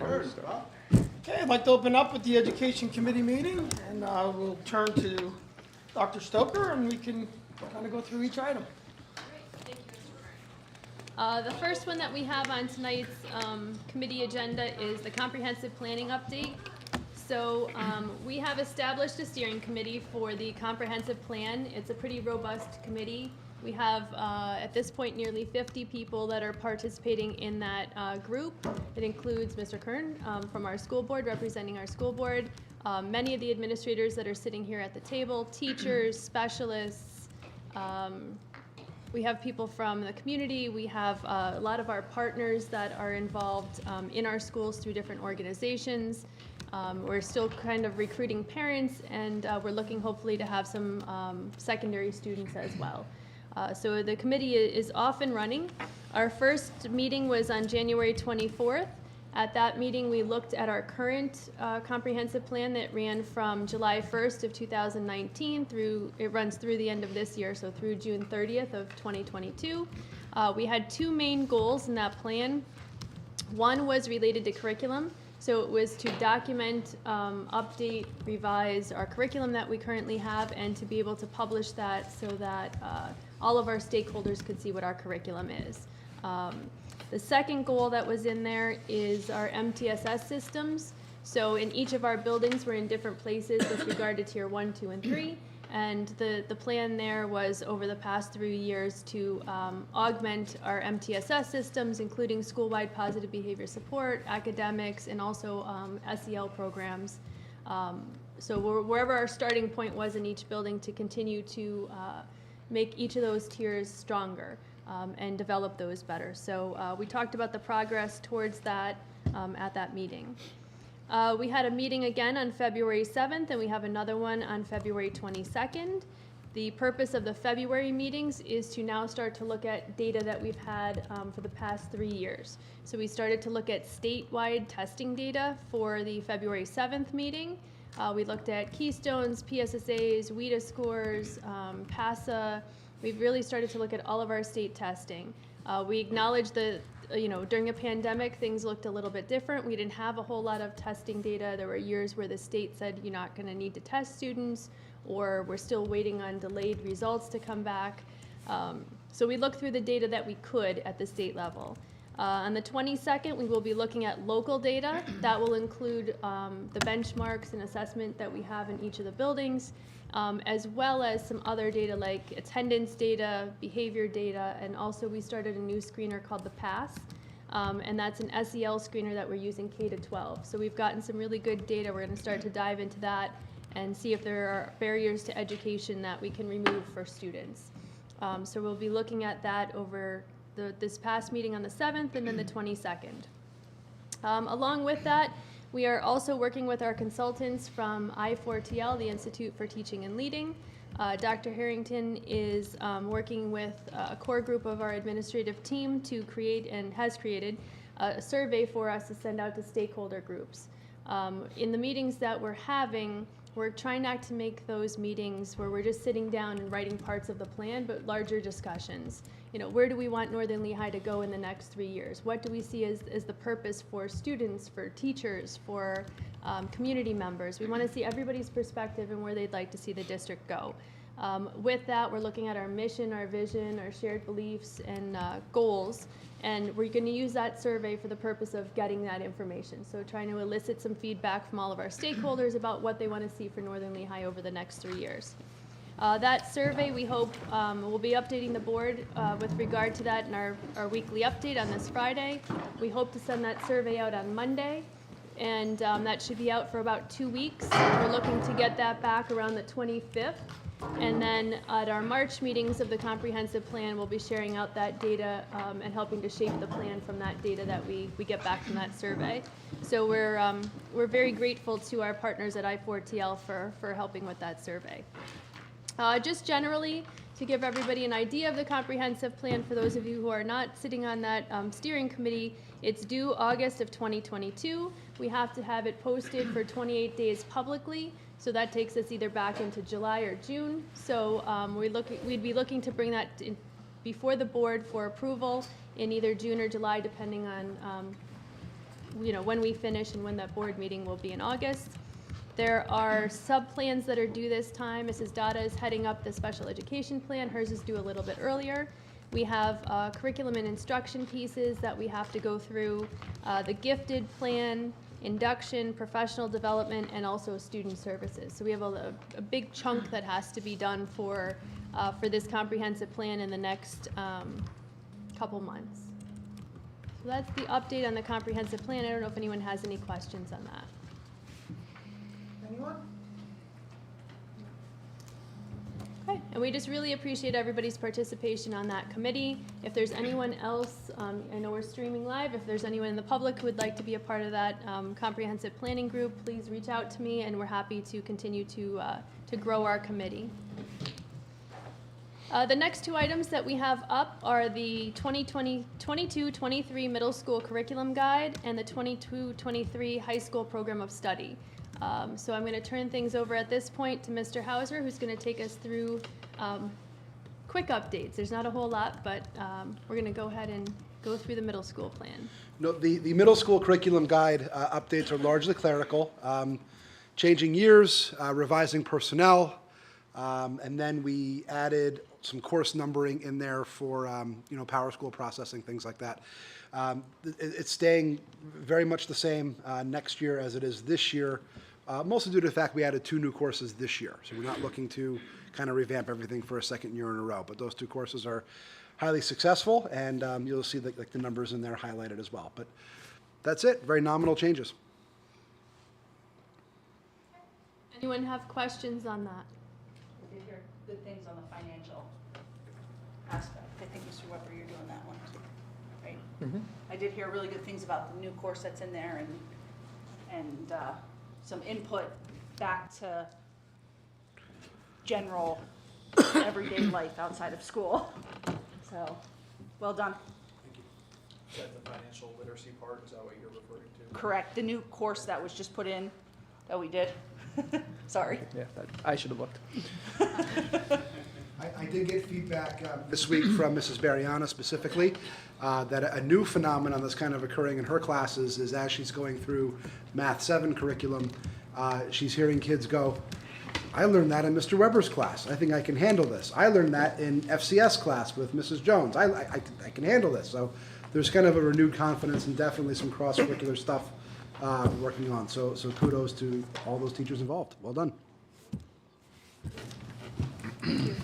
Okay, I'd like to open up with the Education Committee meeting, and we'll turn to Dr. Stoker, and we can kind of go through each item. Great, thank you, Mr. Kern. The first one that we have on tonight's committee agenda is the comprehensive planning update. So we have established a steering committee for the comprehensive plan. It's a pretty robust committee. We have, at this point, nearly 50 people that are participating in that group. It includes Mr. Kern from our school board, representing our school board, many of the administrators that are sitting here at the table, teachers, specialists. We have people from the community. We have a lot of our partners that are involved in our schools through different organizations. We're still kind of recruiting parents, and we're looking hopefully to have some secondary students as well. So the committee is off and running. Our first meeting was on January 24th. At that meeting, we looked at our current comprehensive plan that ran from July 1st of 2019 through, it runs through the end of this year, so through June 30th of 2022. We had two main goals in that plan. One was related to curriculum. So it was to document, update, revise our curriculum that we currently have, and to be able to publish that so that all of our stakeholders could see what our curriculum is. The second goal that was in there is our MTSS systems. So in each of our buildings, we're in different places with regard to tier 1, 2, and 3. And the plan there was over the past 3 years to augment our MTSS systems, including school-wide positive behavior support, academics, and also SEL programs. So wherever our starting point was in each building, to continue to make each of those tiers stronger and develop those better. So we talked about the progress towards that at that meeting. We had a meeting again on February 7th, and we have another one on February 22nd. The purpose of the February meetings is to now start to look at data that we've had for the past 3 years. So we started to look at statewide testing data for the February 7th meeting. We looked at Keystones, PSSAs, WIDA scores, PASA. We've really started to look at all of our state testing. We acknowledge that during a pandemic, things looked a little bit different. We didn't have a whole lot of testing data. There were years where the state said you're not going to need to test students, or we're still waiting on delayed results to come back. So we looked through the data that we could at the state level. On the 22nd, we will be looking at local data. That will include the benchmarks and assessment that we have in each of the buildings, as well as some other data like attendance data, behavior data, and also we started a new screener called the PASS, and that's an SEL screener that we're using K to 12. So we've gotten some really good data. We're going to start to dive into that and see if there are barriers to education that we can remove for students. So we'll be looking at that over this past meeting on the 7th and then the 22nd. Along with that, we are also working with our consultants from I4TL, the Institute for Teaching and Leading. Dr. Harrington is working with a core group of our administrative team to create and has created a survey for us to send out to stakeholder groups. In the meetings that we're having, we're trying not to make those meetings where we're just sitting down and writing parts of the plan, but larger discussions. Where do we want Northern Lehigh to go in the next 3 years? What do we see as the purpose for students, for teachers, for community members? We want to see everybody's perspective and where they'd like to see the district go. With that, we're looking at our mission, our vision, our shared beliefs, and goals. And we're going to use that survey for the purpose of getting that information. So trying to elicit some feedback from all of our stakeholders about what they want to see for Northern Lehigh over the next 3 years. That survey, we hope, we'll be updating the board with regard to that in our weekly update on this Friday. We hope to send that survey out on Monday, and that should be out for about 2 weeks. We're looking to get that back around the 25th. And then at our March meetings of the comprehensive plan, we'll be sharing out that data and helping to shape the plan from that data that we get back from that survey. So we're very grateful to our partners at I4TL for helping with that survey. Just generally, to give everybody an idea of the comprehensive plan, for those of you who are not sitting on that steering committee, it's due August of 2022. We have to have it posted for 28 days publicly. So that takes us either back into July or June. So we'd be looking to bring that before the board for approval in either June or July, depending on when we finish and when that board meeting will be in August. There are sub-plans that are due this time. Mrs. Dada is heading up the special education plan. Hers is due a little bit earlier. We have curriculum and instruction pieces that we have to go through, the gifted plan, induction, professional development, and also student services. So we have a big chunk that has to be done for this comprehensive plan in the next couple months. So that's the update on the comprehensive plan. I don't know if anyone has any questions on that. Anyone? Okay, and we just really appreciate everybody's participation on that committee. If there's anyone else, I know we're streaming live, if there's anyone in the public who would like to be a part of that comprehensive planning group, please reach out to me, and we're happy to continue to grow our committee. The next two items that we have up are the 22-23 middle school curriculum guide and the 22-23 high school program of study. So I'm going to turn things over at this point to Mr. Hauser, who's going to take us through quick updates. There's not a whole lot, but we're going to go ahead and go through the middle school plan. No, the middle school curriculum guide updates are largely clerical, changing years, revising personnel, and then we added some course numbering in there for power school processing, things like that. It's staying very much the same next year as it is this year, mostly due to the fact we added 2 new courses this year. So we're not looking to kind of revamp everything for a second year in a row. But those 2 courses are highly successful, and you'll see the numbers in there highlighted as well. But that's it, very nominal changes. Anyone have questions on that? I did hear good things on the financial aspect. I think, Mr. Weber, you're doing that one, right? Mm-hmm. I did hear really good things about the new course that's in there and some input back to general everyday life outside of school. So, well done. Thank you. Is that the financial literacy part? Is that what you're referring to? Correct. The new course that was just put in that we did. Sorry. Yeah, I should have looked. I did get feedback this week from Mrs. Bariana specifically that a new phenomenon that's kind of occurring in her classes is as she's going through Math 7 curriculum, she's hearing kids go, I learned that in Mr. Weber's class. I think I can handle this. I learned that in FCS class with Mrs. Jones. I can handle this. So there's kind of a renewed confidence and definitely some cross-curricular stuff working on. So kudos to all those teachers involved. Well done. Thank you.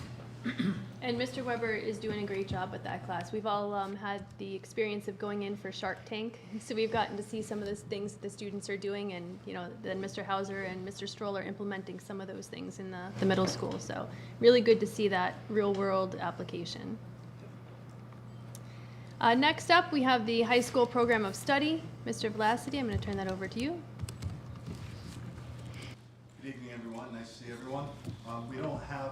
And Mr. Weber is doing a great job with that class. We've all had the experience of going in for Shark Tank, so we've gotten to see some of the things that the students are doing, and then Mr. Hauser and Mr. Stroll are implementing some of those things in the middle school. So really good to see that real-world application. Next up, we have the high school program of study. Mr. Velocity, I'm going to turn that over to you. Good evening, everyone. Nice to see everyone.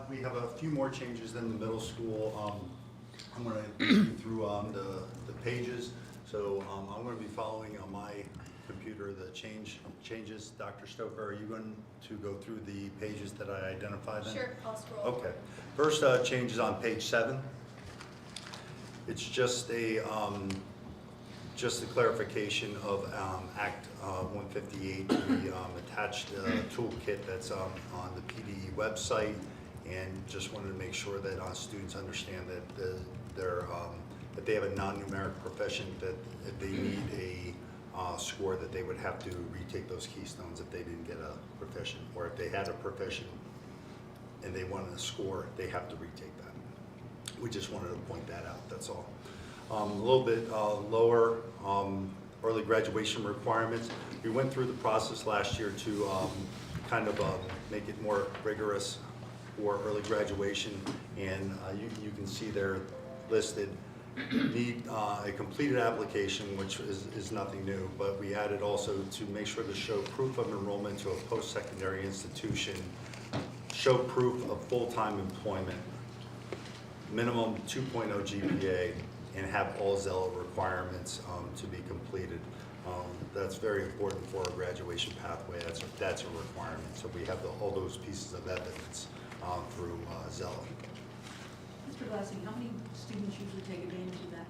We have a few more changes than the middle school. I'm going to take you through the pages. So I'm going to be following on my computer the changes. Dr. Stoker, are you going to go through the pages that I identified then? Sure, I'll scroll. Okay. First change is on page 7. It's just a clarification of Act 158, the attached toolkit that's on the PDE website, and just wanted to make sure that students understand that that they have a non-numeric proficient, that if they need a score, that they would have to retake those keystones if they didn't get a proficient, or if they had a proficient and they wanted a score, they have to retake that. We just wanted to point that out, that's all. A little bit lower early graduation requirements. We went through the process last year to kind of make it more rigorous for early graduation, and you can see they're listed. Need a completed application, which is nothing new, but we added also to make sure to show proof of enrollment to a post-secondary institution, show proof of full-time employment, minimum 2.0 GPA, and have all Zella requirements to be completed. That's very important for our graduation pathway. That's a requirement. So we have all those pieces of evidence through Zella. Mr. Glassing, how many students usually take advantage of that?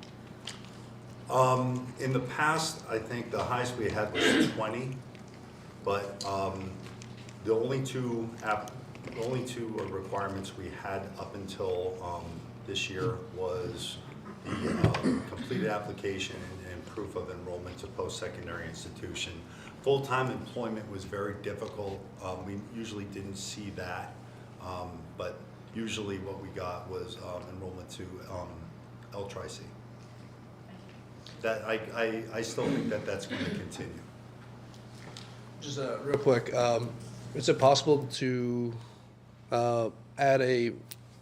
In the past, I think the highest we had was 20, but the only two requirements we had up until this year was the completed application and proof of enrollment to post-secondary institution. Full-time employment was very difficult. We usually didn't see that, but usually what we got was enrollment to Lcic. That I still think that that's going to continue. Just real quick, is it possible to add a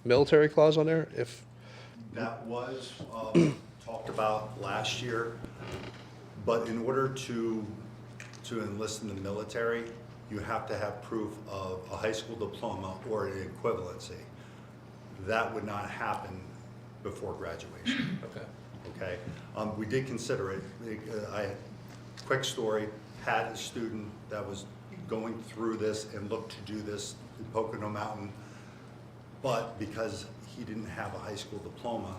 military clause on there? If That was talked about last year, but in order to enlist in the military, you have to have proof of a high school diploma or an equivalency. That would not happen before graduation. okay, Okay, we did consider it. Quick story, had a student that was going through this and looked to do this in Pocono Mountain, but because he didn't have a high school diploma,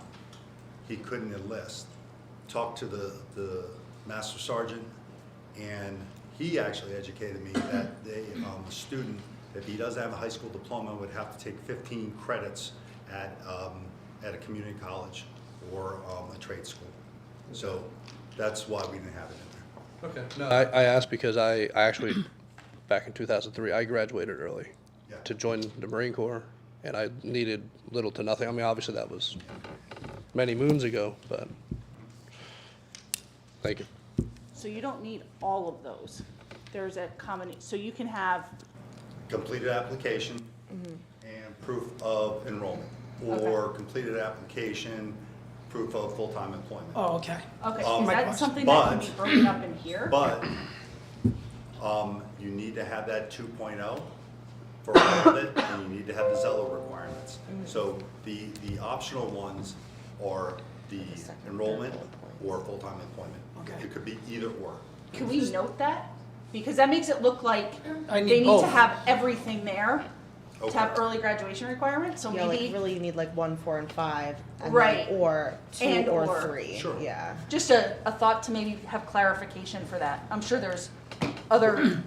he couldn't enlist. Talked to the master sergeant, and he actually educated me that a student, if he doesn't have a high school diploma, would have to take 15 credits at a community college or a trade school. So that's why we didn't have it in there. okay. No, I asked because I actually, back in 2003, I graduated early Yeah. to join the Marine Corps, and I needed little to nothing. I mean, obviously that was many moons ago, but thank you. So you don't need all of those. There's a common, so you can have, Completed application and proof of enrollment, or completed application, proof of full-time employment. Oh, okay. okay, Um, is My that question. something that can be But- broken up in here? But you need to have that 2.0 for all of it, and you need to have the Zello requirements. So the optional ones are the enrollment or full-time employment. Okay. It could be either or. Can we note that? Because that makes it look like I need they need both. to have everything there to have Okay. early graduation requirements, so Yeah, like maybe really you need like 1, 4, and 5. And Right. Then, or 2 And or or. 3. Sure. Yeah. just a thought to maybe have clarification for that. I'm sure there's other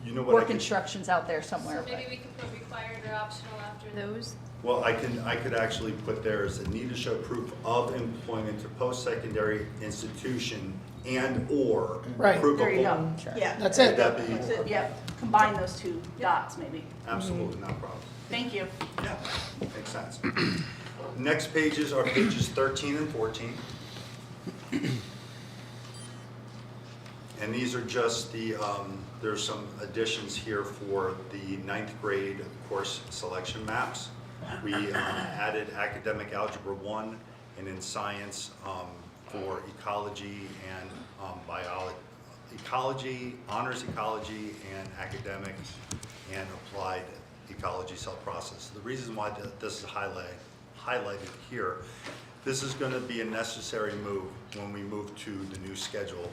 You know what I work could, instructions out there somewhere. So maybe we could put required or optional after those. well, I could actually put there is a need to show proof of employment to post-secondary institution and or Right. proof There of you full. go. Sure. Yeah. That's Would it. that be? That's it, yeah. Combine those two dots maybe. Absolutely, no problem. Thank you. Yeah, makes sense. Next pages are pages 13 and 14. And these are just the, there's some additions here for the 9th grade course selection maps. We added academic algebra 1 and in science for ecology and biology. Ecology, honors ecology and academic and applied ecology cell process. The reason why this is highlighted here, this is going to be a necessary move when we move to the new schedule,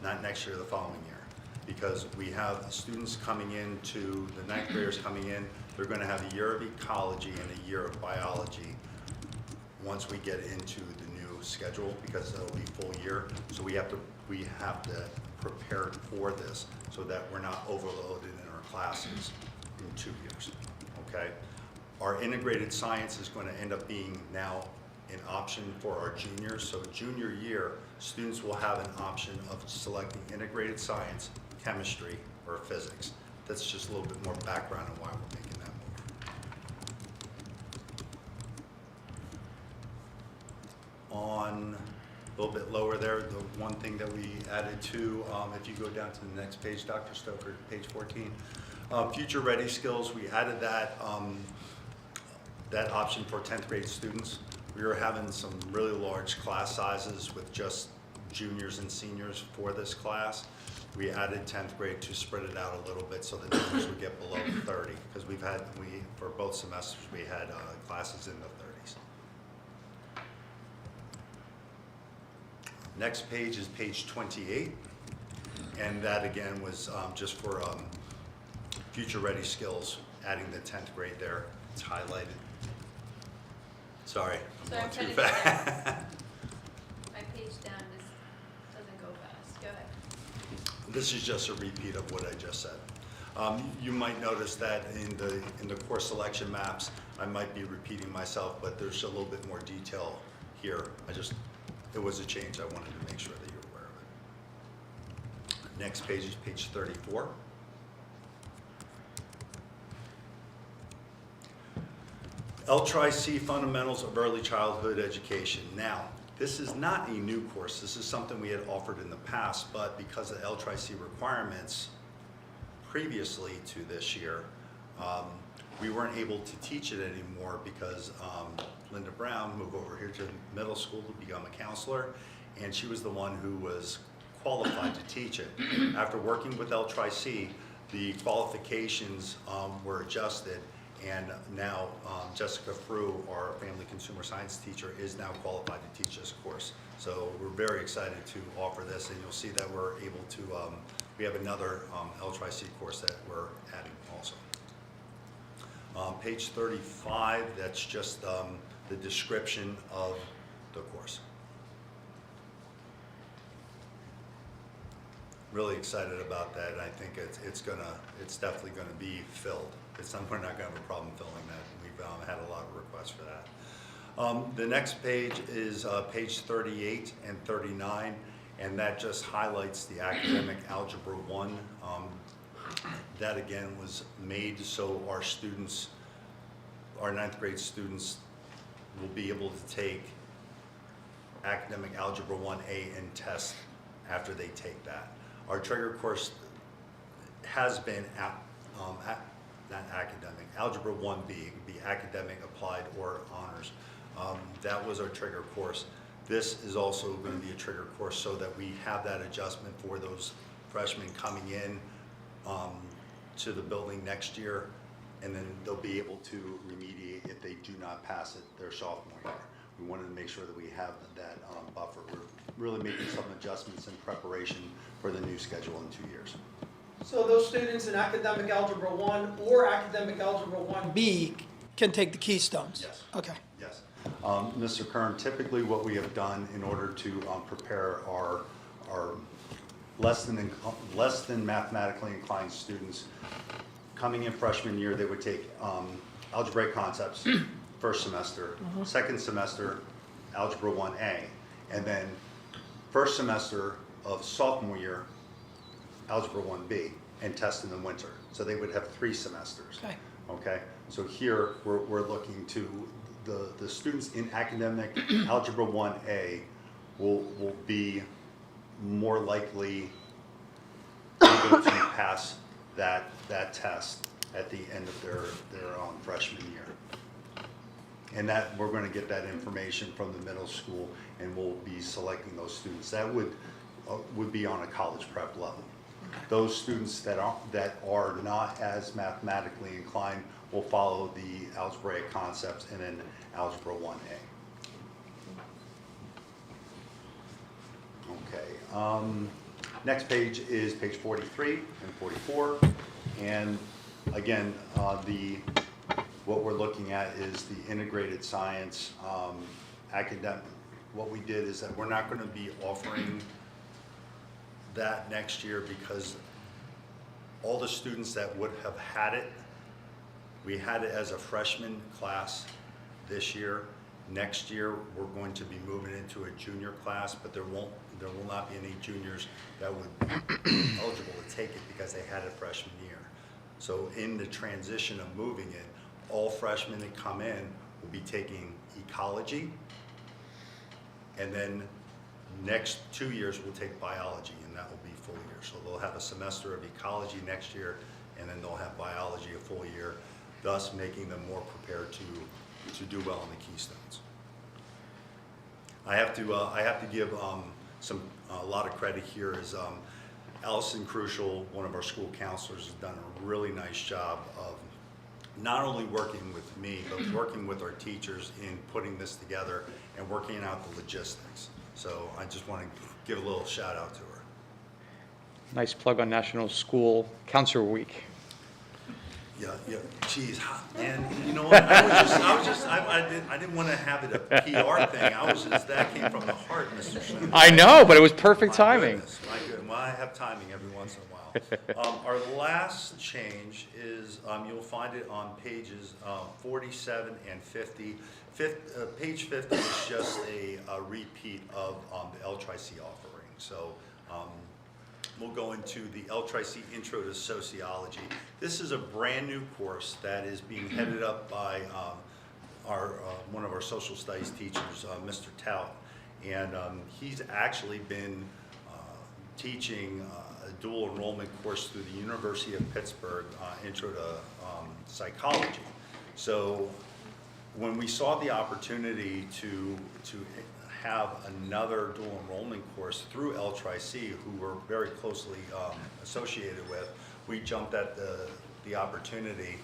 not next year, the following year. Because we have students coming into, the 9th graders coming in, they're going to have a year of ecology and a year of biology once we get into the new schedule, because it'll be full year. So we have to prepare for this so that we're not overloaded in our classes in 2 years, okay? Our integrated science is going to end up being now an option for our juniors. So junior year, students will have an option of selecting integrated science, chemistry, or physics. That's just a little bit more background on why we're making that move. On a little bit lower there, the one thing that we added to, if you go down to the next page, Dr. Stoker, page 14, future ready skills, we added that, that option for 10th grade students. We were having some really large class sizes with just juniors and seniors for this class. We added 10th grade to spread it out a little bit so the numbers would get below 30, because for both semesters, we had classes in the 30s. Next page is page 28, and that again was just for future ready skills, adding the 10th grade there. It's highlighted. Sorry, I'm Sorry, going I'm too trying to get fast. My page down is Go ahead. This is just a repeat of what I just said. You might notice that in the course selection maps, I might be repeating myself, but there's a little bit more detail here. It was a change. I wanted to make sure that you're aware of it. Next page is page 34. Lcic Fundamentals of Early Childhood Education. Now, this is not a new course. This is something we had offered in the past, but because of Lcic requirements previously to this year, we weren't able to teach it anymore because Linda Brown moved over here to middle school to become a counselor, and she was the one who was qualified to teach it. After working with Lcic, the qualifications were adjusted, and now Jessica Frew, our family consumer science teacher, is now qualified to teach this course. So we're very excited to offer this, and you'll see that we're able to, we have another Lcic course that we're adding also. Page 35, that's just the description of the course. Really excited about that, and I think it's definitely gonna be filled. We're not gonna have a problem filling that. We've had a lot of requests for that. The next page is page 38 and 39, and that just highlights the academic algebra 1. That again was made so our students, our 9th grade students, will be able to take academic algebra 1A and test after they take that. Our trigger course has been not academic, algebra 1B, it could be academic, applied, or honors. That was our trigger course. This is also going to be a trigger course so that we have that adjustment for those freshmen coming in to the building next year, and then they'll be able to remediate if they do not pass it their sophomore year. We wanted to make sure that we have that buffer. We're really making some adjustments in preparation for the new schedule in 2 years. So those students in academic algebra 1 or academic algebra 1B can take the keystones? Yes. Okay. Yes. Mr. Kern, typically what we have done in order to prepare our less than mathematically inclined students, coming in freshman year, they would take algebraic concepts first semester, second semester, algebra 1A, and then first semester of sophomore year, algebra 1B, and test in the winter. So they would have 3 semesters. Okay. Okay, so here we're looking to the students in academic algebra 1A will be more likely able to pass that test at the end of their freshman year. And that we're going to get that information from the middle school, and we'll be selecting those students. That would be on a college prep level. Those students that are not as mathematically inclined will follow the algebraic concepts and then algebra 1A. Okay. Next page is page 43 and 44, and again, what we're looking at is the integrated science academic. What we did is that we're not going to be offering that next year because all the students that would have had it, we had it as a freshman class this year. Next year, we're going to be moving into a junior class, but there will not be any juniors that would be eligible to take it because they had it freshman year. So in the transition of moving it, all freshmen that come in will be taking ecology, and then next 2 years we'll take biology, and that will be full year. So they'll have a semester of ecology next year, and then they'll have biology a full year, thus making them more prepared to do well in the keystones. I have to give a lot of credit here is Allison Crucial, one of our school counselors, has done a really nice job of not only working with me, but working with our teachers in putting this together and working out the logistics. So I just want to give a little shout out to her. Nice plug on National School Counselor Week. Yeah, geez, man, you know what, I didn't want to have it a PR thing, that came from the heart, Mr. Sherman. I know, but it was perfect My timing. goodness, my goodness. I have timing every once in a while. Our last change is, you'll find it on pages 47 and 50. Page 50 is just a repeat of the Lcic offering. So we'll go into the Lcic Intro to Sociology. This is a brand new course that is being headed up by one of our social studies teachers, Mr. Tout. And he's actually been teaching a dual enrollment course through the University of Pittsburgh, Intro to Psychology. So when we saw the opportunity to have another dual enrollment course through Lcic, who we're very closely associated with, we jumped at the opportunity.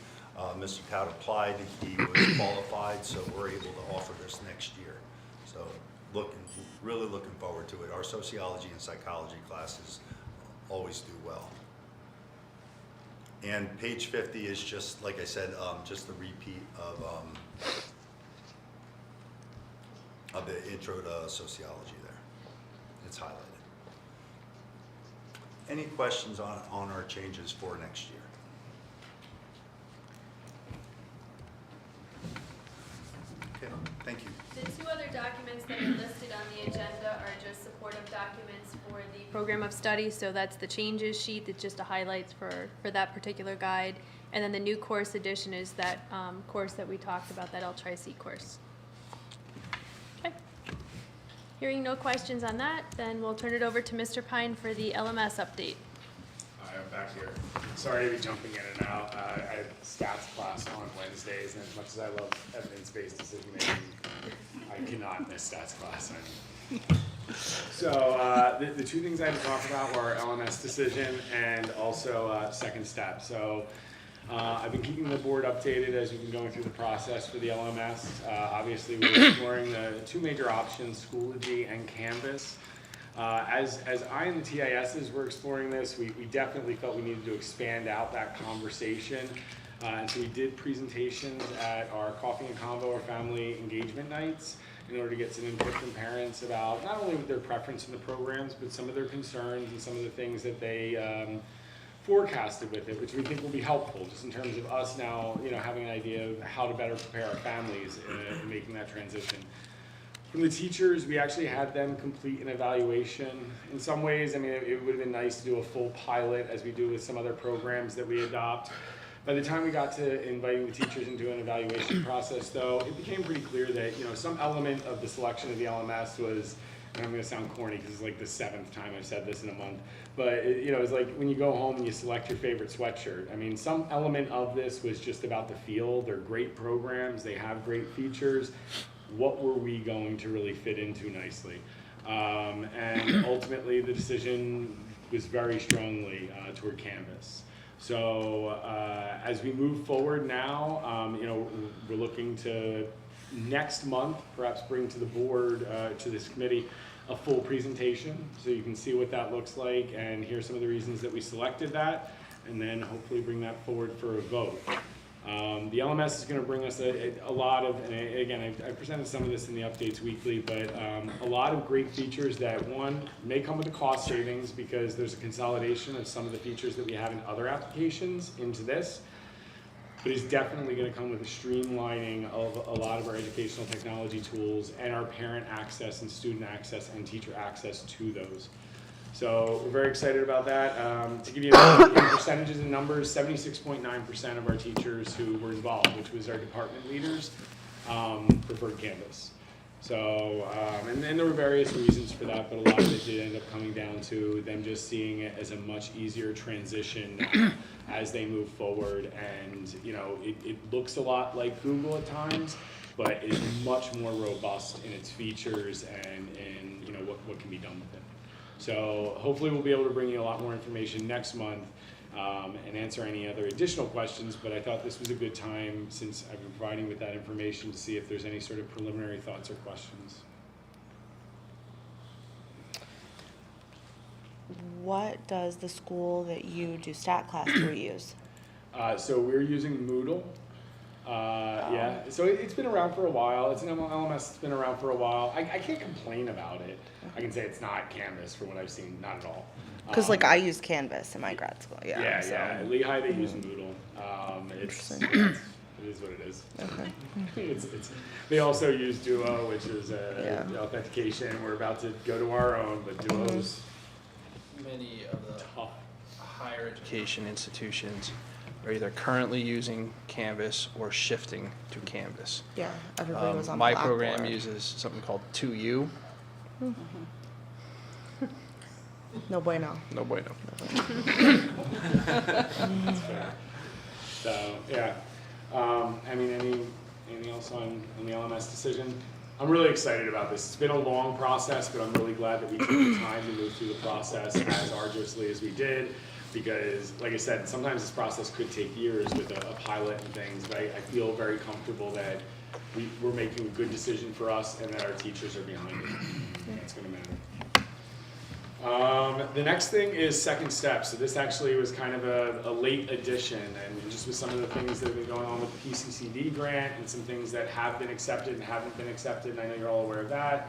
Mr. Tout applied, he was qualified, so we're able to offer this next year. So really looking forward to it. Our sociology and psychology classes always do well. And page 50 is just, like I said, just a repeat of the intro to sociology there. It's highlighted. Any questions on our changes for next year? Okay, thank you. The two other documents that are listed on the agenda are just supportive documents for the program of study. So that's the changes sheet, that's just a highlights for that particular guide. And then the new course edition is that course that we talked about, that Lcic course. Okay. Hearing no questions on that, then we'll turn it over to Mr. Pine for the LMS update. Hi, I'm back here. Sorry to be jumping in and out. I have stats class on Wednesdays, and as much as I love evidence-based decision making, I cannot miss stats class. So the two things I had to talk about were LMS decision and also second step. So I've been keeping the board updated as we've been going through the process for the LMS. Obviously, we're exploring the two major options, Schoology and Canvas. As I and the TISs were exploring this, we definitely felt we needed to expand out that conversation. And so we did presentations at our Coffee and Convo, or family engagement nights, in order to get some input from parents about not only their preference in the programs, but some of their concerns and some of the things that they forecasted with it, which we think will be helpful just in terms of us now, having an idea of how to better prepare our families in making that transition. From the teachers, we actually had them complete an evaluation. In some ways, it would have been nice to do a full pilot as we do with some other programs that we adopt. By the time we got to inviting the teachers into an evaluation process, though, it became pretty clear that some element of the selection of the LMS was, and I'm going to sound corny because it's like the 7th time I've said this in a month, but it's like when you go home and you select your favorite sweatshirt. Some element of this was just about the feel. They're great programs. They have great features. What were we going to really fit into nicely? And ultimately, the decision was very strongly toward Canvas. So as we move forward now, we're looking to next month perhaps bring to the board, to this committee, a full presentation so you can see what that looks like and hear some of the reasons that we selected that, and then hopefully bring that forward for a vote. The LMS is going to bring us a lot of, and again, I presented some of this in the updates weekly, but a lot of great features that, one, may come with a cost savings because there's a consolidation of some of the features that we have in other applications into this, but it's definitely going to come with a streamlining of a lot of our educational technology tools and our parent access and student access and teacher access to those. So we're very excited about that. To give you in percentages and numbers, 76.9% of our teachers who were involved, which was our department leaders, preferred Canvas. So, and there were various reasons for that, but a lot of it did end up coming down to them just seeing it as a much easier transition as they move forward. And, it looks a lot like Google at times, but is much more robust in its features and what can be done with it. So hopefully we'll be able to bring you a lot more information next month and answer any other additional questions, but I thought this was a good time, since I've been providing with that information, to see if there's any sort of preliminary thoughts or questions. What does the school that you do stat class through use? So we're using Moodle. Yeah, so it's been around for a while. It's an LMS that's been around for a while. I can't complain about it. I can say it's not Canvas from what I've seen, not at all. Because like I used Canvas in my grad school. Yeah. Yeah, so. yeah. At Lehigh, they use Moodle. It is what it is. Okay. They also use Duo, which is Yeah. authentication. We're about to go to our own, but Duo's Many of the tough. higher education institutions are either currently using Canvas or shifting to Canvas. Yeah. Everybody was on My Blackboard. program uses something called 2U. No bueno. No bueno. So, yeah. I mean, anything else on the LMS decision? I'm really excited about this. It's been a long process, but I'm really glad that we took the time to move through the process as arduously as we did. Because, like I said, sometimes this process could take years with a pilot and things, but I feel very comfortable that we're making a good decision for us and that our teachers are behind it. That's going to matter. The next thing is second step. So this actually was kind of a late addition, and just with some of the things that have been going on with the PCCD grant and some things that have been accepted and haven't been accepted, and I know you're all aware of that.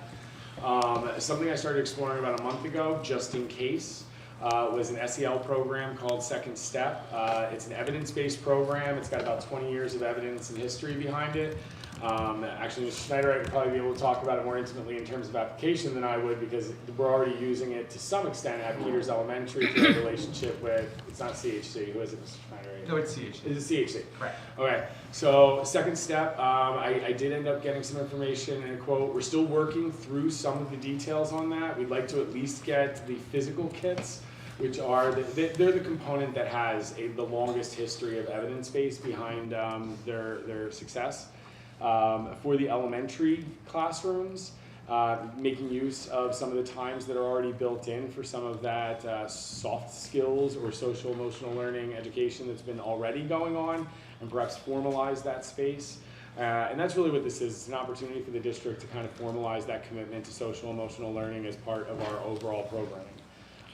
Something I started exploring about a month ago, just in case, was an SEL program called Second Step. It's an evidence-based program. It's got about 20 years of evidence and history behind it. Actually, Mr. Schneider, I could probably be able to talk about it more intimately in terms of application than I would, because we're already using it to some extent at Peters Elementary through our relationship with, it's not CHC, who is it, Mr. Schneider? No, it's CHC. Is it CHC? Correct. Okay, so second step, I did end up getting some information and a quote. We're still working through some of the details on that. We'd like to at least get the physical kits, which are, they're the component that has the longest history of evidence base behind their success. For the elementary classrooms, making use of some of the times that are already built in for some of that soft skills or social emotional learning education that's been already going on, and perhaps formalize that space. And that's really what this is. It's an opportunity for the district to kind of formalize that commitment to social emotional learning as part of our overall programming.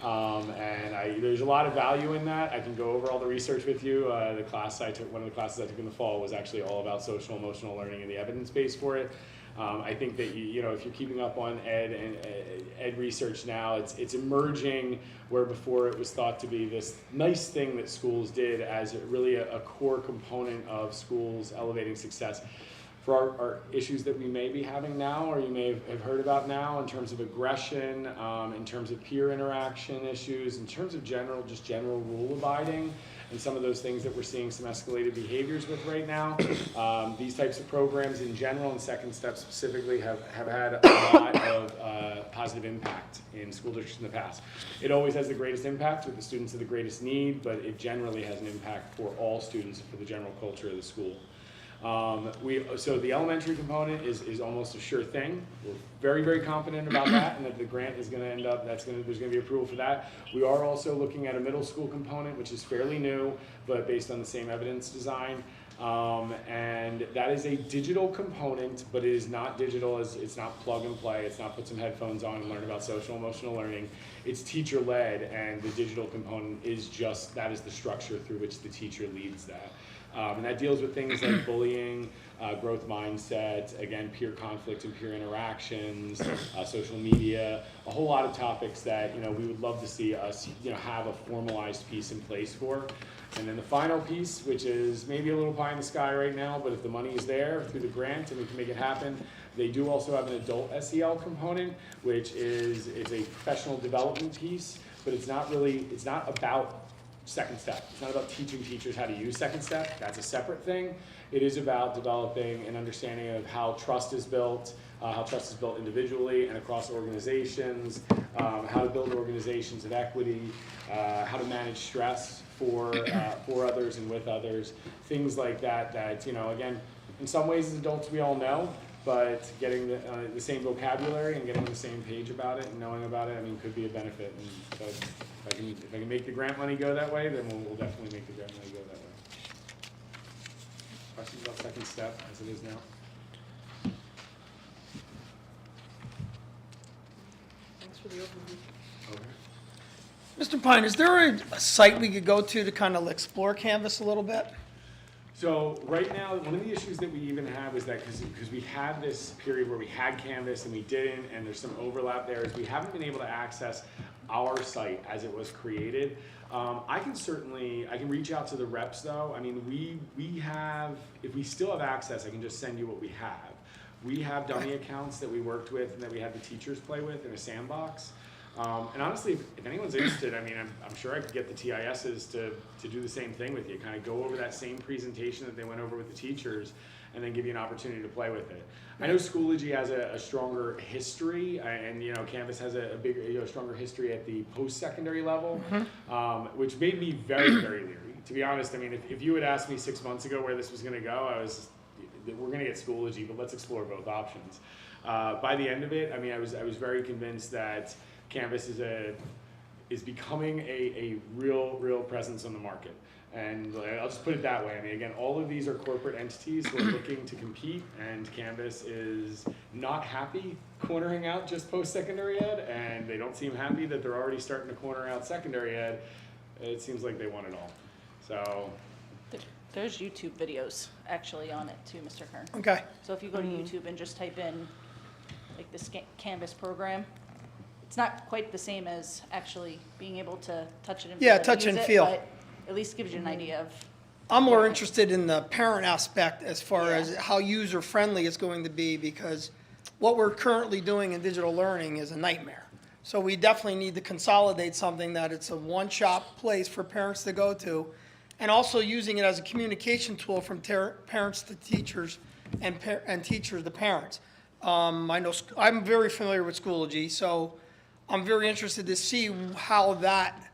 There's a lot of value in that. I can go over all the research with you. The class I took, one of the classes I took in the fall, was actually all about social emotional learning and the evidence base for it. I think that you know, if you're keeping up on ed research now, it's emerging where before it was thought to be this nice thing that schools did as really a core component of schools elevating success. For our issues that we may be having now, or you may have heard about now, in terms of aggression, in terms of peer interaction issues, in terms of general rule abiding, and some of those things that we're seeing some escalated behaviors with right now. These types of programs in general, and Second Step specifically, have had a lot of positive impact in school districts in the past. It always has the greatest impact with the students of the greatest need, but it generally has an impact for all students and for the general culture of the school. So the elementary component is almost a sure thing. We're very, very confident about that, and that the grant is going to end up, there's going to be approval for that. We are also looking at a middle school component, which is fairly new, but based on the same evidence design. And that is a digital component, but it is not digital as it's not plug and play. It's not put some headphones on and learn about social emotional learning. It's teacher led, and the digital component is just, that is the structure through which the teacher leads that. And that deals with things like bullying, growth mindset, again, peer conflict and peer interactions, social media, a whole lot of topics that, you know, we would love to see us, you know, have a formalized piece in place for. And then the final piece, which is maybe a little pie in the sky right now, but if the money is there through the grant and we can make it happen, they do also have an adult SEL component, which is a professional development piece, but it's not about Second Step. It's not about teaching teachers how to use Second Step. That's a separate thing. It is about developing an understanding of how trust is built individually and across organizations, how to build organizations of equity, how to manage stress for others and with others, things like that, that, you know, again, in some ways as adults we all know, but getting the same vocabulary and getting on the same page about it and knowing about it, I mean, could be a benefit. And so if I can make the grant money go that way, then we'll definitely make the grant money go that way. Questions about Second Step as it is now? Thanks for the overview. Okay. Mr. Pine, is there a site we could go to kind of explore Canvas a little bit? So right now, one of the issues that we even have is that because we had this period where we had Canvas and we didn't, and there's some overlap there, is we haven't been able to access our site as it was created. I can reach out to the reps though. I mean, we have, if we still have access, I can just send you what we have. We have dummy accounts that we worked with and that we had the teachers play with in a sandbox. And honestly, if anyone's interested, I mean, I'm sure I could get the TISs to do the same thing with you, kind of go over that same presentation that they went over with the teachers, and then give you an opportunity to play with it. I know Schoology has a stronger history, and you know, Canvas has a bigger, stronger history at the post-secondary level, which made me very, very leery. To be honest, I mean, if you had asked me 6 months ago where this was going to go, we're going to get Schoology, but let's explore both options. By the end of it, I mean, I was very convinced that Canvas is becoming a real presence on the market. And I'll just put it that way. I mean, again, all of these are corporate entities who are looking to compete, and Canvas is not happy cornering out just post-secondary ed, and they don't seem happy that they're already starting to corner out secondary ed. It seems like they want it all. So There's YouTube videos actually on it too, Mr. Kern. Okay. So if you go to YouTube and just type in like the Canvas program, it's not quite the same as actually being able to touch it and Yeah, feel it touch use and it, feel. but at least gives you an idea of. I'm more interested in the parent aspect as far as Yeah. how user-friendly it's going to be, because what we're currently doing in digital learning is a nightmare. So we definitely need to consolidate something that it's a one-shop place for parents to go to, and also using it as a communication tool from parents to teachers and teachers to parents. I know I'm very familiar with Schoology, so I'm very interested to see how that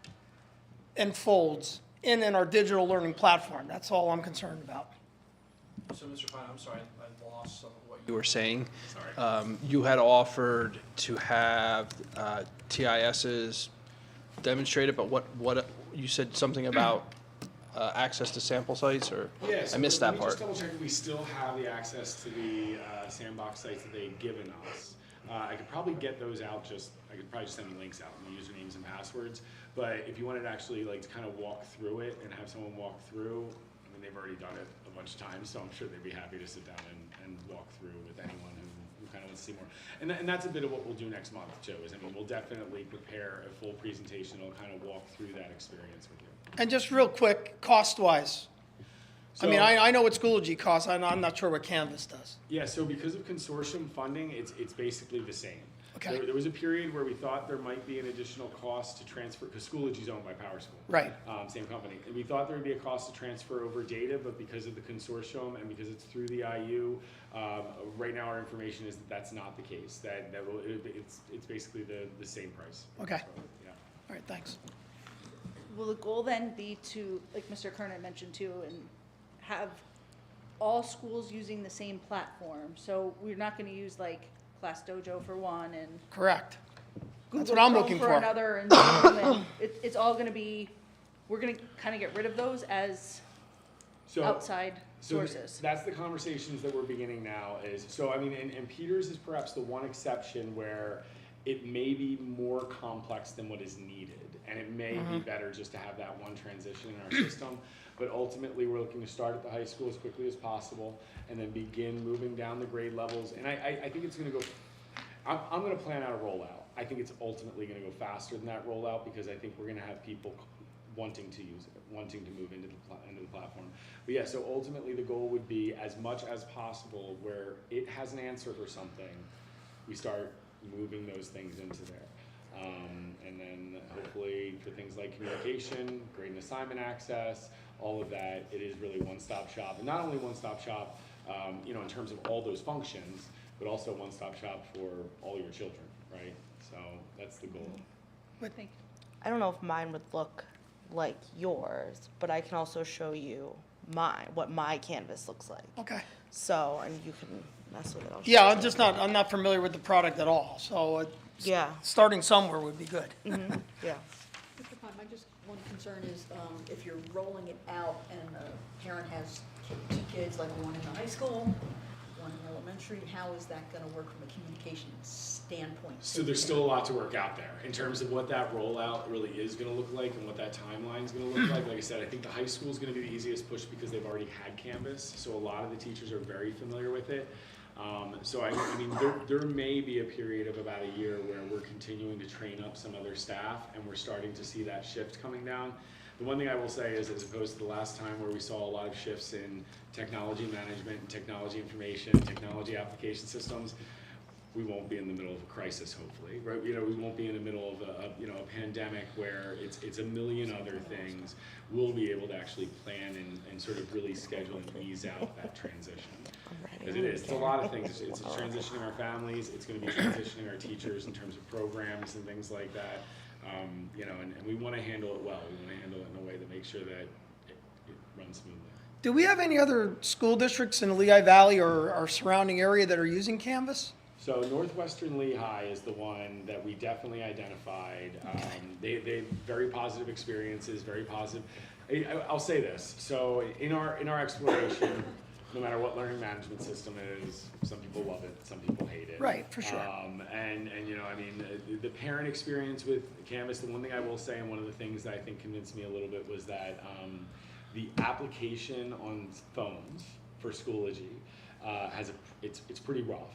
unfolds in our digital learning platform. That's all I'm concerned about. So, Mr. Fine, I'm sorry, I lost some of what you were saying. You had offered to have TISs demonstrated, but what you said something about access to sample sites, or yeah, so I missed that let me part. just double check if we still have the access to the sandbox sites that they've given us. I could probably get those out, I could probably just send the links out and the usernames and passwords. But if you wanted to actually like to kind of walk through it and have someone walk through, I mean, they've already done it a bunch of times, so I'm sure they'd be happy to sit down and walk through with anyone who kind of wants to see more. And that's a bit of what we'll do next month too, is I mean, we'll definitely prepare a full presentation. I'll kind of walk through that experience with you. And just real quick, cost-wise, I mean, So- I know what Schoology costs, I'm not sure what Canvas does. Yeah, so because of consortium funding, it's basically the same. Okay. There was a period where we thought there might be an additional cost to transfer, because Schoology is owned by PowerSchool. Right. Same company. And we thought there would be a cost to transfer over data, but because of the consortium and because it's through the IU, right now our information is that that's not the case. It's basically the same price. Okay. So, yeah. All right, thanks. Will the goal then be to, like Mr. Kern had mentioned too, and have all schools using the same platform? So we're not gonna use like Class Dojo for one and Correct. That's Google what I'm Chrome looking for for. another, and Zoom, and it's all gonna be, we're gonna kind of get rid of those as So- outside So sources. that's the conversations that we're beginning now is, so I mean, and Peters is perhaps the one exception where it may be more complex than what is needed. And it may be better just to have that one transition in our system. But ultimately, we're looking to start at the high school as quickly as possible and then begin moving down the grade levels. And I think it's gonna go, I'm gonna plan out a rollout. I think it's ultimately gonna go faster than that rollout, because I think we're gonna have people wanting to use it, wanting to move into the platform. But yeah, so ultimately the goal would be as much as possible where it has an answer for something, we start moving those things into there. And then hopefully for things like communication, grade and assignment access, all of that, it is really one-stop shop. And not only one-stop shop, in terms of all those functions, but also one-stop shop for all your children, right? So that's the goal. Thank you. I don't know if mine would look like yours, but I can also show you what my Canvas looks like. Okay. So, and you can mess with it. I'll show Yeah, you. I'm not familiar with the product at all, so Yeah. starting somewhere would be good. Yeah. Mr. Pine, my just one concern is if you're rolling it out and a parent has two kids, like one in the high school, one in elementary? How is that gonna work from a communication standpoint? So there's still a lot to work out there in terms of what that rollout really is gonna look like and what that timeline is gonna look like. Like I said, I think the high school is gonna be the easiest push because they've already had Canvas, so a lot of the teachers are very familiar with it. So I mean, there may be a period of about a year where we're continuing to train up some other staff and we're starting to see that shift coming down. The one thing I will say is, as opposed to the last time where we saw a lot of shifts in technology management and technology information, technology application systems, we won't be in the middle of a crisis, hopefully, right? You know, we won't be in the middle of a pandemic where it's a million other things. We'll be able to actually plan and sort of really schedule and ease out that transition. Because it's a lot of things. It's transitioning our families. It's going to be transitioning our teachers in terms of programs and things like that. You know, and we want to handle it well. We want to handle it in a way that makes sure that it runs smoothly. Do we have any other school districts in the Lehigh Valley or our surrounding area that are using Canvas? So Northwestern Lehigh is the one that we definitely identified. They very positive experiences, very positive. I'll say this. So in our exploration, no matter what learning management system it is, some people love it, some people hate it. Right, for sure. And you know, I mean, the parent experience with Canvas, the one thing I will say, and one of the things that I think convinced me a little bit was that the application on phones for Schoology it's pretty rough.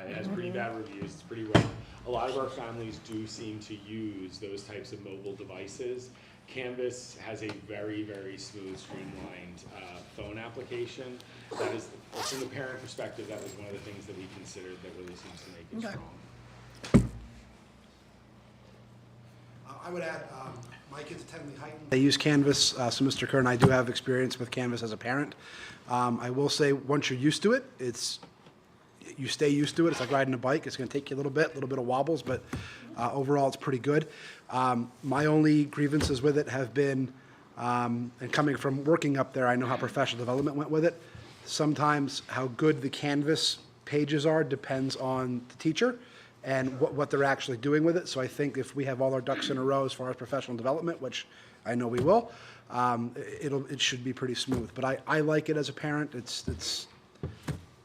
It has pretty bad reviews. It's pretty rough. A lot of our families do seem to use those types of mobile devices. Canvas has a very, very smooth, streamlined phone application. That is, from the parent perspective, that was one of the things that we considered that really seems to make it strong. I would add, my kids attend Lehigh. They use Canvas, so Mr. Kerr and I do have experience with Canvas as a parent. I will say, once you're used to it, you stay used to it. It's like riding a bike. It's going to take you a little bit of wobbles, but overall it's pretty good. My only grievances with it have been, and coming from working up there, I know how professional development went with it. Sometimes how good the Canvas pages are depends on the teacher and what they're actually doing with it. So I think if we have all our ducks in a row as far as professional development, which I know we will, it should be pretty smooth. But I like it as a parent. It's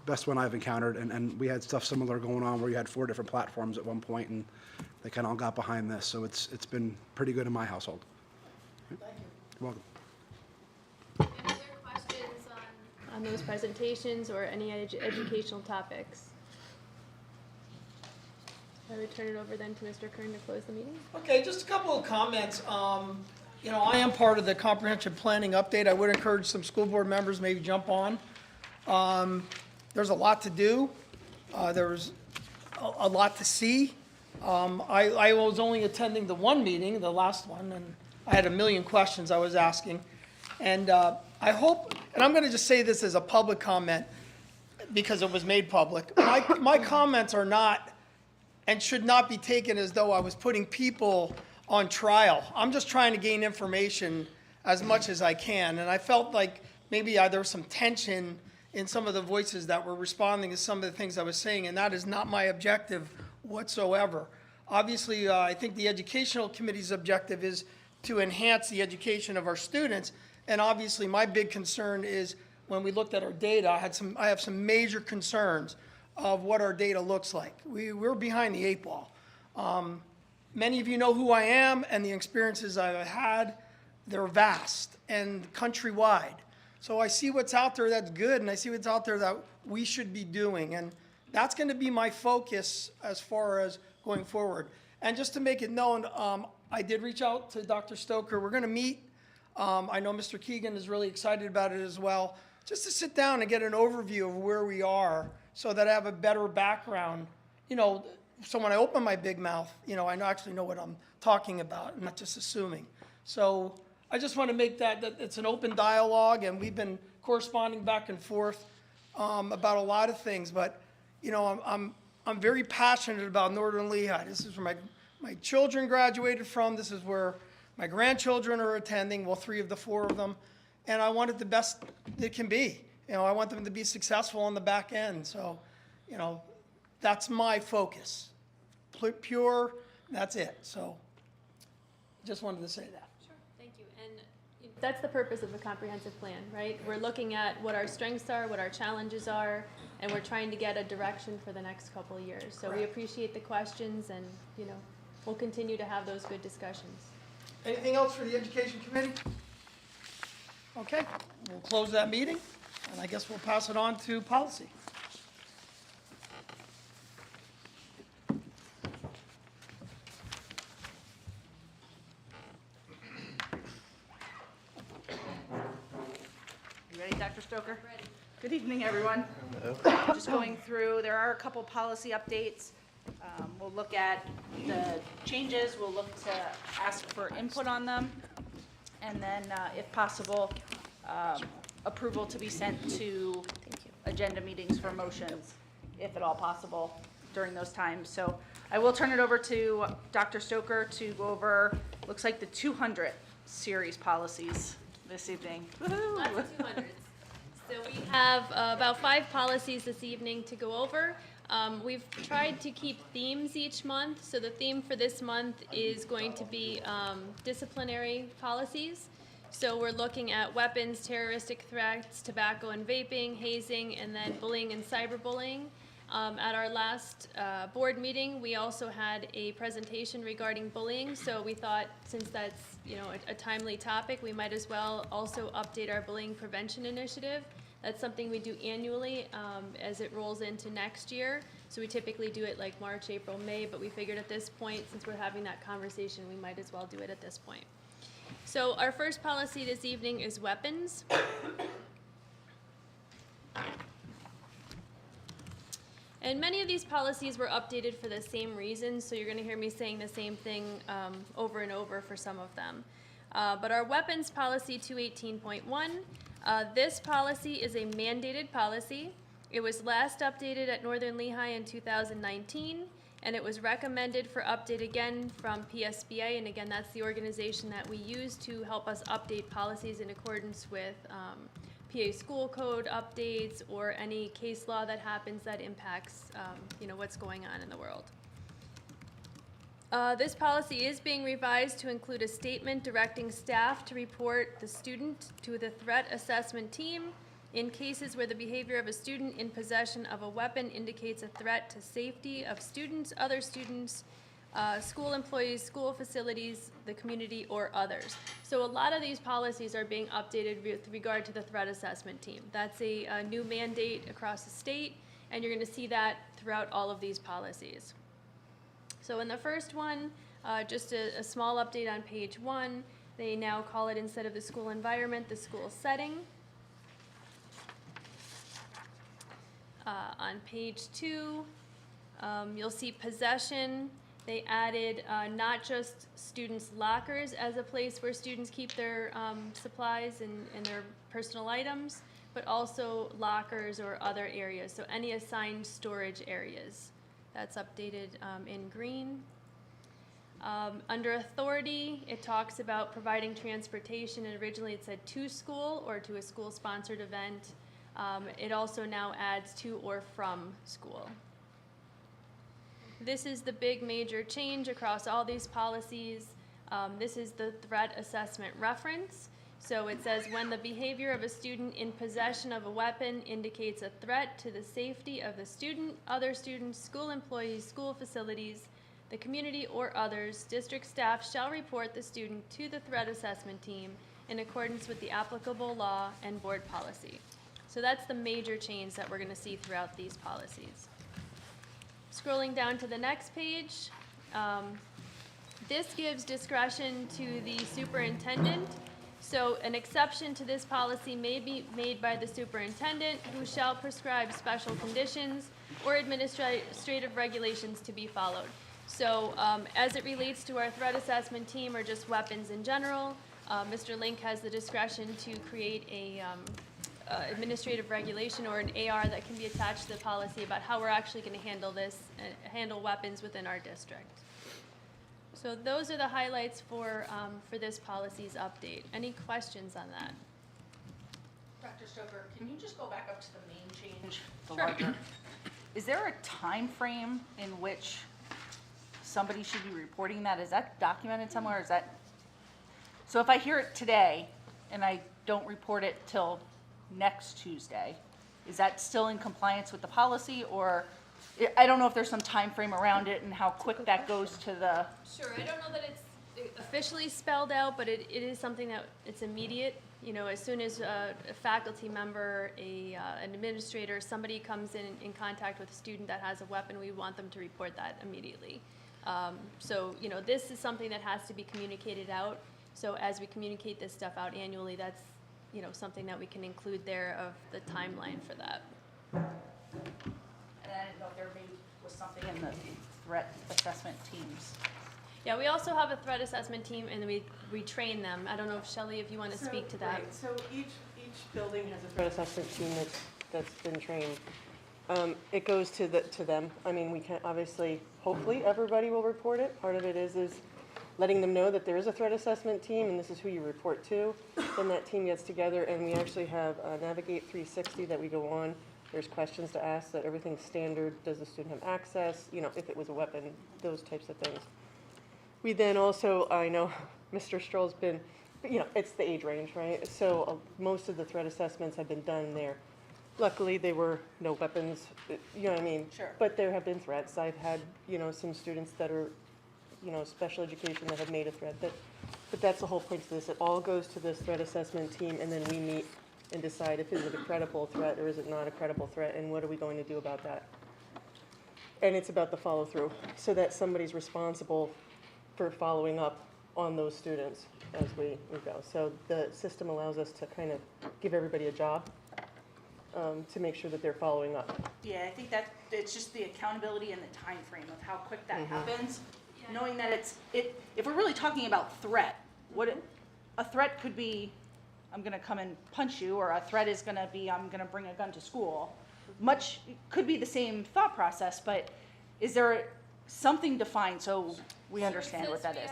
best one I've encountered, and we had stuff similar going on where you had 4 different platforms at one point, and they kind of all got behind this. So it's been pretty good in my household. Thank you. You're welcome. Any other questions on those presentations or any educational topics? I would turn it over then to Mr. Kern to close the meeting. Okay, just a couple of comments. You know, I am part of the comprehensive planning update. I would encourage some school board members maybe jump on. There's a lot to do. There's a lot to see. I was only attending the one meeting, the last one, and I had a million questions I was asking. And I hope, and I'm going to just say this as a public comment because it was made public. My comments are not and should not be taken as though I was putting people on trial. I'm just trying to gain information as much as I can. And I felt like maybe there was some tension in some of the voices that were responding to some of the things I was saying, and that is not my objective whatsoever. Obviously, I think the Educational Committee's objective is to enhance the education of our students, and obviously my big concern is when we looked at our data, I have some major concerns of what our data looks like. We're behind the 8 ball. Many of you know who I am, and the experiences I've had, they're vast and countrywide. So I see what's out there that's good, and I see what's out there that we should be doing. And that's going to be my focus as far as going forward. And just to make it known, I did reach out to Dr. Stoker. We're going to meet. I know Mr. Keegan is really excited about it as well, just to sit down and get an overview of where we are so that I have a better background. You know, so when I open my big mouth, you know, I actually know what I'm talking about, and not just assuming. So I just want to make that it's an open dialogue, and we've been corresponding back and forth about a lot of things. But you know, I'm very passionate about Northern Lehigh. This is where my children graduated from. This is where my grandchildren are attending. Well, 3 of the 4 of them, and I want it the best it can be. You know, I want them to be successful on the back end. So, you know, that's my focus. Pure. That's it. So, just wanted to say that. Thank you. And that's the purpose of the comprehensive plan, right? We're looking at what our strengths are, what our challenges are, and we're trying to get a direction for the next couple of years. So we Correct. appreciate the questions, and, you know, we'll continue to have those good discussions. Anything else for the Education Committee? Okay, we'll close that meeting, and I guess we'll pass it on to policy. You ready, Dr. Stoker? Ready. Good evening, everyone. Just going through, there are a couple policy updates. We'll look at the changes, we'll look to ask for input on them, and then, if possible, approval to be sent to agenda meetings for motions, if at all possible, during those times. So I will turn it over to Dr. Stoker to go over, looks like the 200 series policies this evening. Woo-hoo. Lots of 200s. So we have about 5 policies this evening to go over. We've tried to keep themes each month. So the theme for this month is going to be disciplinary policies. So we're looking at weapons, terroristic threats, tobacco and vaping, hazing, and then bullying and cyberbullying. At our last board meeting, we also had a presentation regarding bullying. So we thought, since that's, you know, a timely topic, we might as well also update our bullying prevention initiative. That's something we do annually as it rolls into next year. So we typically do it like March, April, May, but we figured at this point, since we're having that conversation, we might as well do it at this point. So our first policy this evening is weapons. And many of these policies were updated for the same reasons, so you're going to hear me saying the same thing over and over for some of them. But our weapons policy 218.1, this policy is a mandated policy. It was last updated at Northern Lehigh in 2019, and it was recommended for update again from PSBA, and again, that's the organization that we use to help us update policies in accordance with PA school code updates or any case law that happens that impacts you know, what's going on in the world. This policy is being revised to include a statement directing staff to report the student to the threat assessment team in cases where the behavior of a student in possession of a weapon indicates a threat to safety of students, other students, school employees, school facilities, the community, or others. So a lot of these policies are being updated with regard to the threat assessment team. That's a new mandate across the state, and you're going to see that throughout all of these policies. So in the first one, just a small update on page 1. They now call it, instead of the school environment, the school setting. On page 2, you'll see possession. They added not just students' lockers as a place where students keep their supplies and their personal items, but also lockers or other areas, so any assigned storage areas. That's updated in green. Under authority, it talks about providing transportation, and originally it said to school or to a school-sponsored event. It also now adds to or from school. This is the big major change across all these policies. This is the threat assessment reference. So it says, when the behavior of a student in possession of a weapon indicates a threat to the safety of the student, other students, school employees, school facilities, the community, or others, district staff shall report the student to the threat assessment team in accordance with the applicable law and board policy. So that's the major change that we're going to see throughout these policies. Scrolling down to the next page, this gives discretion to the superintendent. So an exception to this policy may be made by the superintendent, who shall prescribe special conditions or administrative regulations to be followed. So as it relates to our threat assessment team or just weapons in general, Mr. Link has the discretion to create a administrative regulation or an AR that can be attached to the policy about how we're actually going to handle this, handle weapons within our district. So those are the highlights for this policy's update. Any questions on that? Dr. Stoker, can you just go back up to the main change? The Sure. larger? Is there a time frame in which somebody should be reporting that? Is that documented somewhere? Is that, so if I hear it today and I don't report it till next Tuesday, Is that still in compliance with the policy, or, I don't know if there's some time frame around it and how quick that goes to the, Sure, I don't know that it's officially spelled out, but it is something that it's immediate. You know, as soon as a faculty member, an administrator, somebody comes in contact with a student that has a weapon, we want them to report that immediately. So, you know, this is something that has to be communicated out. So as we communicate this stuff out annually, that's, you know, something that we can include there of the timeline for that. and I didn't know if there maybe was something in the threat assessment teams. Yeah, we also have a threat assessment team, and we train them. I don't know if Shelley, if you want to speak to that. Right, so each building has a threat assessment team that's been trained. It goes to them. I mean, we can obviously, hopefully, everybody will report it. Part of it is letting them know that there is a threat assessment team, and this is who you report to. Then that team gets together, and we actually have Navigate 360 that we go on. There's questions to ask, that everything's standard. Does the student have access? You know, if it was a weapon, those types of things. We then also, I know Mr. Stroll's been, you know, it's the age range, right? So most of the threat assessments have been done there. Luckily, they were no weapons, you know what I mean? Sure. But there have been threats. I've had, you know, some students that are, you know, special education that have made a threat. But that's the whole point to this. It all goes to this threat assessment team, and then we meet and decide if is it a credible threat or is it not a credible threat, and what are we going to do about that? And it's about the follow-through, so that somebody's responsible for following up on those students as we go. So the system allows us to kind of give everybody a job to make sure that they're following up. Yeah, I think that it's just the accountability and the time frame of how quick that happens. Knowing that if we're really talking about threat, a threat could be, I'm gonna come and punch you, or a threat is gonna be, I'm gonna bring a gun to school. Much, could be the same thought process, but is there something defined so we understand what that is?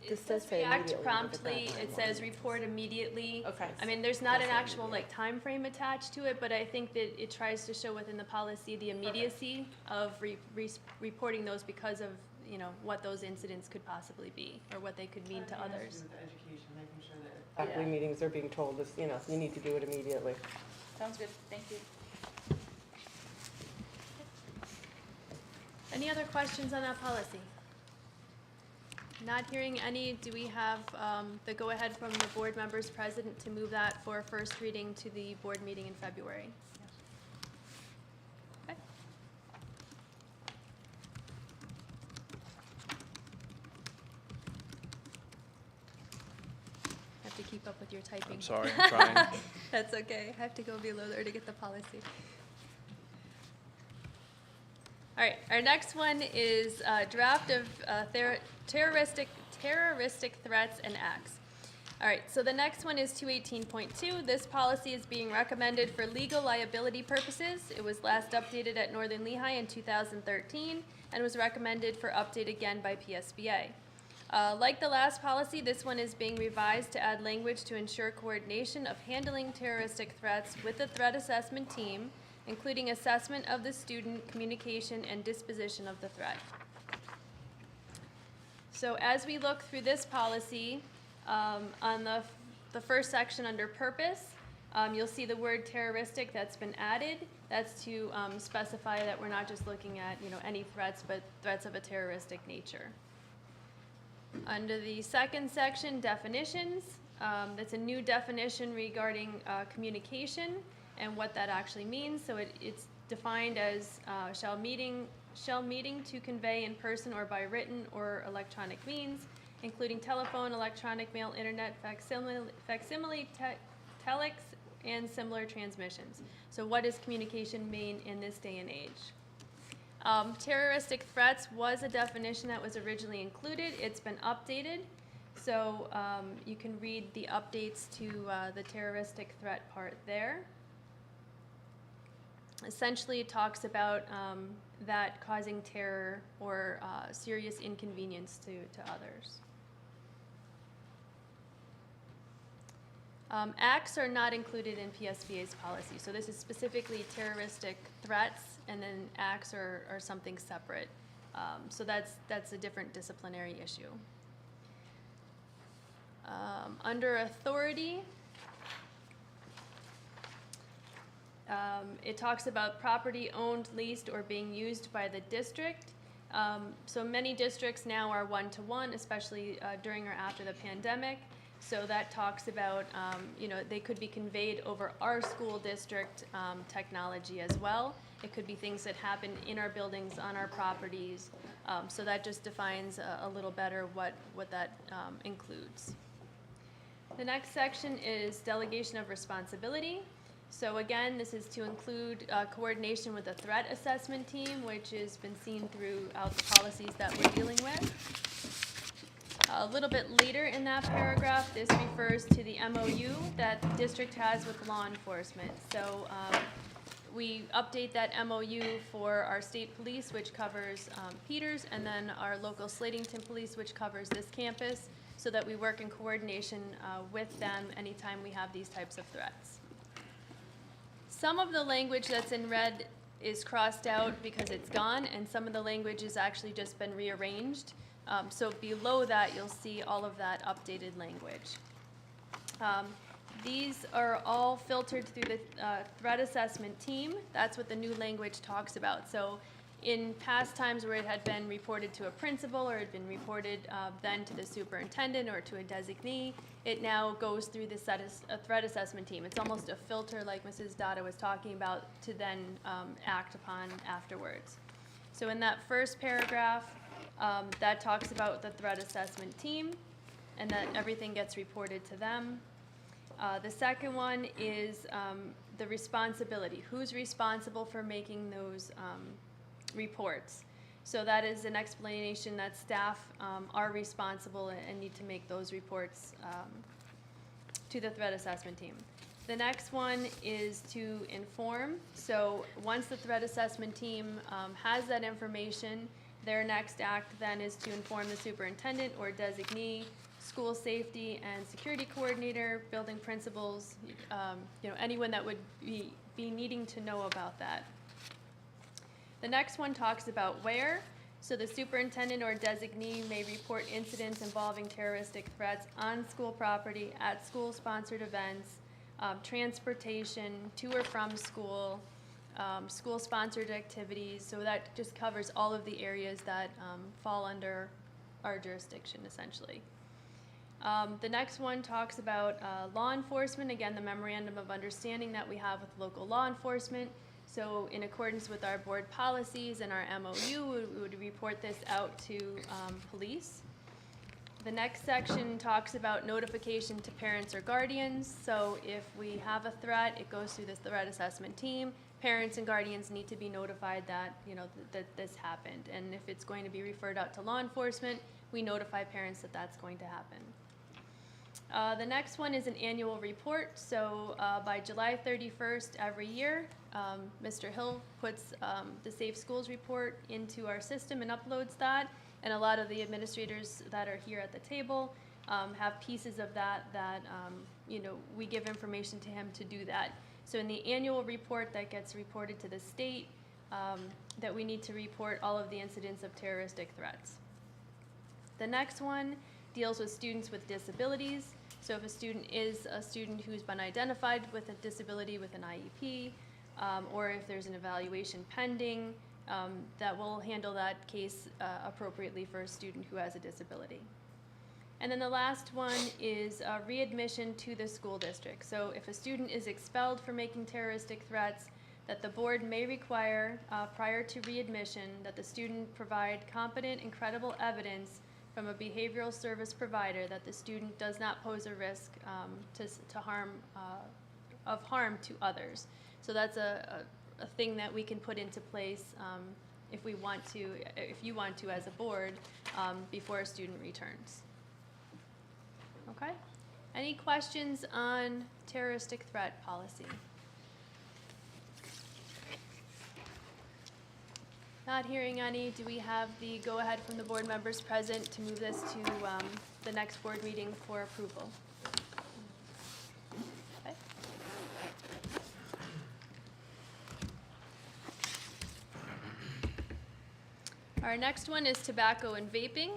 It This does says say react immediately, promptly, but it says report immediately. Okay. I mean, there's not an actual like time frame attached to it, but I think that it tries to show within the policy the immediacy of reporting those because of, you know, what those incidents could possibly be or what they could mean to others. Education, making sure that faculty meetings, they're being told this, you know, you need to do it immediately. Sounds good, thank you. Any other questions on that policy? Not hearing any, do we have the go-ahead from the board members present to move that for first reading to the board meeting in February? Okay. Have to keep up with your typing. I'm sorry, I'm trying. That's okay. I have to go below there to get the policy. All right, our next one is draft of terroristic threats and acts. All right, so the next one is 218.2. This policy is being recommended for legal liability purposes. It was last updated at Northern Lehigh in 2013 and was recommended for update again by PSBA. Like the last policy, this one is being revised to add language to ensure coordination of handling terroristic threats with the threat assessment team, including assessment of the student, communication, and disposition of the threat. So as we look through this policy, on the first section under purpose, you'll see the word terroristic that's been added. That's to specify that we're not just looking at, you know, any threats, but threats of a terroristic nature. Under the second section, definitions, that's a new definition regarding communication and what that actually means. So it's defined as shall meeting to convey in person or by written or electronic means, including telephone, electronic mail, internet, facsimile, telex, and similar transmissions. So what does communication mean in this day and age? Terroristic threats was a definition that was originally included. It's been updated. So you can read the updates to the terroristic threat part there. Essentially, it talks about that causing terror or serious inconvenience to others. Acts are not included in PSBA's policy, so this is specifically terroristic threats, and then acts are something separate. So that's a different disciplinary issue. Under authority, It talks about property owned, leased, or being used by the district. So many districts now are one-to-one, especially during or after the pandemic. So that talks about, they could be conveyed over our school district technology as well. It could be things that happen in our buildings, on our properties. So that just defines a little better what that includes. The next section is Delegation of Responsibility. So again, this is to include coordination with the threat assessment team, which has been seen throughout the policies that we're dealing with. A little bit later in that paragraph, this refers to the MOU that the district has with law enforcement. So we update that MOU for our state police, which covers Peters, and then our local Ladington police, which covers this campus, so that we work in coordination with them anytime we have these types of threats. Some of the language that's in red is crossed out because it's gone, and some of the language has actually just been rearranged. So below that, you'll see all of that updated language. These are all filtered through the threat assessment team. That's what the new language talks about. So in past times where it had been reported to a principal or had been reported then to the superintendent or to a designee, it now goes through the threat assessment team. It's almost a filter, like Mrs. Dada was talking about, to then act upon afterwards. So in that first paragraph, that talks about the threat assessment team and that everything gets reported to them. The second one is the responsibility. Who's responsible for making those reports? So that is an explanation that staff are responsible and need to make those reports to the threat assessment team. The next one is to inform. So once the threat assessment team has that information, their next act then is to inform the superintendent or designee, school safety and security coordinator, building principals, anyone that would be needing to know about that. The next one talks about where. So the superintendent or designee may report incidents involving terroristic threats on school property, at school-sponsored events, transportation, to or from school, school-sponsored activities. So that just covers all of the areas that fall under our jurisdiction, essentially. The next one talks about law enforcement. Again, the memorandum of understanding that we have with local law enforcement. So in accordance with our board policies and our MOU, we would report this out to police. The next section talks about notification to parents or guardians. So if we have a threat, it goes through the threat assessment team. Parents and guardians need to be notified that, that this happened. And if it's going to be referred out to law enforcement, we notify parents that that's going to happen. The next one is an annual report. So by July 31st every year, Mr. Hill puts the Safe Schools report into our system and uploads that. And a lot of the administrators that are here at the table have pieces of that we give information to him to do that. So in the annual report that gets reported to the state, that we need to report all of the incidents of terroristic threats. The next one deals with students with disabilities. So if a student is a student who's been identified with a disability with an IEP, or if there's an evaluation pending, that will handle that case appropriately for a student who has a disability. And then the last one is readmission to the school district. So if a student is expelled for making terroristic threats, that the board may require prior to readmission that the student provide competent and credible evidence from a behavioral service provider that the student does not pose a risk of harm to others. So that's a thing that we can put into place if you want to as a board before a student returns. Okay? Any questions on terroristic threat policy? Not hearing any, do we have the go-ahead from the board members present to move this to the next board meeting for approval? Okay. Our next one is tobacco and vaping.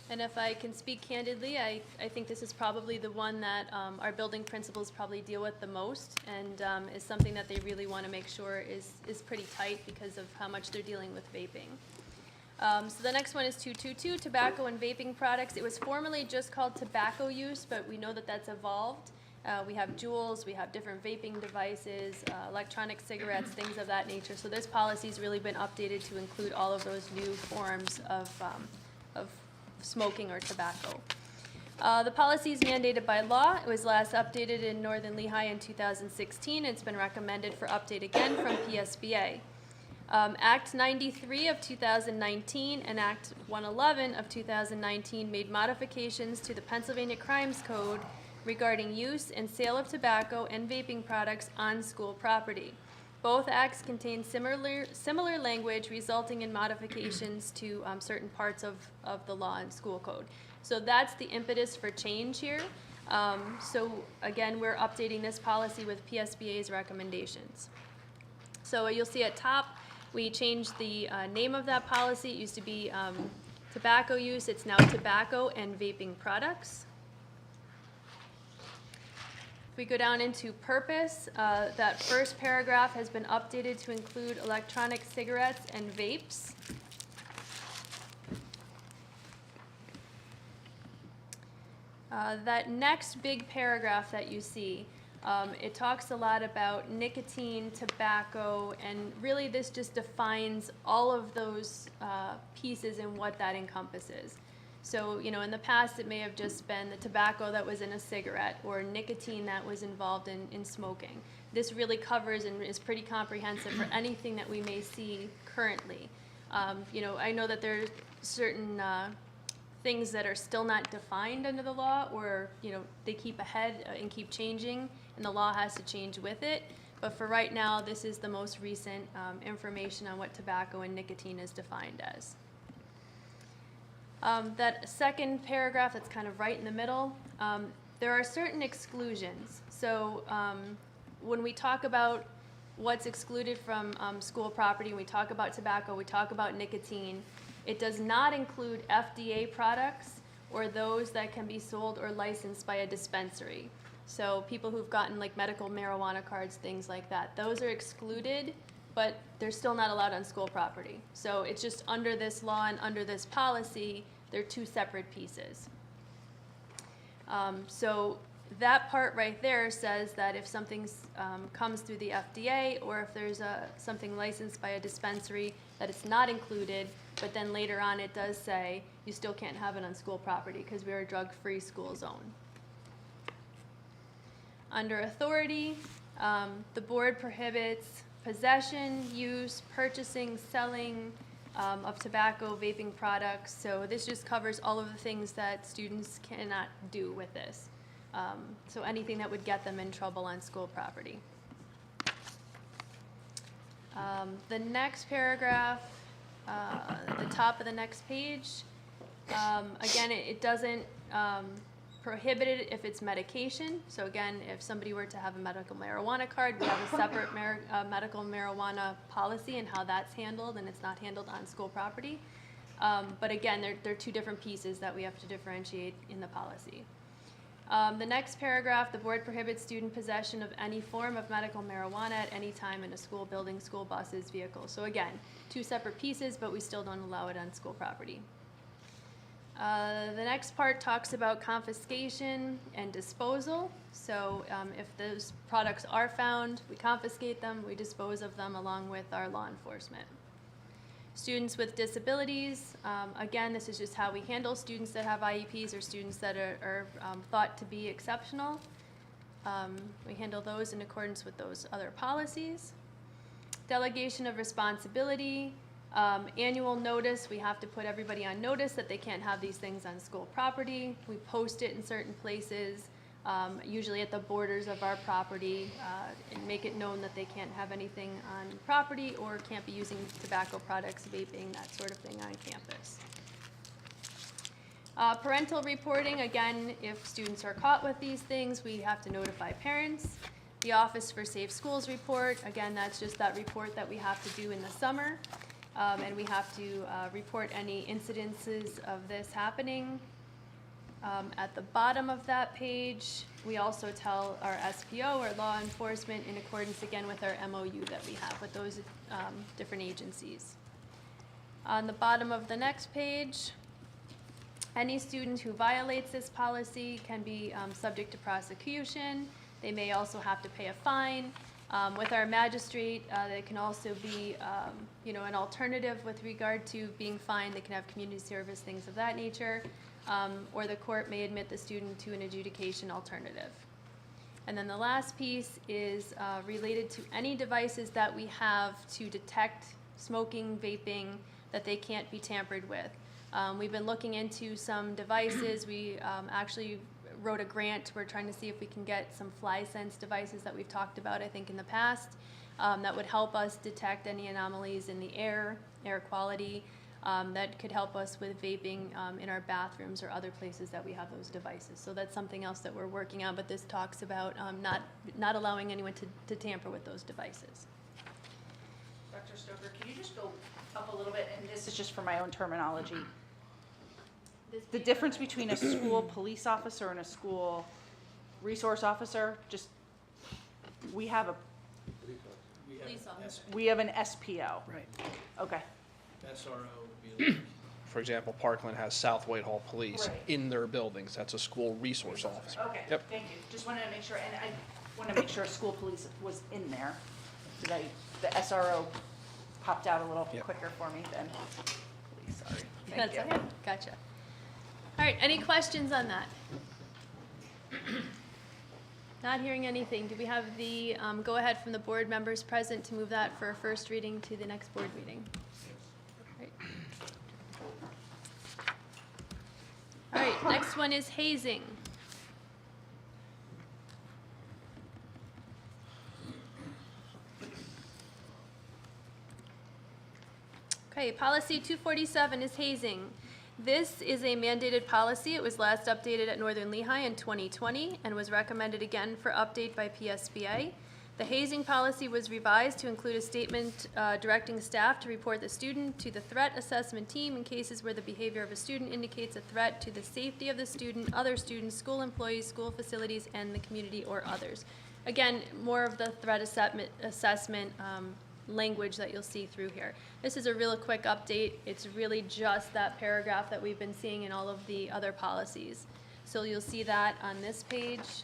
And if I can speak candidly, I think this is probably the one that our building principals probably deal with the most, and is something that they really want to make sure is pretty tight because of how much they're dealing with vaping. So the next one is 222, tobacco and vaping products. It was formerly just called tobacco use, but we know that that's evolved. We have Juuls, we have different vaping devices, electronic cigarettes, things of that nature. So this policy's really been updated to include all of those new forms of smoking or tobacco. The policy is mandated by law. It was last updated in Northern Lehigh in 2016. It's been recommended for update again from PSBA. Act 93 of 2019 and Act 111 of 2019 made modifications to the Pennsylvania Crimes Code regarding use and sale of tobacco and vaping products on school property. Both acts contain similar language resulting in modifications to certain parts of the law and school code. So that's the impetus for change here. So again, we're updating this policy with PSBA's recommendations. So you'll see at top, we changed the name of that policy. It used to be tobacco use. It's now tobacco and vaping products. If we go down into purpose, that first paragraph has been updated to include electronic cigarettes and vapes. That next big paragraph that you see, it talks a lot about nicotine, tobacco, and really this just defines all of those pieces and what that encompasses. So, you know, in the past it may have just been the tobacco that was in a cigarette or nicotine that was involved in smoking. This really covers and is pretty comprehensive for anything that we may see currently. You know, I know that there's certain things that are still not defined under the law, or, you know, they keep ahead and keep changing, and the law has to change with it. But for right now, this is the most recent information on what tobacco and nicotine is defined as. That second paragraph that's kind of right in the middle, there are certain exclusions. So when we talk about what's excluded from school property, when we talk about tobacco, we talk about nicotine, it does not include FDA products or those that can be sold or licensed by a dispensary. So people who've gotten like medical marijuana cards, things like that, those are excluded, but they're still not allowed on school property. So it's just under this law and under this policy, they're two separate pieces. So that part right there says that if something comes through the FDA or if there's something licensed by a dispensary, that it's not included, but then later on it does say you still can't have it on school property because we're a drug-free school zone. Under authority, the board prohibits possession, use, purchasing, selling of tobacco, vaping products. So this just covers all of the things that students cannot do with this. So anything that would get them in trouble on school property. The next paragraph, at the top of the next page, again, it doesn't prohibit it if it's medication. So again, if somebody were to have a medical marijuana card, we have a separate medical marijuana policy and how that's handled, and it's not handled on school property. But again, they're two different pieces that we have to differentiate in the policy. The next paragraph, the board prohibits student possession of any form of medical marijuana at any time in a school building, school buses, vehicles. So again, two separate pieces, but we still don't allow it on school property. The next part talks about confiscation and disposal. So if those products are found, we confiscate them, we dispose of them along with our law enforcement. Students with disabilities, again, this is just how we handle students that have IEPs or students that are thought to be exceptional. We handle those in accordance with those other policies. Delegation of responsibility, annual notice, we have to put everybody on notice that they can't have these things on school property. We post it in certain places, usually at the borders of our property, and make it known that they can't have anything on property or can't be using tobacco products, vaping, that sort of thing on campus. Parental reporting, again, if students are caught with these things, we have to notify parents. The Office for Safe Schools report, again, that's just that report that we have to do in the summer. and we have to report any incidences of this happening. At the bottom of that page, we also tell our SPO or law enforcement in accordance again with our MOU that we have with those different agencies. On the bottom of the next page, any student who violates this policy can be subject to prosecution. They may also have to pay a fine. With our magistrate, they can also be, an alternative with regard to being fined. They can have community service, things of that nature. Or the court may admit the student to an adjudication alternative. And then the last piece is related to any devices that we have to detect smoking, vaping, that they can't be tampered with. We've been looking into some devices. We actually wrote a grant. We're trying to see if we can get some FlySense devices that we've talked about, I think, in the past, that would help us detect any anomalies in the air quality, that could help us with vaping in our bathrooms or other places that we have those devices. So that's something else that we're working on, but this talks about not allowing anyone to tamper with those devices. Dr. Stoker, can you just go up a little bit, and this is just for my own terminology. The difference between a school police officer and a school resource officer, just, we have an SPO. Right. Okay. SRO would be like, for example, Parkland has South Whitehall Police Right. in their buildings. That's a school resource officer. Okay, Yep. thank you. Just wanted to make sure, and I want to make sure school police was in there. The SRO popped out a little Yep. quicker for me than police, sorry. Thank That's you. okay. Gotcha. All right, any questions on that? Not hearing anything. Do we have the go-ahead from the board members present to move that for a first reading to the next board meeting? Right. All right, next one is hazing. Okay, policy 247 is hazing. This is a mandated policy. It was last updated at Northern Lehigh in 2020 and was recommended again for update by PSBA. The hazing policy was revised to include a statement directing staff to report the student to the threat assessment team in cases where the behavior of a student indicates a threat to the safety of the student, other students, school employees, school facilities, and the community or others. Again, more of the threat assessment language that you'll see through here. This is a real quick update. It's really just that paragraph that we've been seeing in all of the other policies. So you'll see that on this page.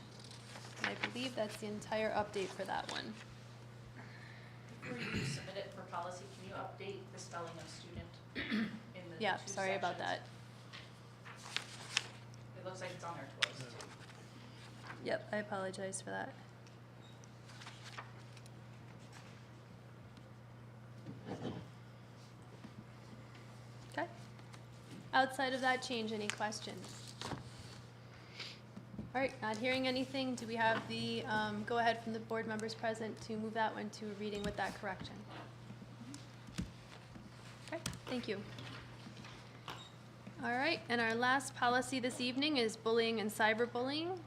I believe that's the entire update for that one. Before you submit it for policy, can you update the spelling of student in the Yeah, two sorry about sections? that. It looks like it's on there twice, too. Yep, I apologize for that. Okay. Outside of that change, any questions? All right, not hearing anything, do we have the go-ahead from the board members present to move that one to a reading with that correction? Okay, thank you. All right, and our last policy this evening is bullying and cyberbullying.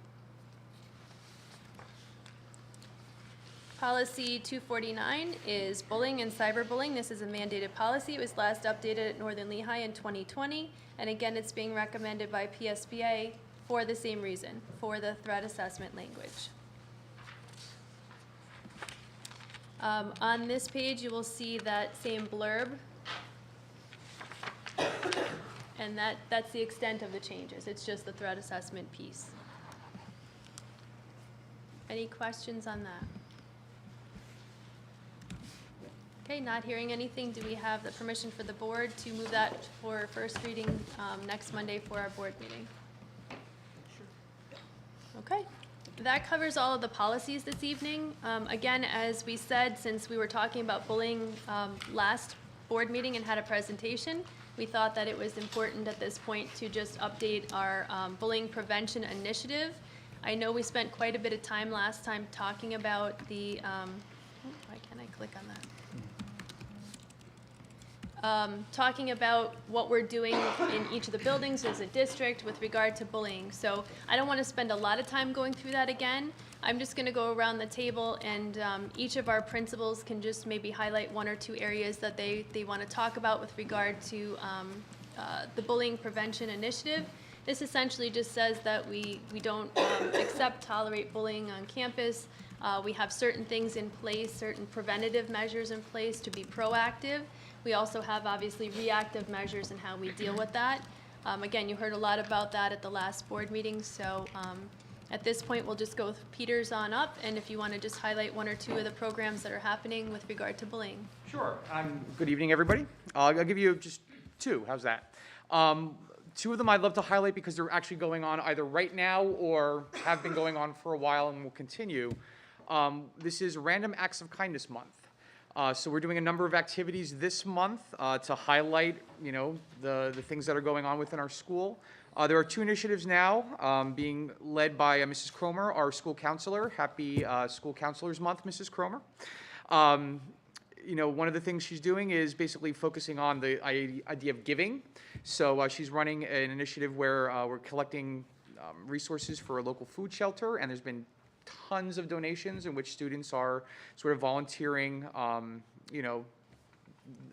Policy 249 is bullying and cyberbullying. This is a mandated policy. It was last updated at Northern Lehigh in 2020. And again, it's being recommended by PSBA for the same reason, for the threat assessment language. On this page, you will see that same blurb. And that's the extent of the changes. It's just the threat assessment piece. Any questions on that? Okay, not hearing anything, do we have the permission for the board to move that for first reading next Monday for our board meeting? Okay, that covers all of the policies this evening. Again, as we said, since we were talking about bullying last board meeting and had a presentation, we thought that it was important at this point to just update our bullying prevention initiative. I know we spent quite a bit of time last time talking about the, why can't I click on that? talking about what we're doing in each of the buildings as a district with regard to bullying. So I don't want to spend a lot of time going through that again. I'm just going to go around the table, and each of our principals can just maybe highlight one or two areas that they want to talk about with regard to the bullying prevention initiative. This essentially just says that we don't tolerate bullying on campus. We have certain things in place, certain preventative measures in place to be proactive. We also have obviously reactive measures in how we deal with that. Again, you heard a lot about that at the last board meeting, so at this point we'll just go with Peter's on up, and if you want to just highlight one or two of the programs that are happening with regard to bullying. Sure. Good evening, everybody. I'll give you just two. How's that? Two of them I'd love to highlight because they're actually going on either right now or have been going on for a while and will continue. This is Random Acts of Kindness Month. So we're doing a number of activities this month to highlight, the things that are going on within our school. There are two initiatives now being led by Mrs. Cromer, our school counselor. Happy School Counselors Month, Mrs. Cromer. One of the things she's doing is basically focusing on the idea of giving. So she's running an initiative where we're collecting resources for a local food shelter, and there's been tons of donations in which students are sort of volunteering,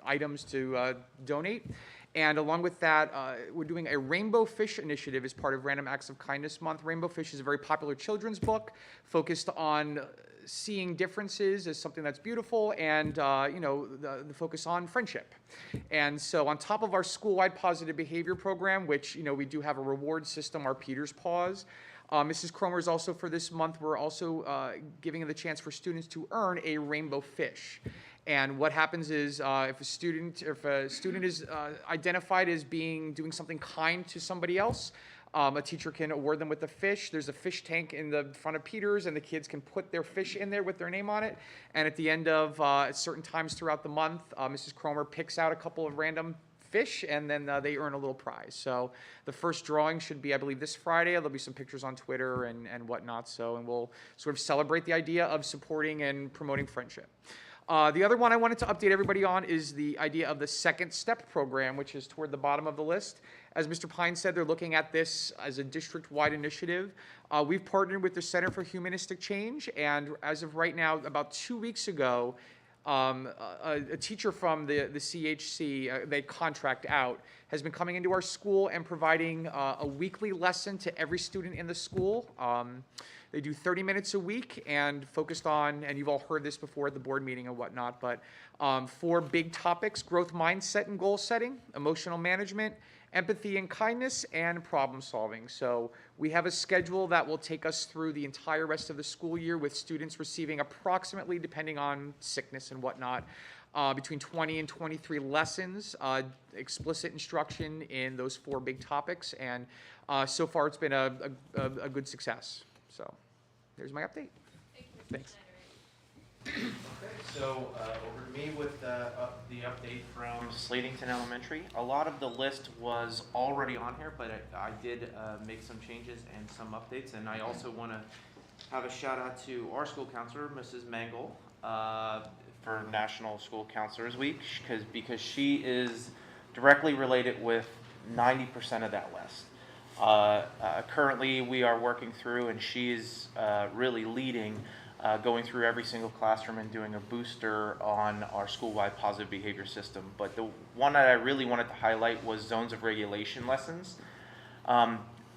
items to donate. And along with that, we're doing a Rainbow Fish initiative as part of Random Acts of Kindness Month. Rainbow Fish is a very popular children's book focused on seeing differences as something that's beautiful, and the focus on friendship. And so on top of our school-wide positive behavior program, which we do have a reward system, our Peter's Paws, Mrs. Cromer is also, for this month, we're also giving the chance for students to earn a rainbow fish. And what happens is if a student is identified as doing something kind to somebody else, a teacher can award them with a fish. There's a fish tank in the front of Peter's, and the kids can put their fish in there with their name on it. And at the end of at certain times throughout the month, Mrs. Cromer picks out a couple of random fish, and then they earn a little prize. So the first drawing should be, I believe, this Friday. There'll be some pictures on Twitter and whatnot. And we'll sort of celebrate the idea of supporting and promoting friendship. The other one I wanted to update everybody on is the idea of the Second Step program, which is toward the bottom of the list. As Mr. Pine said, they're looking at this as a district-wide initiative. We've partnered with the Center for Humanistic Change, and as of right now, about 2 weeks ago, a teacher from the CHC, they contract out, has been coming into our school and providing a weekly lesson to every student in the school. They do 30 minutes a week and focused on, and you've all heard this before at the board meeting and whatnot, but 4 big topics: growth mindset and goal setting, emotional management, empathy and kindness, and problem solving. So we have a schedule that will take us through the entire rest of the school year, with students receiving approximately, depending on sickness and whatnot, between 20 and 23 lessons, explicit instruction in those 4 big topics. And so far it's been a good success. So there's my update. Thanks. Okay, so over to me with the update from Ladington Elementary. A lot of the list was already on here, but I did make some changes and some updates. And I also want to have a shout out to our school counselor, Mrs. Mangle, for National School Counselors Week, because she is directly related with 90% of that list. Currently, we are working through, and she's really leading, going through every single classroom and doing a booster on our school-wide positive behavior system. But the one that I really wanted to highlight was zones of regulation lessons.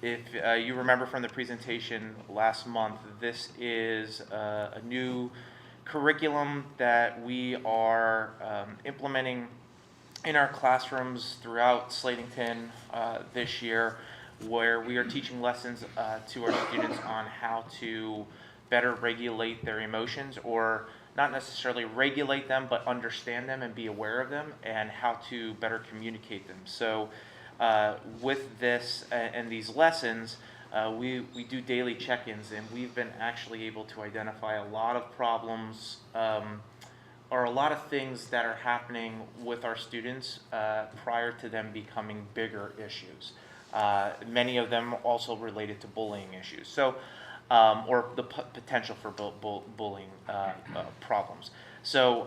If you remember from the presentation last month, this is a new curriculum that we are implementing in our classrooms throughout Ladington this year, where we are teaching lessons to our students on how to better regulate their emotions, or not necessarily regulate them, but understand them and be aware of them, and how to better communicate them. So with this and these lessons, we do daily check-ins, and we've been actually able to identify a lot of problems or a lot of things that are happening with our students prior to them becoming bigger issues. Many of them also related to bullying issues, so or the potential for bullying problems. So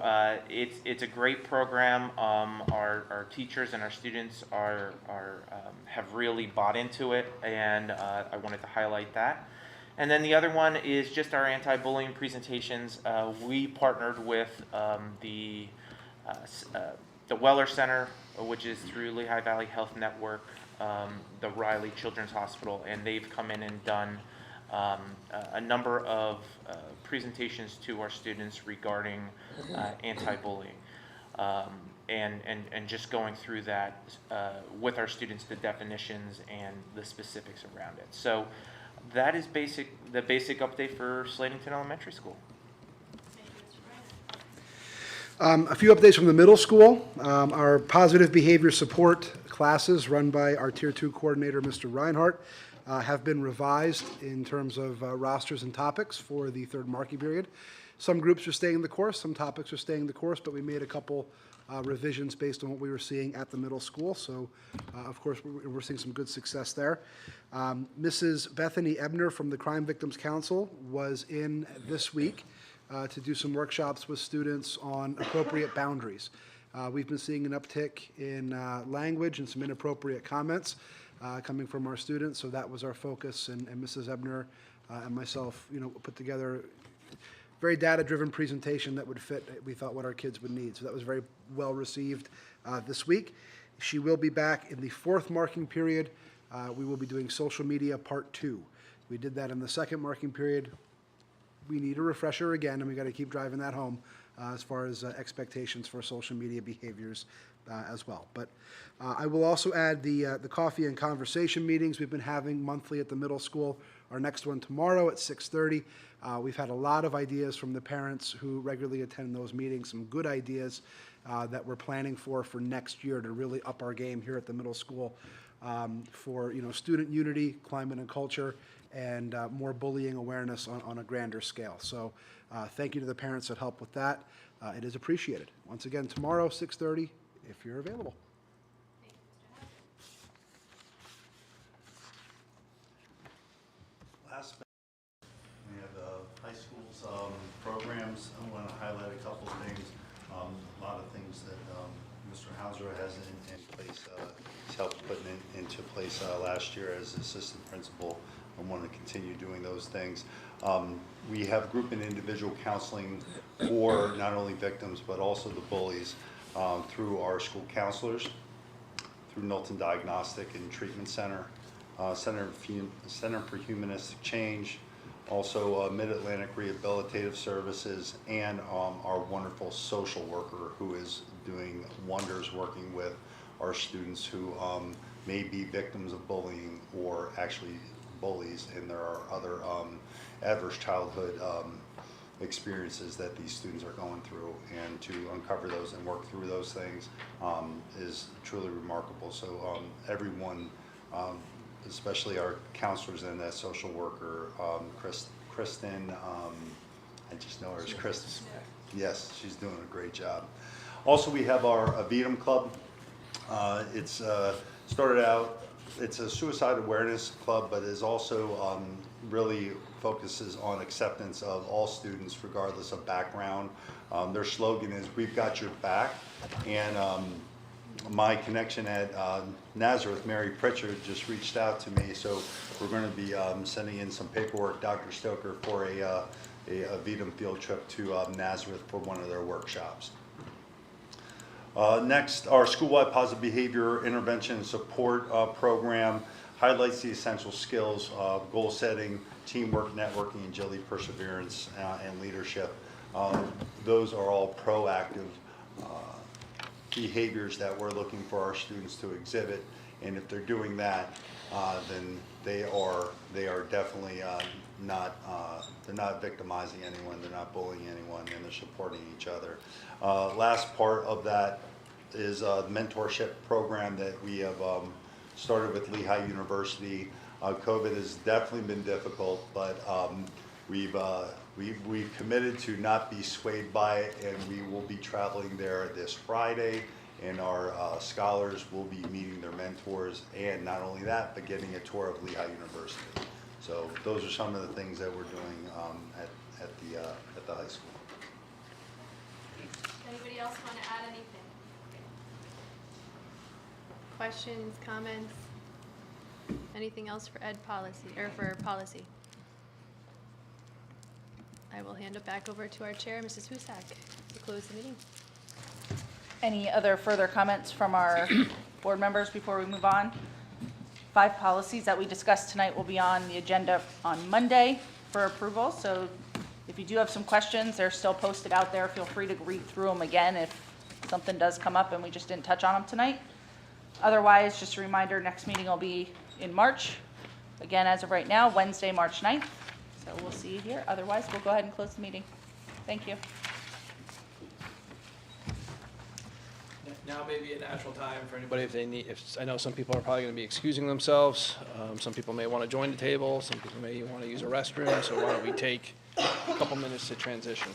it's a great program. Our teachers and our students have really bought into it, and I wanted to highlight that. And then the other one is just our anti-bullying presentations. We partnered with the Weller Center, which is through Lehigh Valley Health Network, the Riley Children's Hospital, and they've come in and done a number of presentations to our students regarding anti-bullying, and just going through that with our students, the definitions and the specifics around it. So that is the basic update for Ladington Elementary School. A few updates from the middle school. Our positive behavior support classes run by our Tier 2 coordinator, Mr. Reinhardt, have been revised in terms of rosters and topics for the third marking period. Some groups are staying the course, some topics are staying the course, but we made a couple revisions based on what we were seeing at the middle school. So, of course, we're seeing some good success there. Mrs. Bethany Ebner from the Crime Victims Council was in this week to do some workshops with students on appropriate boundaries. We've been seeing an uptick in language and some inappropriate comments coming from our students, so that was our focus, and Mrs. Ebner and myself, put together a very data-driven presentation that would fit, we thought, what our kids would need. So that was very well received this week. She will be back in the fourth marking period. We will be doing social media part 2. We did that in the second marking period. We need a refresher again, and we got to keep driving that home as far as expectations for social media behaviors as well. But I will also add the coffee and conversation meetings we've been having monthly at the middle school. Our next one tomorrow at 6:30. We've had a lot of ideas from the parents who regularly attend those meetings, some good ideas that we're planning for next year to really up our game here at the middle school for student unity, climate and culture, and more bullying awareness on a grander scale. So thank you to the parents that help with that. It is appreciated. Once again, tomorrow, 6:30, if you're available. Last, we have the high school's programs. I want to highlight a couple of things. A lot of things that Mr. Hauser has in place, he's helped putting into place last year as assistant principal. I want to continue doing those things. We have group and individual counseling for not only victims but also the bullies through our school counselors, through Knowlton Diagnostic and Treatment Center, Center for Humanistic Change, also Mid-Atlantic Rehabilitative Services, and our wonderful social worker who is doing wonders working with our students who may be victims of bullying or actually bullies, and there are other adverse childhood experiences that these students are going through, and to uncover those and work through those things is truly remarkable. So everyone, especially our counselors and that social worker, Kristen, I just know her as Kristen. Yes, she's doing a great job. Also, we have our Avidum Club. It's started out, it's a suicide awareness club, but is also really focuses on acceptance of all students regardless of background. Their slogan is, "We've got your back," and my connection at Nazareth, Mary Pritchard, just reached out to me, so we're going to be sending in some paperwork, Dr. Stoker, for a Avidum field trip to Nazareth for one of their workshops. Next, our school-wide positive behavior intervention and support program highlights the essential skills of goal setting, teamwork, networking, agility, perseverance, and leadership. Those are all proactive behaviors that we're looking for our students to exhibit, and if they're doing that, then they are definitely they're not victimizing anyone, they're not bullying anyone, and they're supporting each other. Last part of that is the mentorship program that we have started with Lehigh University. COVID has definitely been difficult, but we've committed to not be swayed by it, and we will be traveling there this Friday, and our scholars will be meeting their mentors, and not only that, but getting a tour of Lehigh University. So those are some of the things that we're doing at the high school. Anybody else want to add anything? Questions, comments? Anything else for ed policy, or for policy? I will hand it back over to our chair, Mrs. Husak, to close the meeting. Any other further comments from our board members before we move on? 5 policies that we discussed tonight will be on the agenda on Monday for approval. So if you do have some questions, they're still posted out there. Feel free to read through them again if something does come up and we just didn't touch on them tonight. Otherwise, just a reminder, next meeting will be in March. Again, as of right now, Wednesday, March 9th. So we'll see you here. Otherwise, we'll go ahead and close the meeting. Thank you. Now may be a natural time for anybody if they need, I know some people are probably going to be excusing themselves. Some people may want to join the table. Some people may want to use a restroom. So why don't we take a couple minutes to transition?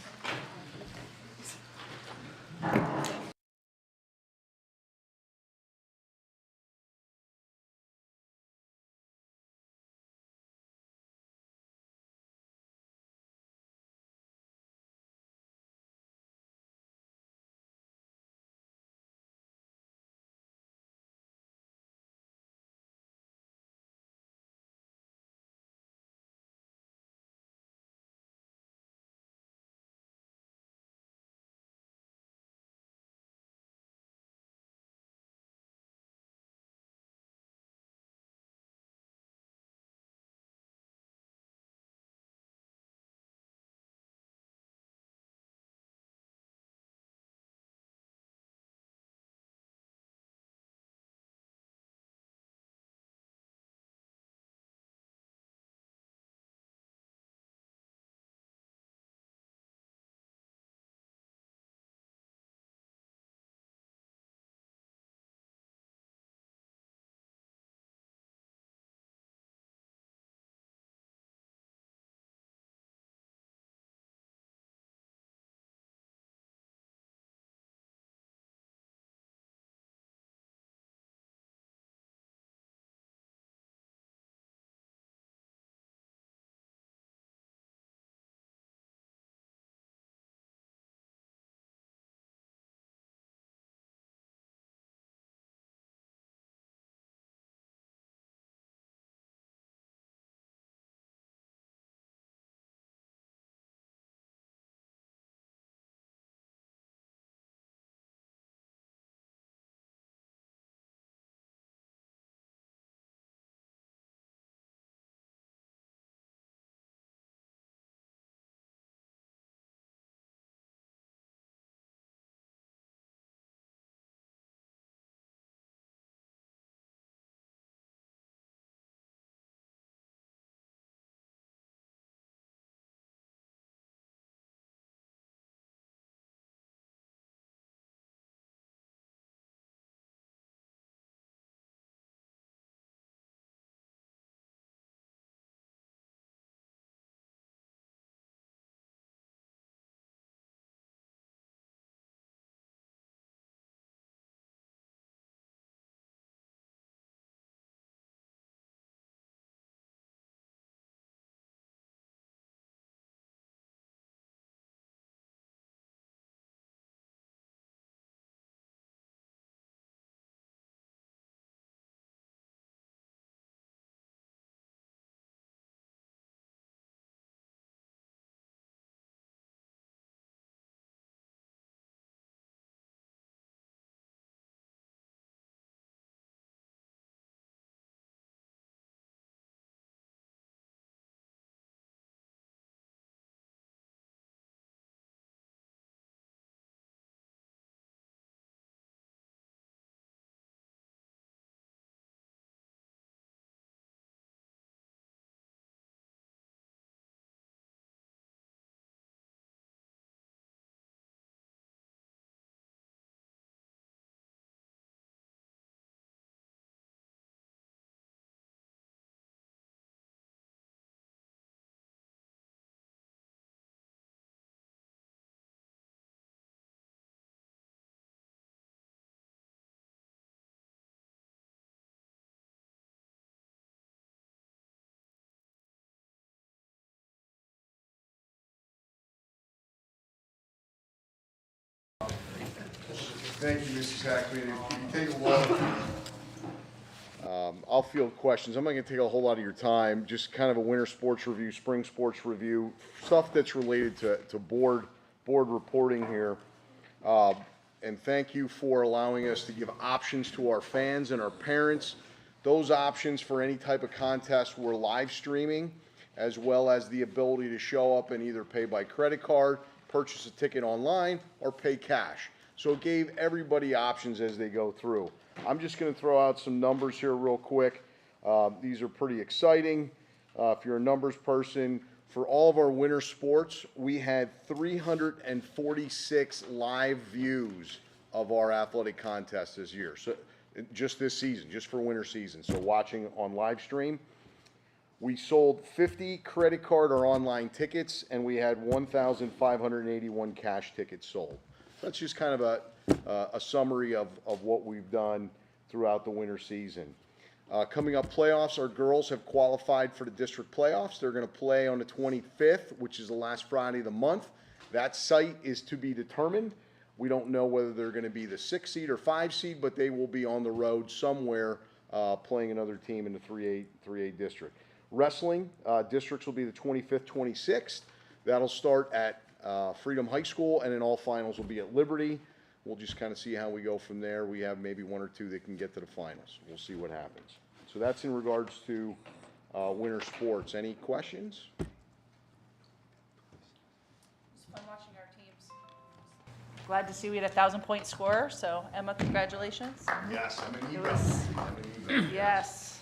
Thank you, Mr. Zachary. If you take a look, I'll field questions. I'm not going to take a whole lot of your time. Just kind of a winter sports review, spring sports review, stuff that's related to board reporting here. And thank you for allowing us to give options to our fans and our parents. Those options for any type of contest were live streaming, as well as the ability to show up and either pay by credit card, purchase a ticket online, or pay cash. So it gave everybody options as they go through. I'm just going to throw out some numbers here real quick. These are pretty exciting. If you're a numbers person, for all of our winter sports, we had 346 live views of our athletic contests this year. So just this season, just for winter season. So watching on live stream. We sold 50 credit card or online tickets, and we had 1,581 cash tickets sold. That's just kind of a summary of what we've done throughout the winter season. Coming up playoffs, our girls have qualified for the district playoffs. They're going to play on the 25th, which is the last Friday of the month. That site is to be determined. We don't know whether they're going to be the 6 seed or 5 seed, but they will be on the road somewhere playing another team in the 3A district. Wrestling districts will be the 25th, 26th. That'll start at Freedom High School, and then all finals will be at Liberty. We'll just kind of see how we go from there. We have maybe 1 or 2 that can get to the finals. We'll see what happens. So that's in regards to winter sports. Any questions? It's fun watching our teams. Glad to see we had a 1,000-point score. So Emma, congratulations. Yes, I'm an It email. was- I'm an email. Yes.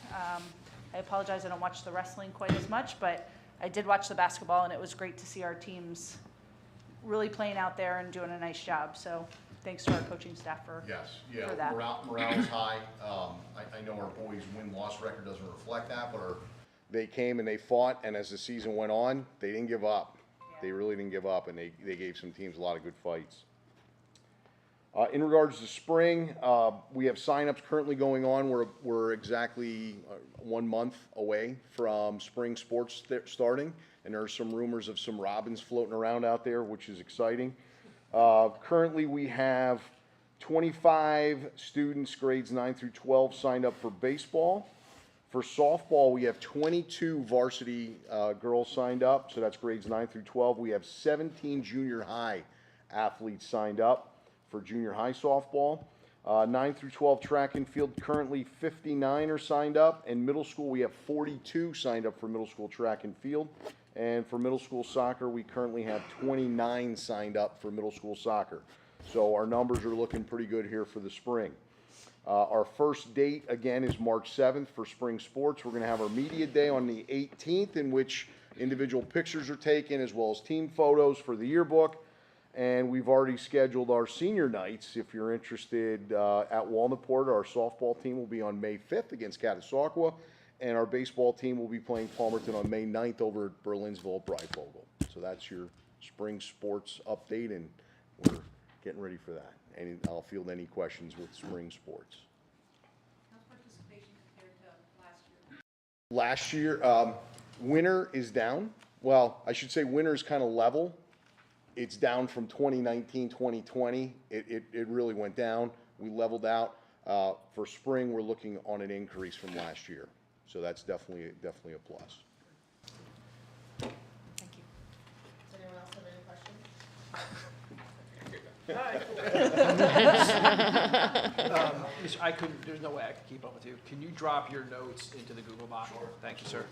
I apologize, I don't watch the wrestling quite as much, but I did watch the basketball, and it was great to see our teams really playing out there and doing a nice job. So thanks to our coaching staff for that. Morale is high. I know our boys' win-loss record doesn't reflect that, but they came and they fought, and as the season went on, they didn't give up. They really didn't give up, and they gave some teams a lot of good fights. In regards to spring, we have signups currently going on. We're exactly 1 month away from spring sports starting, and there are some rumors of some robins floating around out there, which is exciting. Currently, we have 25 students, grades 9 through 12, signed up for baseball. For softball, we have 22 varsity girls signed up, so that's grades 9 through 12. We have 17 junior high athletes signed up for junior high softball. 9 through 12 track and field, currently 59 are signed up. And middle school, we have 42 signed up for middle school track and field. And for middle school soccer, we currently have 29 signed up for middle school soccer. So our numbers are looking pretty good here for the spring. Our first date, again, is March 7th for spring sports. We're going to have our media day on the 18th, in which individual pictures are taken, as well as team photos for the yearbook. And we've already scheduled our senior nights. If you're interested, at Walnutport, our softball team will be on May 5th against Catasauqua, and our baseball team will be playing Palmerton on May 9th over at Berlinsville at Breifogel. So that's your spring sports update, and we're getting ready for that. And I'll field any questions with spring sports. How's participation compared to last year? Last year, winter is down. Well, I should say winter is kind of level. It's down from 2019, 2020. It really went down. We leveled out. For spring, we're looking on an increase from last year. So that's definitely a plus. Thank you. Does anyone else have any questions? There's no way I could keep up with you. Can you drop your notes into the Google Doc? Sure. Thank you, sir.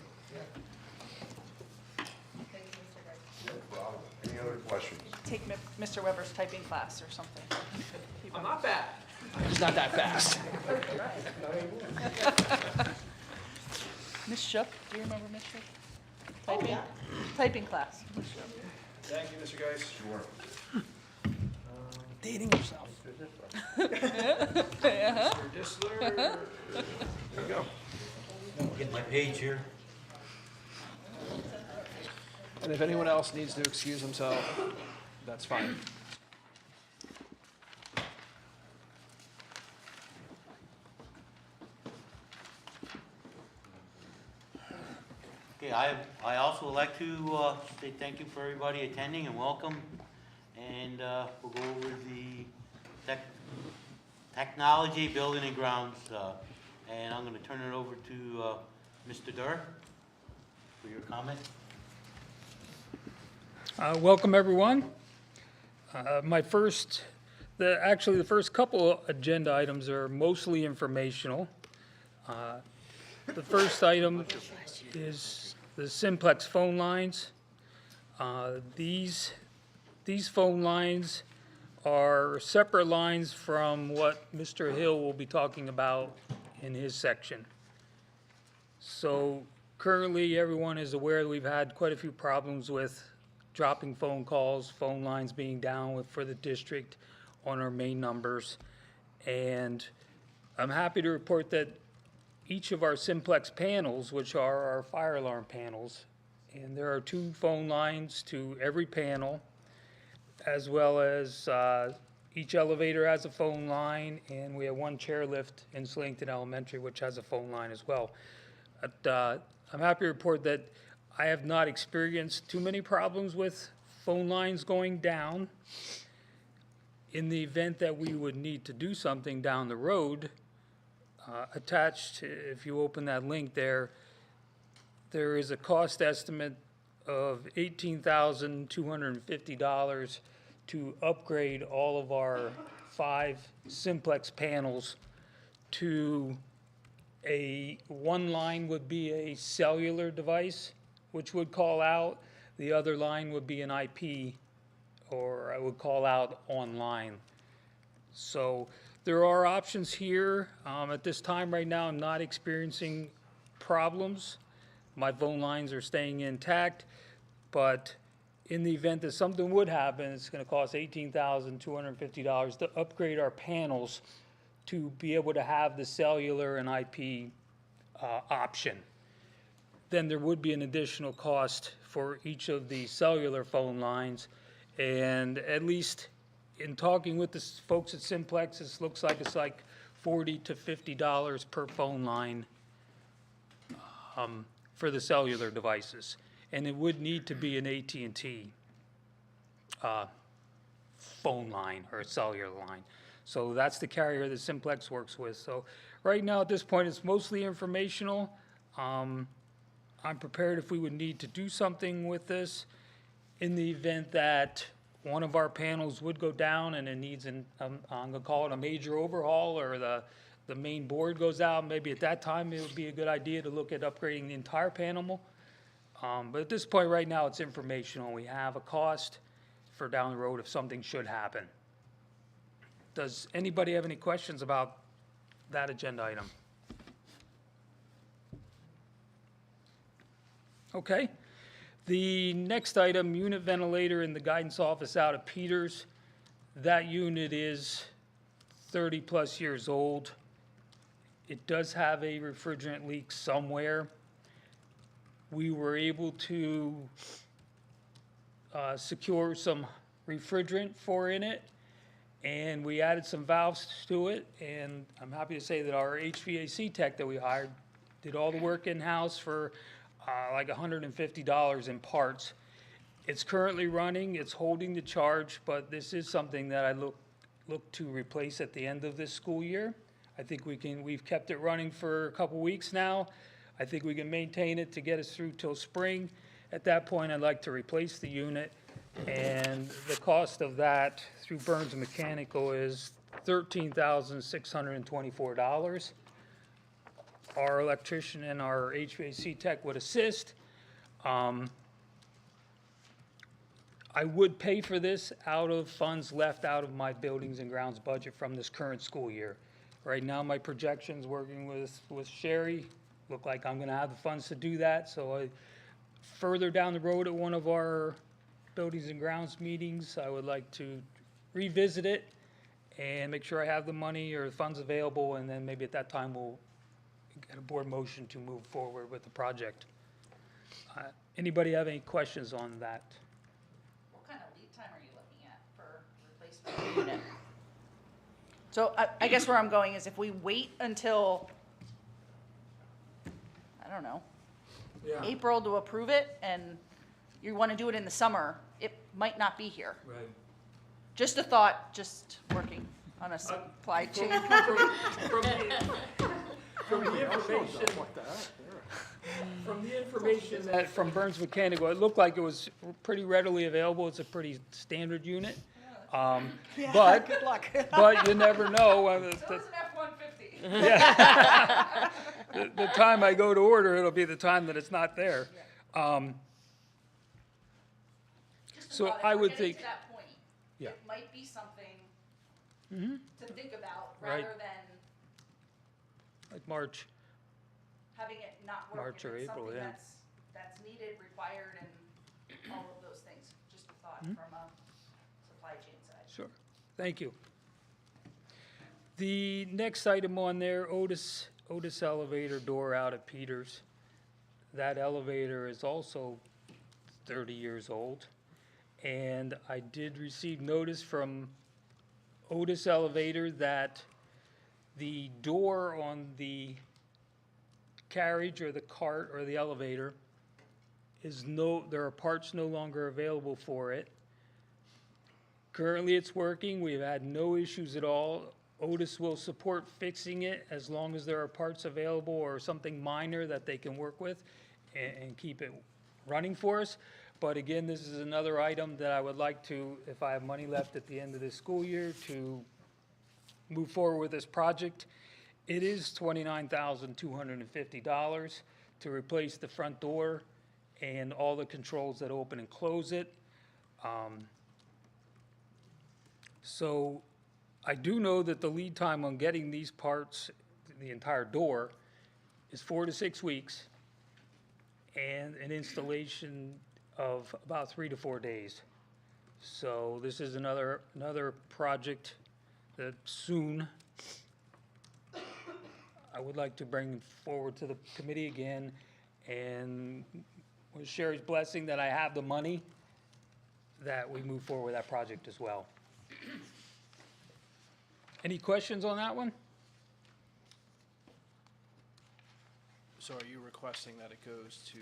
No problem. Any other questions? Take Mr. Weber's typing class or something. I'm not bad. I'm just not that fast. Miss Shook, do you remember Miss Shook? Typing? Typing class. Miss Shook. Thank you, Mr. Geis. Sure. Dating yourself. Mr. Disler. There you go. Get my page here. And if anyone else needs to excuse himself, that's fine. Okay, I also would like to say thank you for everybody attending and welcome. And we'll go over the Technology, Building and Grounds, and I'm going to turn it over to Mr. Durr for your comment. Welcome, everyone. Actually, the first couple agenda items are mostly informational. The first item is the Simplex phone lines. These phone lines are separate lines from what Mr. Hill will be talking about in his section. So currently, everyone is aware that we've had quite a few problems with dropping phone calls, phone lines being down for the district on our main numbers. And I'm happy to report that each of our Simplex panels, which are our fire alarm panels, and there are 2 phone lines to every panel, as well as each elevator has a phone line, and we have 1 chairlift in Ladington Elementary, which has a phone line as well. But, I'm happy to report that I have not experienced too many problems with phone lines going down. In the event that we would need to do something down the road, attached, if you open that link there, there is a cost estimate of $18,250 to upgrade all of our 5 Simplex panels to one line would be a cellular device, which would call out. The other line would be an IP, or I would call out online. So there are options here. At this time right now, I'm not experiencing problems. My phone lines are staying intact, but in the event that something would happen, it's going to cost $18,250 to upgrade our panels to be able to have the cellular and IP option. Then there would be an additional cost for each of the cellular phone lines. And at least in talking with the folks at Simplex, it looks like it's like $40 to $50 per phone line for the cellular devices. And it would need to be an AT&T phone line or a cellular line. So that's the carrier that Simplex works with. So right now at this point, it's mostly informational. I'm prepared if we would need to do something with this in the event that one of our panels would go down and it needs I'm going to call it a major overhaul, or the main board goes out. Maybe at that time it would be a good idea to look at upgrading the entire panel. But at this point right now, it's informational. We have a cost for down the road if something should happen. Does anybody have any questions about that agenda item? Okay. The next item, unit ventilator in the guidance office out of Peters. That unit is 30+ years old. It does have a refrigerant leak somewhere. We were able to secure some refrigerant in it, and we added some valves to it, and I'm happy to say that our HVAC tech that we hired did all the work in-house for like $150 in parts. It's currently running, it's holding the charge, but this is something that I look to replace at the end of this school year. I think we've kept it running for a couple weeks now. I think we can maintain it to get us through till spring. At that point, I'd like to replace the unit, and the cost of that through Burns Mechanical is $13,624. Our electrician and our HVAC tech would assist. I would pay for this out of funds left out of my buildings and grounds budget from this current school year. Right now, my projections working with Sherry look like I'm gonna have the funds to do that. So further down the road at one of our buildings and grounds meetings, I would like to revisit it and make sure I have the money or the funds available, and then maybe at that time we'll get a board motion to move forward with the project. Anybody have any questions on that? What kind of lead time are you looking at for replacement of the unit? So I guess where I'm going is if we wait until, I don't know, April to approve it, and you want to do it in the summer, it might not be here. Right. Just a thought, just working. on a supply chain From company? from the information that, from Burns Mechanical, it looked like it was pretty readily available. It's a pretty standard unit. But, Good luck. but you never know. So is an F-150. Yeah. The time I go to order, it'll be the time that it's not there. Just So about if I we're would getting think- to that point, Yeah. it might be something to think about Right. rather than Like March. having it not work. March If or it's April, something yeah. that's needed, required, and all of those things. Just a thought from a supply chain side. Sure. Thank you. The next item on there, Otis elevator door out at Peters. That elevator is also 30 years old. And I did receive notice from Otis Elevator that the door on the carriage or the cart or the elevator there are parts no longer available for it. Currently, it's working. We've had no issues at all. Otis will support fixing it as long as there are parts available or something minor that they can work with and keep it running for us. But again, this is another item that I would like to, if I have money left at the end of this school year, to move forward with this project. It is $29,250 to replace the front door and all the controls that open and close it. So I do know that the lead time on getting these parts, the entire door, is 4 to 6 weeks, and an installation of about 3 to 4 days. So this is another project that soon I would like to bring forward to the committee again, and with Sherry's blessing that I have the money, that we move forward with that project as well. Any questions on that one? So are you requesting that it goes to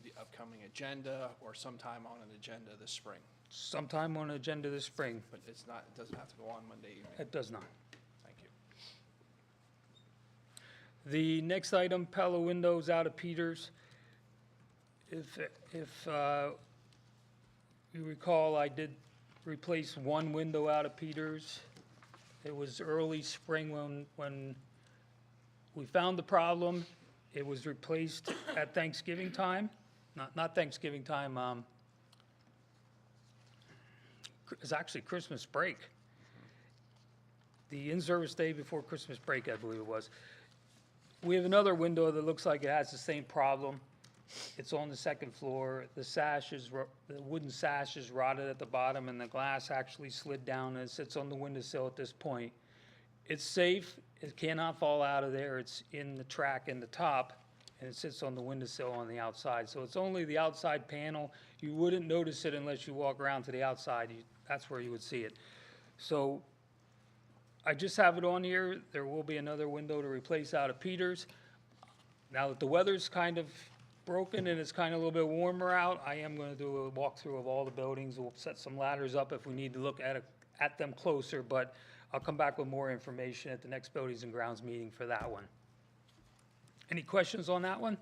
the upcoming agenda or sometime on an agenda this spring? Sometime on agenda this spring. But it doesn't have to go on Monday evening? It does not. Thank you. The next item, Pella windows out of Peters. If you recall, I did replace one window out of Peters. It was early spring when we found the problem. It was replaced at Thanksgiving time, not Thanksgiving time, it's actually Christmas break. The in-service day before Christmas break, I believe it was. We have another window that looks like it has the same problem. It's on the second floor. The wooden sash is rotted at the bottom, and the glass actually slid down and it sits on the windowsill at this point. It's safe. It cannot fall out of there. It's in the track in the top, and it sits on the windowsill on the outside. So it's only the outside panel. You wouldn't notice it unless you walk around to the outside. That's where you would see it. So I just have it on here. There will be another window to replace out of Peters. Now that the weather's kind of broken and it's kind of a little bit warmer out, I am going to do a walkthrough of all the buildings. We'll set some ladders up if we need to look at them closer, but I'll come back with more information at the next Buildings and Grounds meeting for that one. Any questions on that one?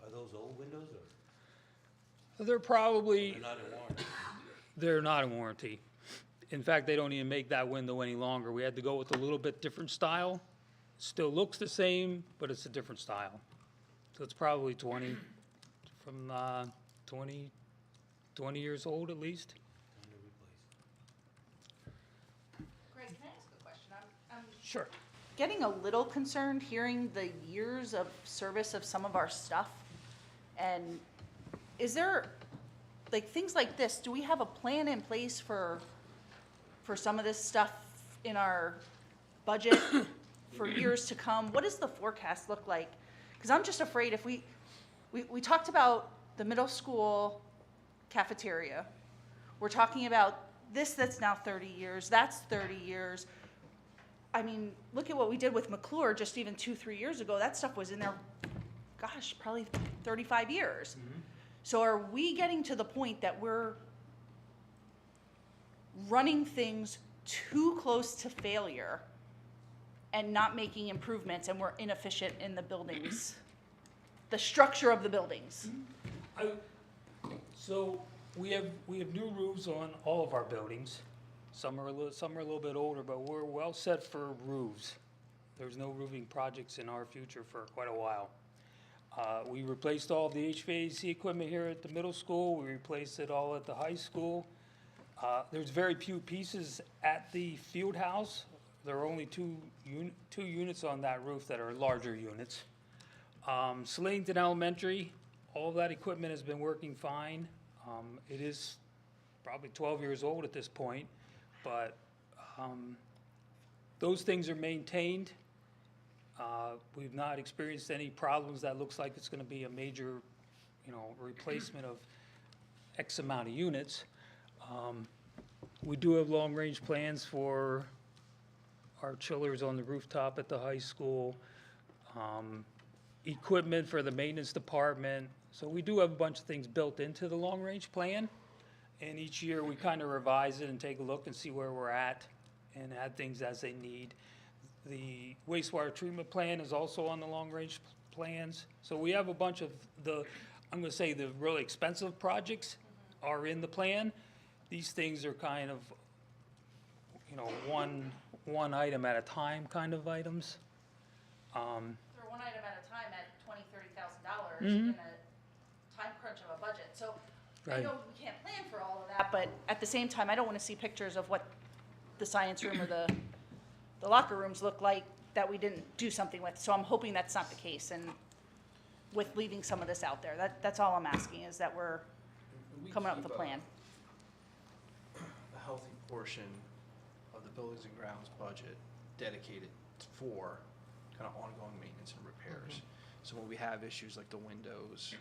Are those old windows or They're probably, they're not in warranty? they're not in warranty. In fact, they don't even make that window any longer. We had to go with a little bit different style. Still looks the same, but it's a different style. So it's probably 20 years old at least. Greg, can I ask a question? I'm Sure. getting a little concerned hearing the years of service of some of our stuff. And is there, like, things like this, do we have a plan in place for some of this stuff in our budget for years to come? What does the forecast look like? Because I'm just afraid if we talked about the middle school cafeteria. We're talking about this that's now 30 years, that's 30 years. I mean, look at what we did with McClure just even 2-3 years ago. That stuff was in there, gosh, probably 35 years. So are we getting to the point that we're running things too close to failure and not making improvements, and we're inefficient in the buildings, the structure of the buildings. So we have new roofs on all of our buildings. Some are a little bit older, but we're well set for roofs. There's no roofing projects in our future for quite a while. We replaced all the HVAC equipment here at the middle school. We replaced it all at the high school. There's very few pieces at the field house. There are only two units on that roof that are larger units. Ladington Elementary, all that equipment has been working fine. It is probably 12 years old at this point, but those things are maintained. We've not experienced any problems that looks like it's going to be a major, replacement of X amount of units. We do have long-range plans for our chillers on the rooftop at the high school, equipment for the maintenance department. So we do have a bunch of things built into the long-range plan. And each year we kind of revise it and take a look and see where we're at and add things as they need. The wastewater treatment plan is also on the long-range plans. So we have a bunch of I'm going to say the really expensive projects are in the plan. These things are kind of, one item at a time kind of items. They're one item at a time at $20,000, $30,000 Mhm. in a time crunch of a budget. So I Right. know we can't plan for all of that, but at the same time, I don't want to see pictures of what the science room or the locker rooms look like that we didn't do something with. So I'm hoping that's not the case, and with leaving some of this out there. That's all I'm asking, is that we're coming up with a plan. A healthy portion of the buildings and grounds budget dedicated for kind of ongoing maintenance and repairs. So when we have issues like the windows,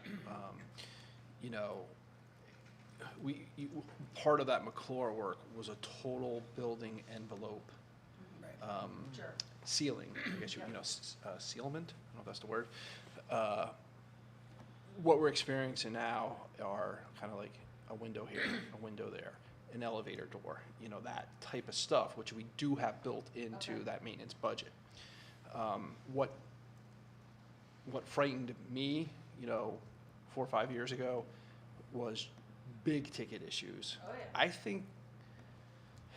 part of that McClure work was a total building envelope Sure. sealing, I guess sealement, I don't know if that's the word. What we're experiencing now are kind of like a window here, a window there, an elevator door, that type of stuff, which we do have built into that maintenance budget. What frightened me, 4 or 5 years ago, was big ticket issues. Oh, yeah. I think,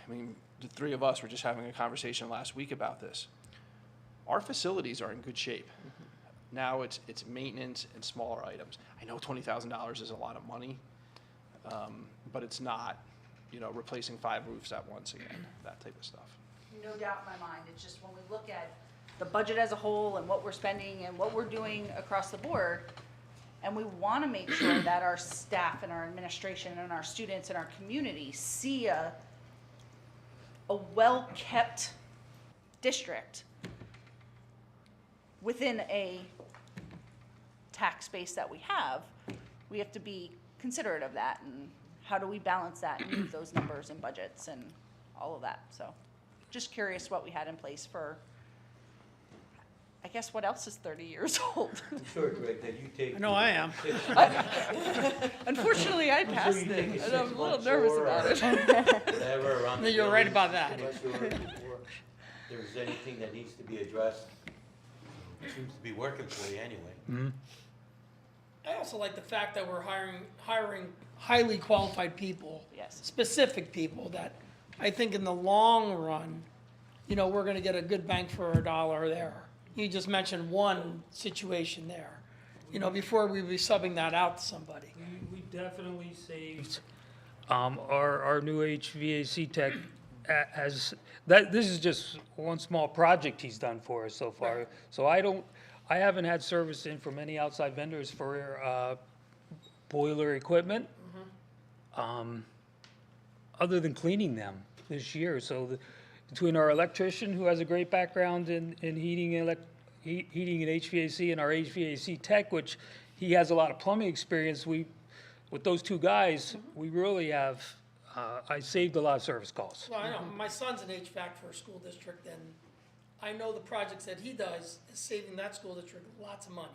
the three of us were just having a conversation last week about this. Our facilities are in good shape. Now it's maintenance and smaller items. I know $20,000 is a lot of money, but it's not, replacing 5 roofs at once again, that type of stuff. No doubt in my mind. It's just when we look at the budget as a whole and what we're spending and what we're doing across the board, and we want to make sure that our staff and our administration and our students and our community see a well-kept district within a tax base that we have to be considerate of that, and how do we balance that and move those numbers and budgets and all of that. So just curious what we had in place for, I guess, what else is 30 years old? I'm sure, Greg, that you take. No, I am. Unfortunately, I passed you it, take a and I'm a 6 little months nervous or about it. Whatever around. No, you're right about that. Make sure if there's anything that needs to be addressed. It seems to be working for you anyway. I also like the fact that we're hiring highly qualified people. Yes. Specific people that I think in the long run, we're gonna get a good bang for our dollar there. You just mentioned one situation there, before we'd be subbing that out to somebody. We definitely saved our new HVAC tech this is just one small project he's done for us so far. So I haven't had service in from any outside vendors for boiler equipment, other than cleaning them this year. So between our electrician, who has a great background in heating and HVAC, and our HVAC tech, which he has a lot of plumbing experience, with those two guys, we really have, I saved a lot of service calls. Well, I know, my son's an HVAC for a school district, and I know the projects that he does is saving that school district lots of money.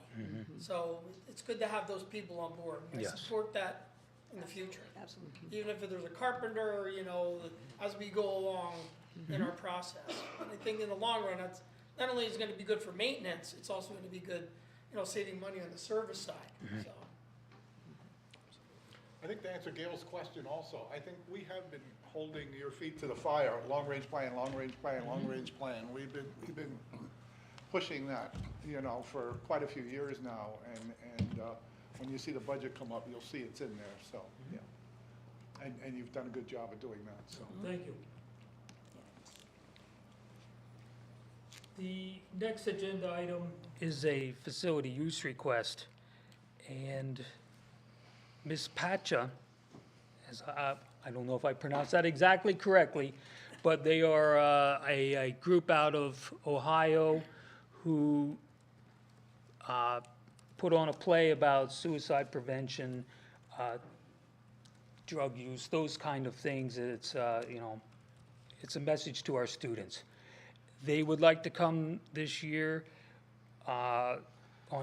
So it's good to have those people on board. I Yes. support that in the future. Absolutely. Even if there's a carpenter, you know, as we go along in our process. And I think in the long run, that's, not only is it gonna be good for maintenance, it's also gonna be good, you know, saving money on the service side, so. I think to answer Gail's question also, I think we have been holding your feet to the fire, long-range plan, long-range plan, long-range plan. We've been pushing that, you know, for quite a few years now, and when you see the budget come up, you'll see it's in there, so, yeah. And you've done a good job of doing that, so. Thank you. The next agenda item is a facility use request, and Ms. Pacha, as I don't know if I pronounced that exactly correctly, but they are a group out of Ohio who put on a play about suicide prevention, drug use, those kind of things. It's, you know, it's a message to our students. They would like to come this year on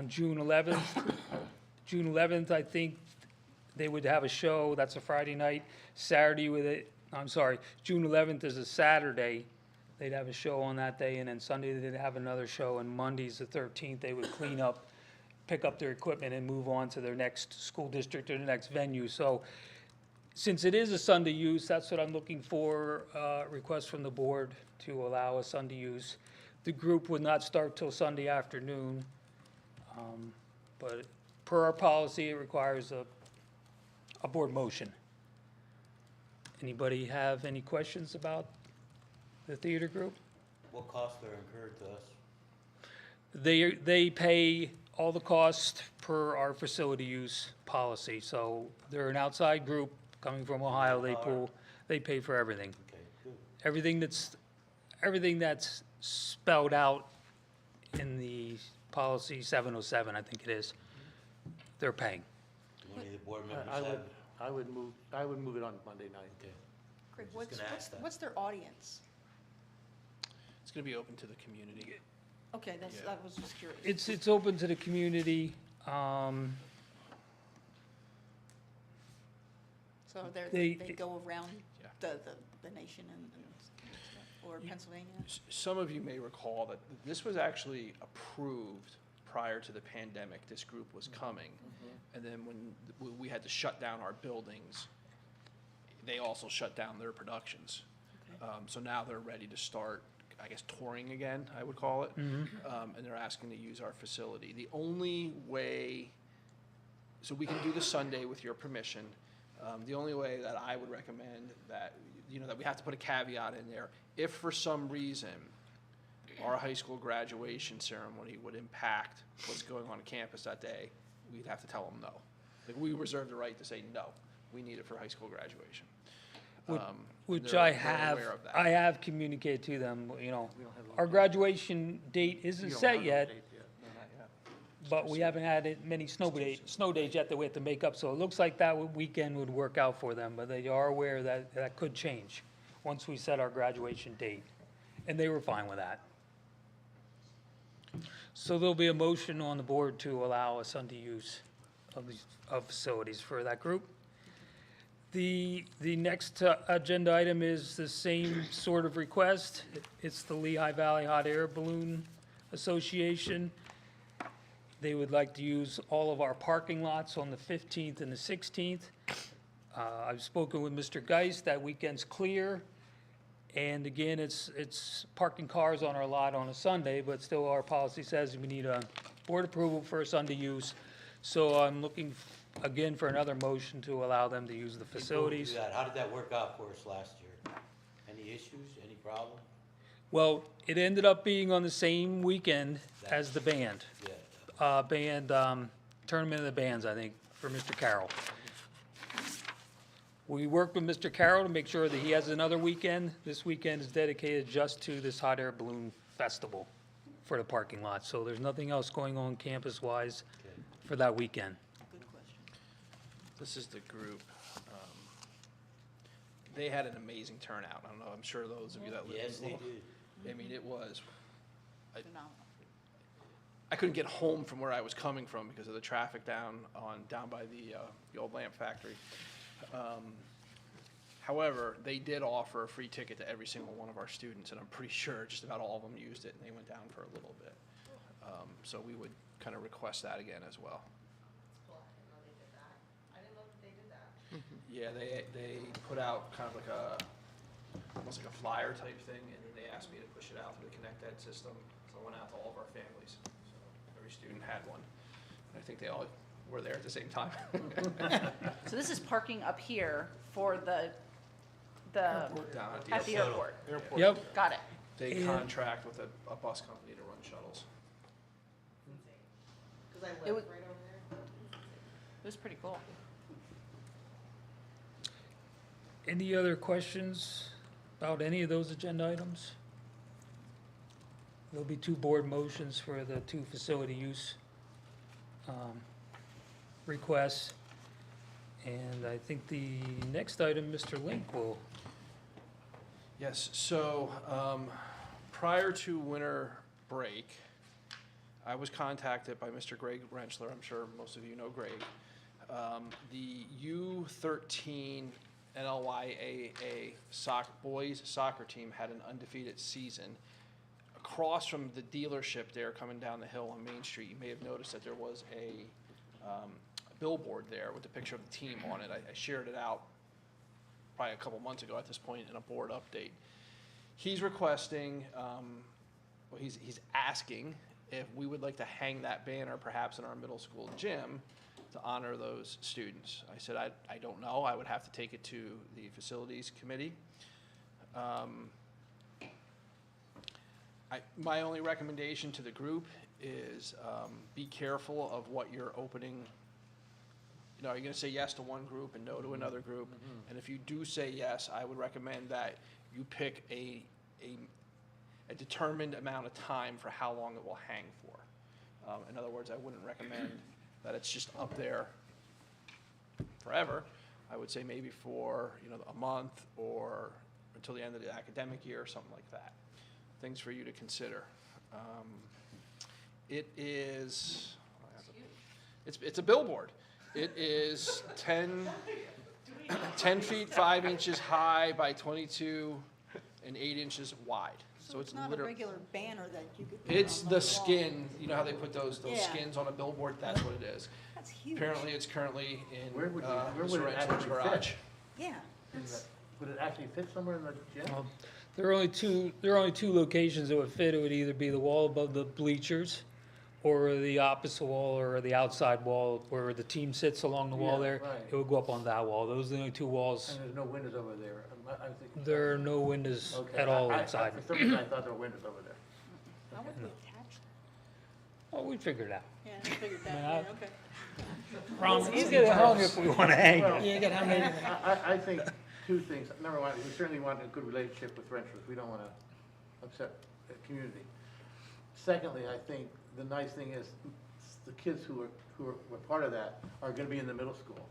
June 11th. June 11th, I think they would have a show. That's a Friday night. Saturday with it, I'm sorry, June 11th is a Saturday. They'd have a show on that day, and then Sunday they'd have another show, and Monday's the 13th. They would clean up, pick up their equipment, and move on to their next school district or the next venue. So since it is a Sunday use, that's what I'm looking for, request from the board to allow a Sunday use. The group would not start till Sunday afternoon, but per our policy, it requires a board motion. Anybody have any questions about the theater group? What costs are incurred to us? They pay all the costs per our facility use policy. So they're an outside group coming from Ohio. They pay for everything. Okay, good. Everything that's spelled out in the policy 707, I think it is, they're paying. Do any of the board members I have? would, I would move it on Monday night. Okay. Craig, I was just gonna ask that. what's their audience? It's gonna be open to the community. Okay, Yeah. that was just curious. It's open to the community. So They- they go around Yeah. the nation and stuff, or Pennsylvania? Some of you may recall that this was actually approved prior to the pandemic. This group was coming. And then when we had to shut down our buildings, they also shut down their productions. So now they're ready to start, I guess, touring again, I would call it. And they're asking to use our facility. The only way, so we can do the Sunday with your permission. The only way that I would recommend that, you know, that we have to put a caveat in there, if for some reason our high school graduation ceremony would impact what's going on campus that day, we'd have to tell them no. Like, we reserve the right to say, no, we need it for high school graduation. Which They're I aware of that. have communicated to them, you know. Our graduation date isn't set yet, but we haven't had many snow days yet that we have to make up. So it looks like that weekend would work out for them, but they are aware that that could change once we set our graduation date. And they were fine with that. So there'll be a motion on the board to allow a Sunday use of facilities for that group. The next agenda item is the same sort of request. It's the Lehigh Valley Hot Air Balloon Association. They would like to use all of our parking lots on the 15th and the 16th. I've spoken with Mr. Geist, that weekend's clear. And again, it's parking cars on our lot on a Sunday, but still our policy says we need a board approval for a Sunday use. So I'm looking again for another motion to allow them to use the facilities. How did that work out for us last year? Any issues, any problem? Well, it ended up being on the same weekend as the band. Yeah. Tournament of the bands, I think, for Mr. Carroll. We worked with Mr. Carroll to make sure that he has another weekend. This weekend is dedicated just to this hot air balloon festival for the parking lot. So there's nothing else going on campus-wise for that weekend. Good question. This is the group. They had an amazing turnout. I don't know, I'm sure those of you that live in Yes, they Louisville- did. I mean, it was, Phenomenal. I couldn't get home from where I was coming from because of the traffic down by the old lamp factory. However, they did offer a free ticket to every single one of our students, and I'm pretty sure just about all of them used it, and they went down for a little bit. So we would kind of request that again as well. Yeah, they put out kind of like almost like a flyer type thing, and then they asked me to push it out through the Connect Ed system. So I went out to all of our families. So every student had one. And I think they all were there at the same time. So this is parking up here for the Down at the airport. Yep. Got it. They And- contract with a bus company to run shuttles. It was, it was pretty cool. Any other questions about any of those agenda items? There'll be 2 board motions for the 2 facility use requests. And I think the next item, Mr. Link will. Yes, so prior to winter break, I was contacted by Mr. Greg Rensselaer. I'm sure most of you know Greg. The U13 NLYAA boys soccer team had an undefeated season. Across from the dealership there coming down the hill on Main Street, you may have noticed that there was a billboard there with a picture of the team on it. I shared it out probably a couple months ago at this point in a board update. He's requesting, he's asking if we would like to hang that banner perhaps in our middle school gym to honor those students. I said, I don't know. I would have to take it to the facilities committee. My only recommendation to the group is be careful of what you're opening. You know, you're going to say yes to one group and no to another group. And if you do say yes, I would recommend that you pick a determined amount of time for how long it will hang for. In other words, I wouldn't recommend that it's just up there forever. I would say maybe for, a month or until the end of the academic year or something like that. Things for you to consider. It is, it's a billboard. It is 10 feet 5 inches high by 22 and 8 inches wide. So it's not a literally, regular banner that you could put it's on the wall. skin, you know how they put those Yeah. skins on a billboard? That's what it is. That's huge. Apparently, it's currently in Where would Mr. it Rensselaer's actually garage. fit? Yeah. that's- Would it actually fit somewhere in the gym? Well, there are only two locations that would fit. It would either be the wall above the bleachers or the opposite wall or the outside wall where the team sits along the wall Yeah, there. right. It would go up on that wall. Those are the only 2 walls. And there's no windows over there. I think. There are no windows Okay. at all I- inside. For some reason, I thought there were windows over there. How would we attach Oh, we figured it out. that? Yeah, I figured that, Man, yeah, okay. Promise. He's gonna hang if we wanna hang Well, it. Yeah, you gotta have it. I think 2 things. Number one, we certainly want a good relationship with renters. We don't want to upset the community. Secondly, I think the nice thing is the kids who were part of that are going to be in the middle school.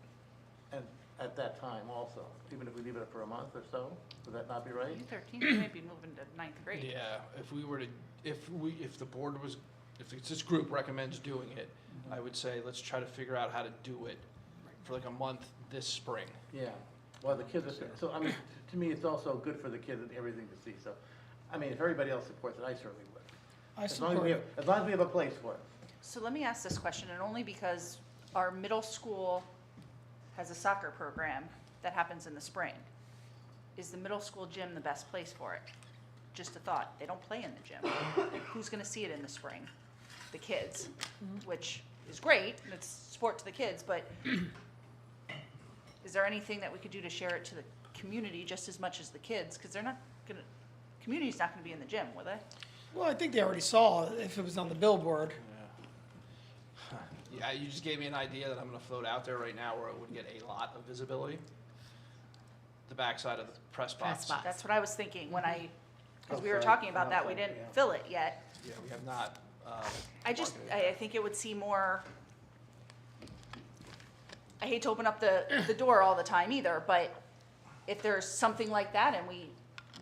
And at that time also, even if we leave it up for a month or so, would that not be right? U13, we might be moving to 9th grade. Yeah, if we were to, if the board was, if this group recommends doing it, I would say let's try to figure out how to do it for like a month this spring. Yeah, well, the kids are, so, I mean, to me, it's also good for the kids and everything to see, so, I mean, if everybody else supports it, I certainly would. As long as we have a place for it. So let me ask this question, and only because our middle school has a soccer program that happens in the spring. Is the middle school gym the best place for it? Just a thought, they don't play in the gym. Who's gonna see it in the spring? The kids, which is great, and it's sport to the kids, but is there anything that we could do to share it to the community just as much as the kids? Because they're not gonna, community's not gonna be in the gym, will they? Well, I think they already saw it if it was on the billboard. Yeah, you just gave me an idea that I'm gonna float out there right now where it would get a lot of visibility. The backside of the press box. That's what I was thinking when because we were talking about that, we didn't fill it yet. Yeah, we have not. I think it would seem more, I hate to open up the door all the time either, but if there's something like that and we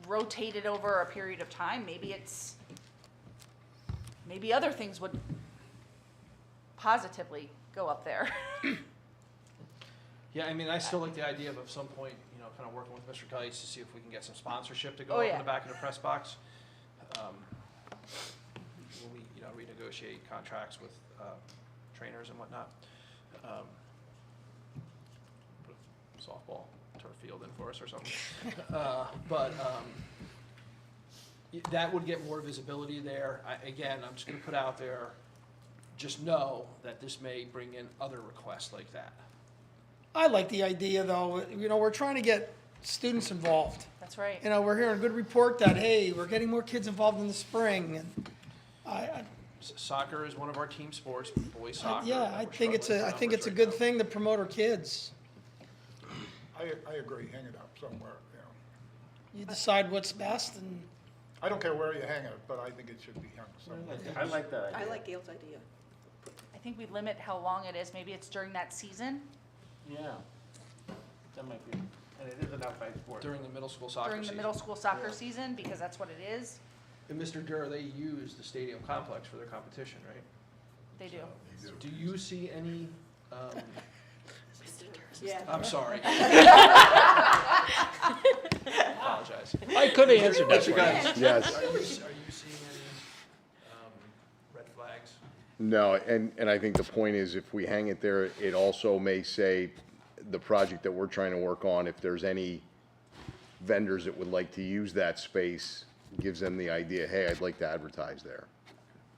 rotate it over a period of time, maybe other things would positively go up there. Yeah, I mean, I still like the idea of at some point, you know, kind of working with Mr. Geis to see if we can get some sponsorship to go Oh, up in yeah. the back of the press box. When we, you know, renegotiate contracts with trainers and whatnot. Put a softball turf field in for us or something. That would get more visibility there. Again, I'm just gonna put out there, just know that this may bring in other requests like that. I like the idea, though, you know, we're trying to get students involved. That's right. You know, we're hearing a good report that, hey, we're getting more kids involved in the spring, and Soccer is one of our team sports, boys soccer. yeah, that I we're think it's struggling a numbers right good now. thing to promote our kids. I agree, hang it up somewhere, you know. You decide what's best, and I don't care where you hang it, but I think it should be hung somewhere. I like that I idea. like Gail's idea. I think we limit how long it is. Maybe it's during that season, Yeah. That might be, and it is an outside sport. During the middle school soccer during the season. middle school soccer season, because that's what it is. And Mr. Durr, they use the stadium complex for their competition, right? They do. Do you see any, Yeah. I'm sorry. Apologize. I could have answered that Mr. for you. Geis, Yes. Are you seeing any red flags? No, and I think the point is, if we hang it there, it also may say the project that we're trying to work on, if there's any vendors that would like to use that space, gives them the idea, hey, I'd like to advertise there.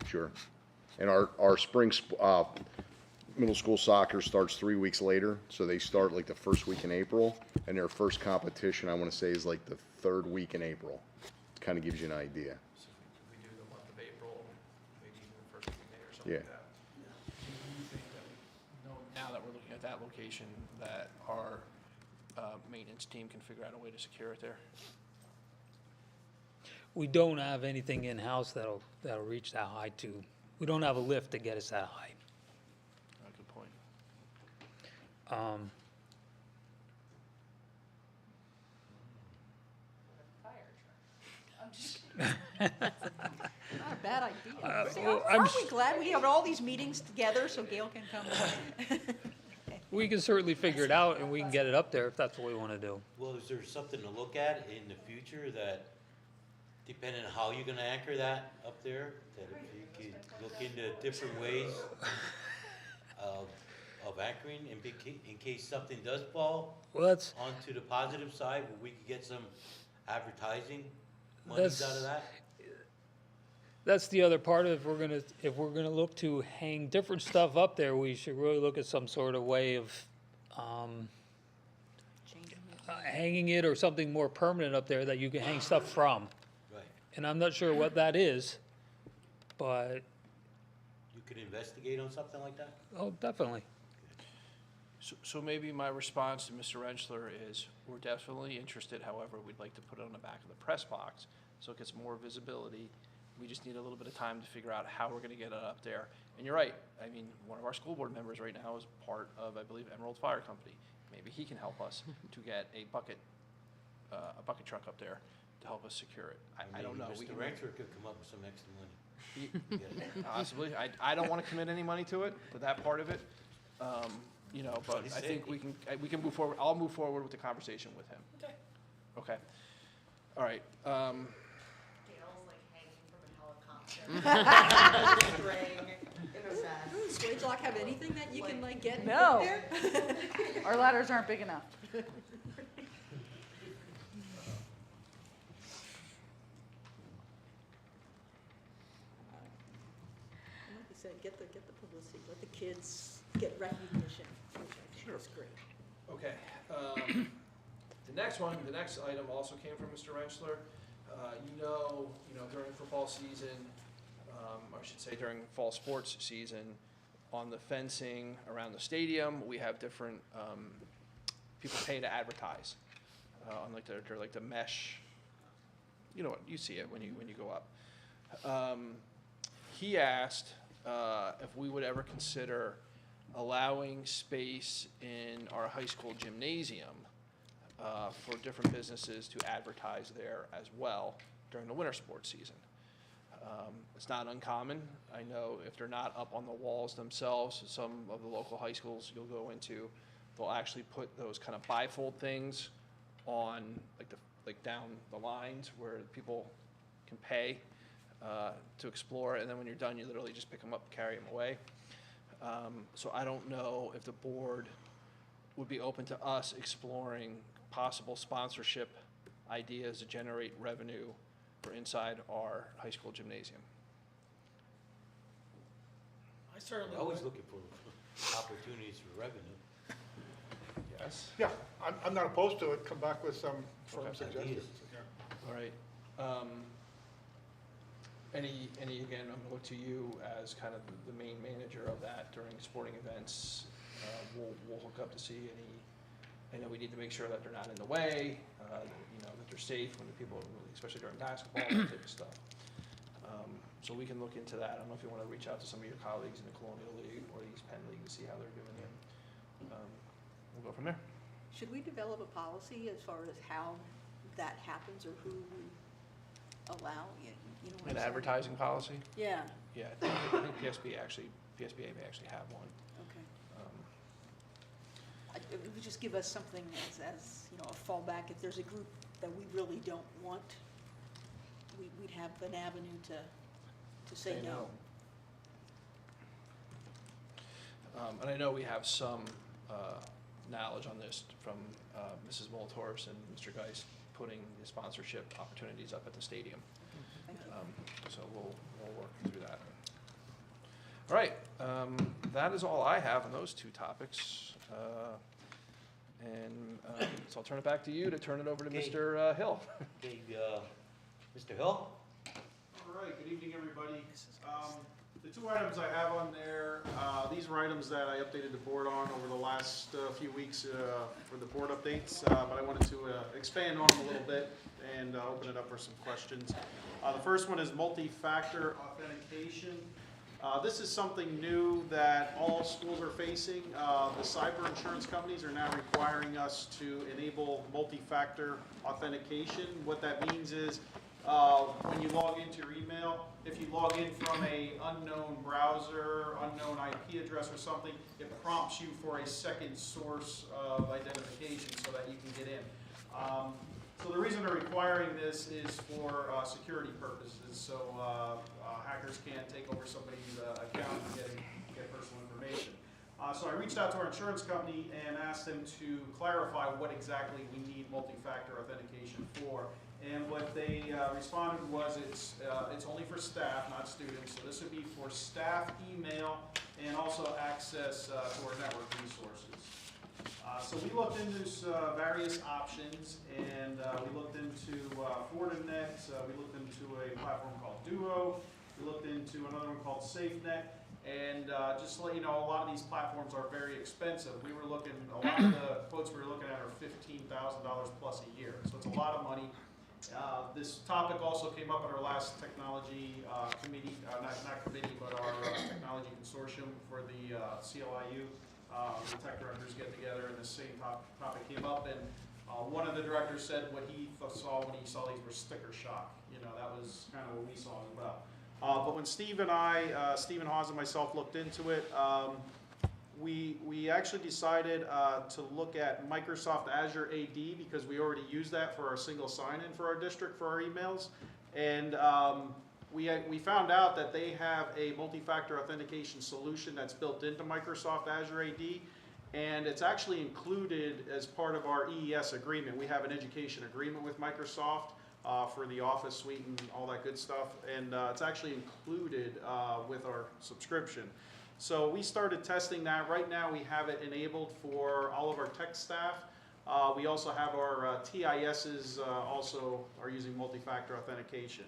Sure. And our spring, middle school soccer starts 3 weeks later, so they start like the first week in April, and their first competition, I want to say, is like the third week in April. Kind of gives you an idea. So if we do the month of April, maybe even the first week of May or something Yeah. like that. Do you think that we know, now that we're looking at that location, that our maintenance team can figure out a way to secure it there? We don't have anything in-house that'll reach that high too. We don't have a lift to get us that high. Good point. I'm just Not a bad idea. See, well, I'm aren't we glad we have all these meetings together so Gail can come? We can certainly figure it out and we can get it up there if that's what we want to do. Well, is there something to look at in the future that, depending on how you're gonna anchor that up there, that if you could look into different ways of anchoring in case something does fall Well, that's, onto the positive side, where we could get some advertising monies out of that? that's the other part of, if we're gonna look to hang different stuff up there, we should really look at some sort of way of, hanging it or something more permanent up there that you can hang stuff from. Right. And I'm not sure what that is, but, You could investigate on something like that? oh, definitely. So maybe my response to Mr. Rentschler is, we're definitely interested, however, we'd like to put it on the back of the press box, so it gets more visibility. We just need a little bit of time to figure out how we're gonna get it up there. And you're right, I mean, one of our school board members right now is part of, I believe, Emerald Fire Company. Maybe he can help us to get a bucket truck up there to help us secure it. I don't know. We Mr. can- Rentschler could come up with some extra money. Possibly. I don't want to commit any money to it, to that part of it. You know, but I think we can move forward. I'll move forward with the conversation with him. Okay. Okay. All right. Does Swade's Lock have anything that you can like get and No. put there? Our ladders aren't big enough. Like you said, get the publicity, let the kids get recognition, which I think is great. Okay. The next item also came from Mr. Rentschler. During football season, I should say during fall sports season, on the fencing around the stadium, we have different, people pay to advertise. On like the mesh, you know what, you see it when you go up. He asked if we would ever consider allowing space in our high school gymnasium for different businesses to advertise there as well during the winter sports season. It's not uncommon. I know if they're not up on the walls themselves, some of the local high schools, you'll go into, they'll actually put those kind of bifold things on like down the lines where people can pay to explore, and then when you're done, you literally just pick them up, carry them away. So I don't know if the board would be open to us exploring possible sponsorship ideas to generate revenue for inside our high school gymnasium. I certainly We're always would. looking for opportunities for revenue. Yes? Yeah, I'm not opposed to it, come back with some firm Okay. suggestions. All right. Again, I'm gonna look to you as kind of the main manager of that during sporting events. We'll hook up to see any, I know we need to make sure that they're not in the way, that they're safe when the people, especially during basketball, that type of stuff. So we can look into that. I don't know if you wanna reach out to some of your colleagues in the Colonial League or the East Penn League to see how they're doing it. We'll go from there. Should we develop a policy as far as how that happens or who we allow? You know what I'm An saying? advertising policy? Yeah, Yeah, I think PSBA may actually have one. okay. It would just give us something as a fallback. If there's a group that we really don't want, we'd have an avenue to say no. And I know we have some knowledge on this from Mrs. Molatoris and Mr. Geist putting the sponsorship opportunities up at the stadium. Thank you. So we'll work through that. All right, that is all I have on those two topics. So I'll turn it back to you to turn it over to Okay. Mr. Hill. Okay, Mr. Hill? All right, good evening, everybody. The two items I have on there, these are items that I updated the board on over the last few weeks for the board updates, but I wanted to expand on them a little bit and open it up for some questions. The first one is multi-factor authentication. This is something new that all schools are facing. The cyber insurance companies are now requiring us to enable multi-factor authentication. What that means is when you log into your email, if you log in from a unknown browser, unknown IP address or something, it prompts you for a second source of identification so that you can get in. So the reason they're requiring this is for security purposes, so hackers can't take over somebody's account and get personal information. So I reached out to our insurance company and asked them to clarify what exactly we need multi-factor authentication for. And what they responded was it's only for staff, not students. So this would be for staff email and also access to our network resources. So we looked into various options, and we looked into Fortinet. We looked into a platform called Duo. We looked into another one called SafeNet. And just to let you know, a lot of these platforms are very expensive. A lot of the quotes we were looking at are $15,000 plus a year. So it's a lot of money. This topic also came up at our last technology committee, not committee, but our technology consortium for the CLIU. The tech directors get together, and the same topic came up, and one of the directors said what he saw when he saw these were sticker shock. That was kind of what we saw as well. But when Steve and Hawes and myself looked into it, we actually decided to look at Microsoft Azure AD because we already use that for our single sign-in for our district for our emails. And we found out that they have a multi-factor authentication solution that's built into Microsoft Azure AD, and it's actually included as part of our EES agreement. We have an education agreement with Microsoft for the Office suite and all that good stuff, and it's actually included with our subscription. So we started testing that. Right now we have it enabled for all of our tech staff. We also have our TISs also are using multi-factor authentication.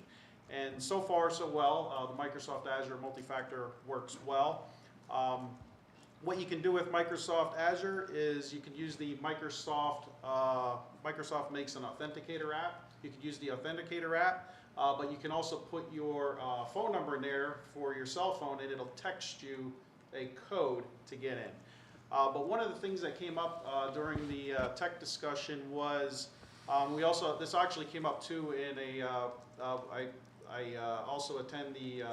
And so far so well, the Microsoft Azure multi-factor works well. What you can do with Microsoft Azure is you can use the Microsoft makes an authenticator app. You can use the authenticator app, but you can also put your phone number in there for your cell phone, and it'll text you a code to get in. But one of the things that came up during the tech discussion was this actually came up too in I also attend the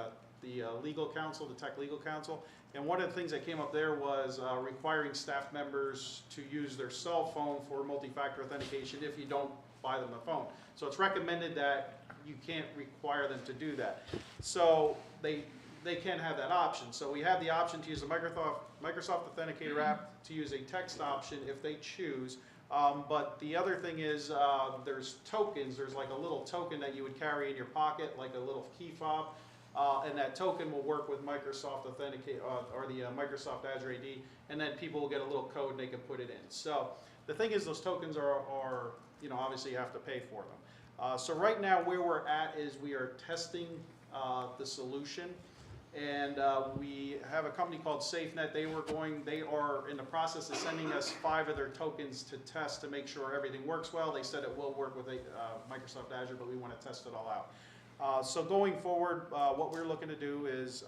legal counsel, the tech legal counsel. And one of the things that came up there was requiring staff members to use their cell phone for multi-factor authentication if you don't buy them a phone. So it's recommended that you can't require them to do that. So they can have that option. So we have the option to use the Microsoft Authenticator app, to use a text option if they choose. But the other thing is there's tokens. There's like a little token that you would carry in your pocket, like a little key fob. And that token will work with Microsoft Authenticate or the Microsoft Azure AD, and then people will get a little code and they can put it in. So the thing is, those tokens are obviously you have to pay for them. So right now where we're at is we are testing the solution, and we have a company called SafeNet. They are in the process of sending us 5 of their tokens to test to make sure everything works well. They said it will work with Microsoft Azure, but we want to test it all out. So going forward, what we're looking to do is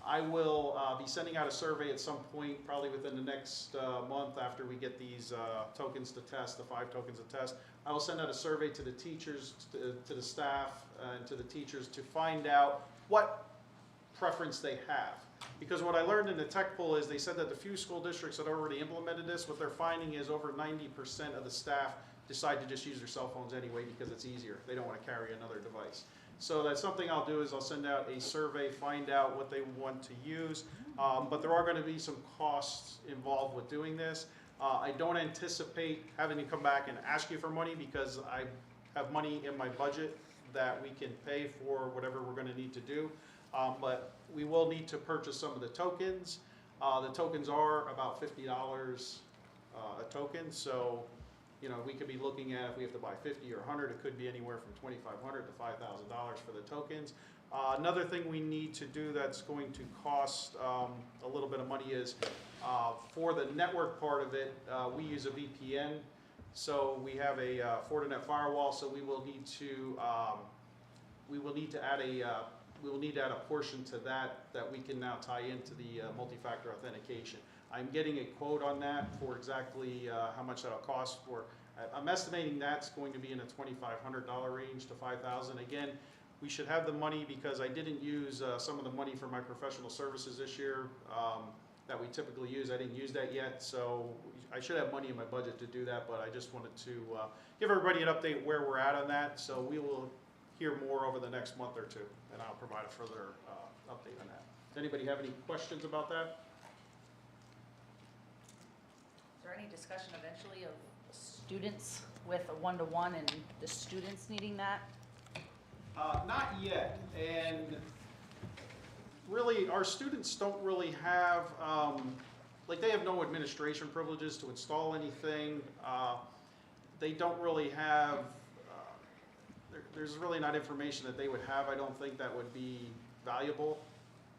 I will be sending out a survey at some point, probably within the next month after we get these tokens to test, the 5 tokens to test. I will send out a survey to the teachers, to the staff, and to the teachers to find out what preference they have. Because what I learned in the tech pool is they said that the few school districts that already implemented this, what they're finding is over 90% of the staff decide to just use their cell phones anyway because it's easier. They don't want to carry another device. So that's something I'll do, is I'll send out a survey, find out what they want to use. But there are going to be some costs involved with doing this. I don't anticipate having to come back and ask you for money because I have money in my budget that we can pay for whatever we're going to need to do. But we will need to purchase some of the tokens. The tokens are about $50 a token. So we could be looking at, if we have to buy 50 or 100, it could be anywhere from $2,500 to $5,000 for the tokens. Another thing we need to do that's going to cost a little bit of money is for the network part of it, we use a VPN. So we have a Fortinet firewall. So we will need to add a portion to that we can now tie into the multi-factor authentication. I'm getting a quote on that for exactly how much that'll cost. I'm estimating that's going to be in a $2,500 range to $5,000. Again, we should have the money because I didn't use some of the money for my professional services this year that we typically use. I didn't use that yet, so I should have money in my budget to do that, but I just wanted to give everybody an update where we're at on that. So we will hear more over the next month or two, and I'll provide a further update on that. Does anybody have any questions about that? Is there any discussion eventually of students with a one-to-one and the students needing that? Not yet, and really our students don't really have, they have no administration privileges to install anything. They don't really have, there's really not information that they would have, I don't think, that would be valuable.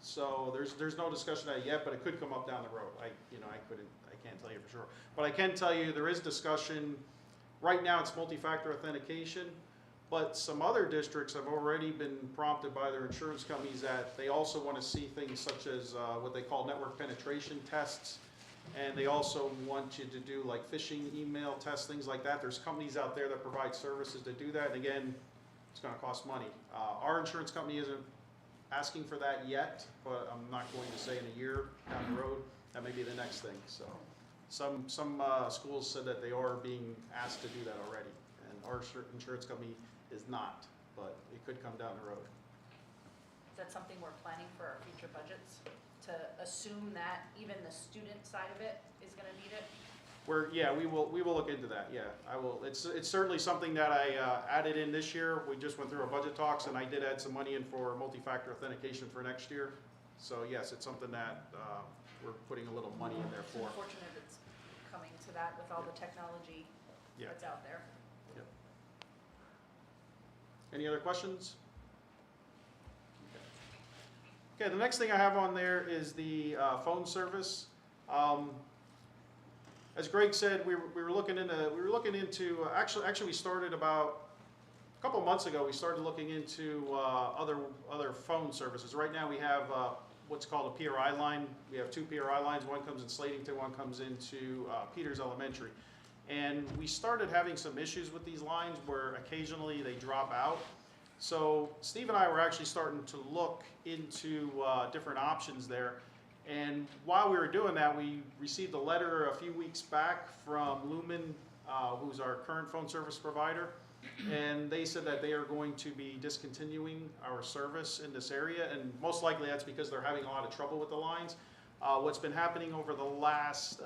So there's no discussion of that yet, but it could come up down the road. I can't tell you for sure. But I can tell you there is discussion. Right now it's multi-factor authentication, but some other districts have already been prompted by their insurance companies that they also want to see things such as what they call network penetration tests. And they also want you to do like phishing email tests, things like that. There's companies out there that provide services to do that. And again, it's going to cost money. Our insurance company isn't asking for that yet, but I'm not going to say in a year down the road. That may be the next thing. So some schools said that they are being asked to do that already. And our insurance company is not, but it could come down the road. Is that something we're planning for our future budgets? To assume that even the student side of it is going to need it? We will look into that. Yeah, I will. It's certainly something that I added in this year. We just went through our budget talks, and I did add some money in for multi-factor authentication for next year. So yes, it's something that we're putting a little money in there for. It's unfortunate it's coming to that with all the technology that's out there. Yep. Any other questions? Okay, the next thing I have on there is the phone service. As Greg said, we were looking into actually we started about a couple months ago. We started looking into other phone services. Right now we have what's called a PRI line. We have 2 PRI lines. One comes in Ladington, one comes into Peters Elementary. And we started having some issues with these lines where occasionally they drop out. So Steve and I were actually starting to look into different options there. And while we were doing that, we received a letter a few weeks back from Lumen, who's our current phone service provider. And they said that they are going to be discontinuing our service in this area. And most likely that's because they're having a lot of trouble with the lines. What's been happening over the last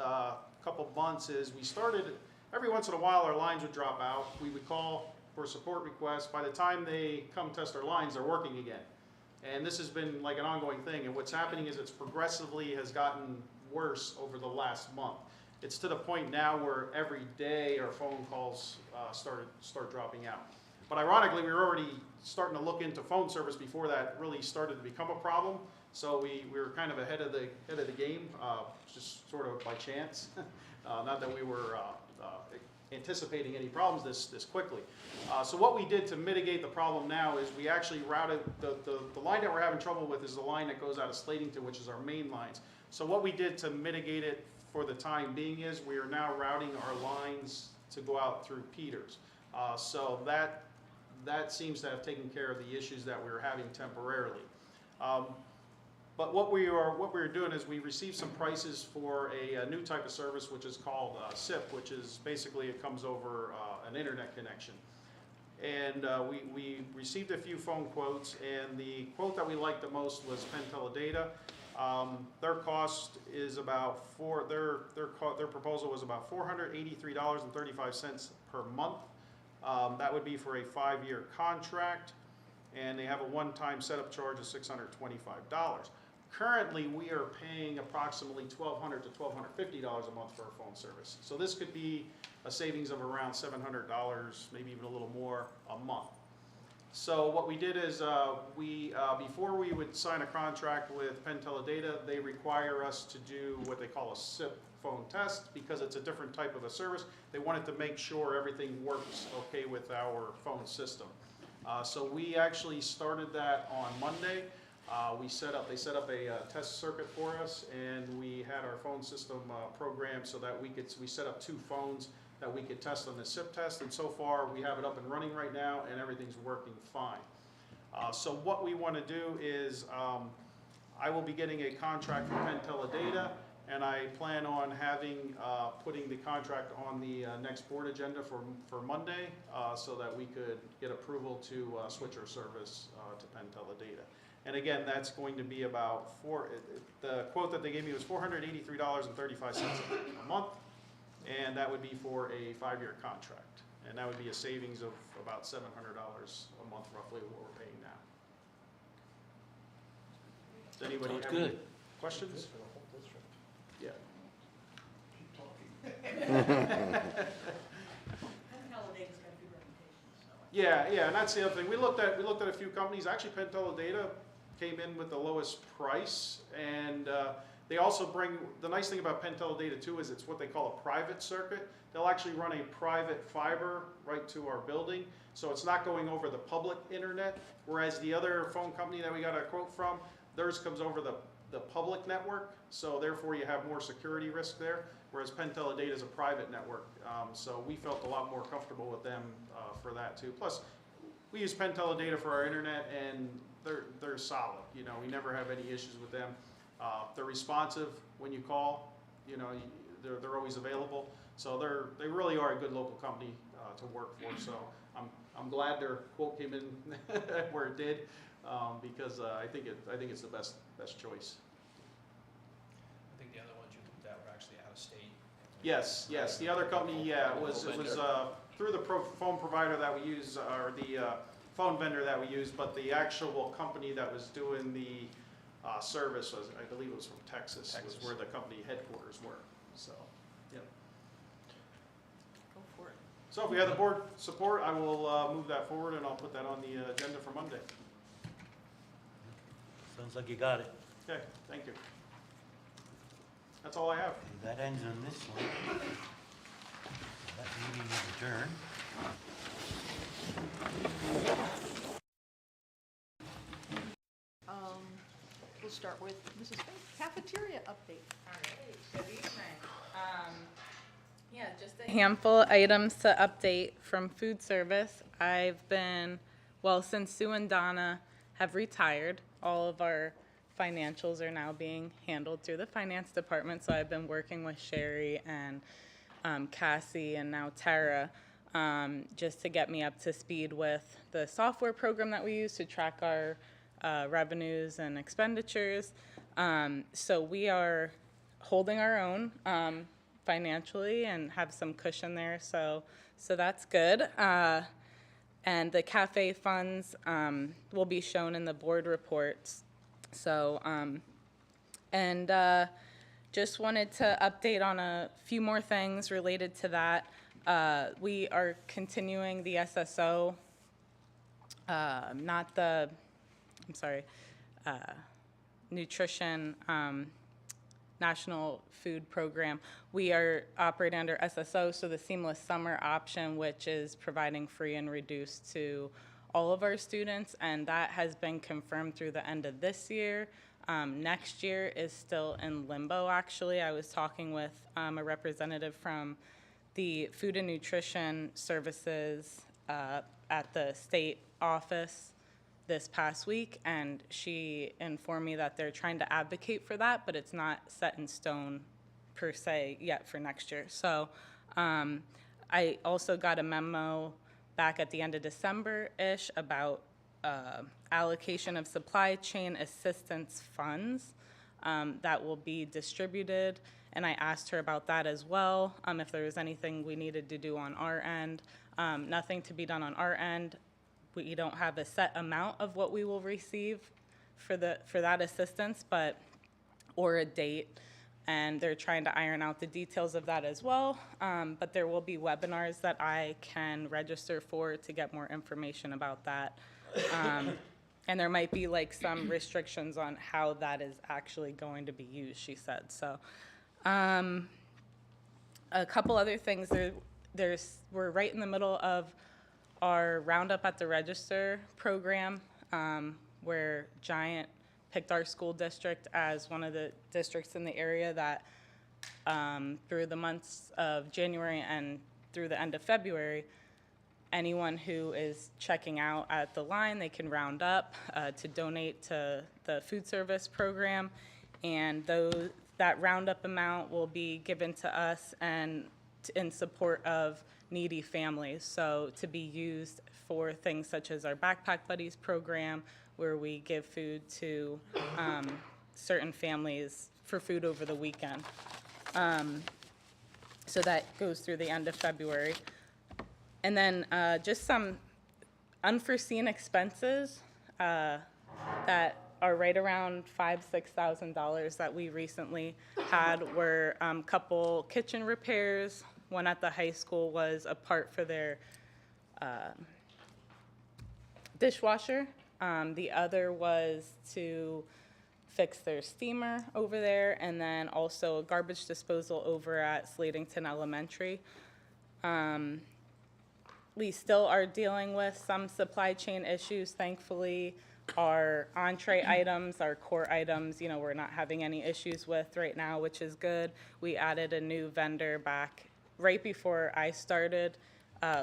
couple months is we started, every once in a while our lines would drop out. We would call for support requests. By the time they come test our lines, they're working again. And this has been like an ongoing thing. And what's happening is it's progressively has gotten worse over the last month. It's to the point now where every day our phone calls start dropping out. But ironically, we were already starting to look into phone service before that really started to become a problem. So we were kind of ahead of the game, just sort of by chance. Not that we were anticipating any problems this quickly. So what we did to mitigate the problem now is we actually routed, the line that we're having trouble with is the line that goes out of Ladington, which is our main lines. So what we did to mitigate it for the time being is we are now routing our lines to go out through Peters. So that seems to have taken care of the issues that we were having temporarily. But what we were doing is we received some prices for a new type of service, which is called SIP, which is basically it comes over an internet connection. And we received a few phone quotes, and the quote that we liked the most was Penteledata. Their cost is about their proposal was about $483.35 per month. That would be for a 5-year contract, and they have a one-time setup charge of $625. Currently, we are paying approximately $1,200 to $1,250 a month for our phone service. So this could be a savings of around $700, maybe even a little more a month. So what we did is before we would sign a contract with Penteledata, they require us to do what they call a SIP phone test because it's a different type of a service. They wanted to make sure everything works okay with our phone system. So we actually started that on Monday. They set up a test circuit for us, and we had our phone system programmed so that we set up 2 phones that we could test on the SIP test, and so far we have it up and running right now, and everything's working fine. So what we want to do is I will be getting a contract from Penteledata, and I plan on putting the contract on the next board agenda for Monday so that we could get approval to switch our service to Penteledata. And again, that's going to be about the quote that they gave me was $483.35 a month, and that would be for a 5-year contract. And that would be a savings of about $700 a month, roughly what we're paying now. Does anybody have any questions? Yeah. Yeah, and that's the other thing. We looked at a few companies. Actually, Penteledata came in with the lowest price, and they also bring, the nice thing about Penteledata too is it's what they call a private circuit. They'll actually run a private fiber right to our building, so it's not going over the public internet, whereas the other phone company that we got a quote from, theirs comes over the public network, so therefore you have more security risk there, whereas Penteledata is a private network. So we felt a lot more comfortable with them for that too. Plus, we use Penteledata for our internet, and they're solid. You know, we never have any issues with them. They're responsive when you call. You know, they're always available. So they really are a good local company to work for. So I'm glad their quote came in where it did because I think it's the best choice. I think the other ones you looked at were actually out of state. Yes. The other company, it was through the phone provider that we use, or the phone vendor that we use, but the actual company that was doing the service was, I believe it was from Texas, was where the company headquarters were. So, yeah. Go for it. So if we have the board support, I will move that forward, and I'll put that on the agenda for Monday. Sounds like you got it. Okay, thank you. That's all I have. That ends on this one. That meeting is adjourned. We'll start with Mrs. Faith, cafeteria update. All right, good evening. Yeah, just a handful of items to update from food service. I've been well, since Sue and Donna have retired, all of our financials are now being handled through the finance department. So I've been working with Sherry and Cassie and now Tara, just to get me up to speed with the software program that we use to track our revenues and expenditures. So we are holding our own financially and have some cushion there, so that's good. And the cafe funds will be shown in the board reports. So, just wanted to update on a few more things related to that. We are continuing the SSO, nutrition, National Food Program. We are operating under SSO, so the Seamless Summer option, which is providing free and reduced to all of our students, and that has been confirmed through the end of this year. Next year is still in limbo, actually. I was talking with a representative from the Food and Nutrition Services at the state office this past week, and she informed me that they're trying to advocate for that, but it's not set in stone per se yet for next year. So I also got a memo back at the end of December-ish about allocation of supply chain assistance funds that will be distributed, and I asked her about that as well, if there was anything we needed to do on our end. Nothing to be done on our end. We don't have a set amount of what we will receive for that assistance, or a date, and they're trying to iron out the details of that as well. But there will be webinars that I can register for to get more information about that. And there might be like some restrictions on how that is actually going to be used, she said. So a couple other things. We're right in the middle of our Roundup at the Register program, where Giant picked our school district as one of the districts in the area that through the months of January and through the end of February, anyone who is checking out at the line, they can round up to donate to the food service program, and that roundup amount will be given to us and in support of needy families, so to be used for things such as our Backpack Buddies program, where we give food to certain families for food over the weekend. So that goes through the end of February. And then just some unforeseen expenses that are right around $5,000–6,000 that we recently had were a couple kitchen repairs. One at the high school was a part for their dishwasher. The other was to fix their steamer over there, and then also a garbage disposal over at Ladington Elementary. We still are dealing with some supply chain issues. Thankfully, our entree items, our core items, we're not having any issues with right now, which is good. We added a new vendor back right before I started,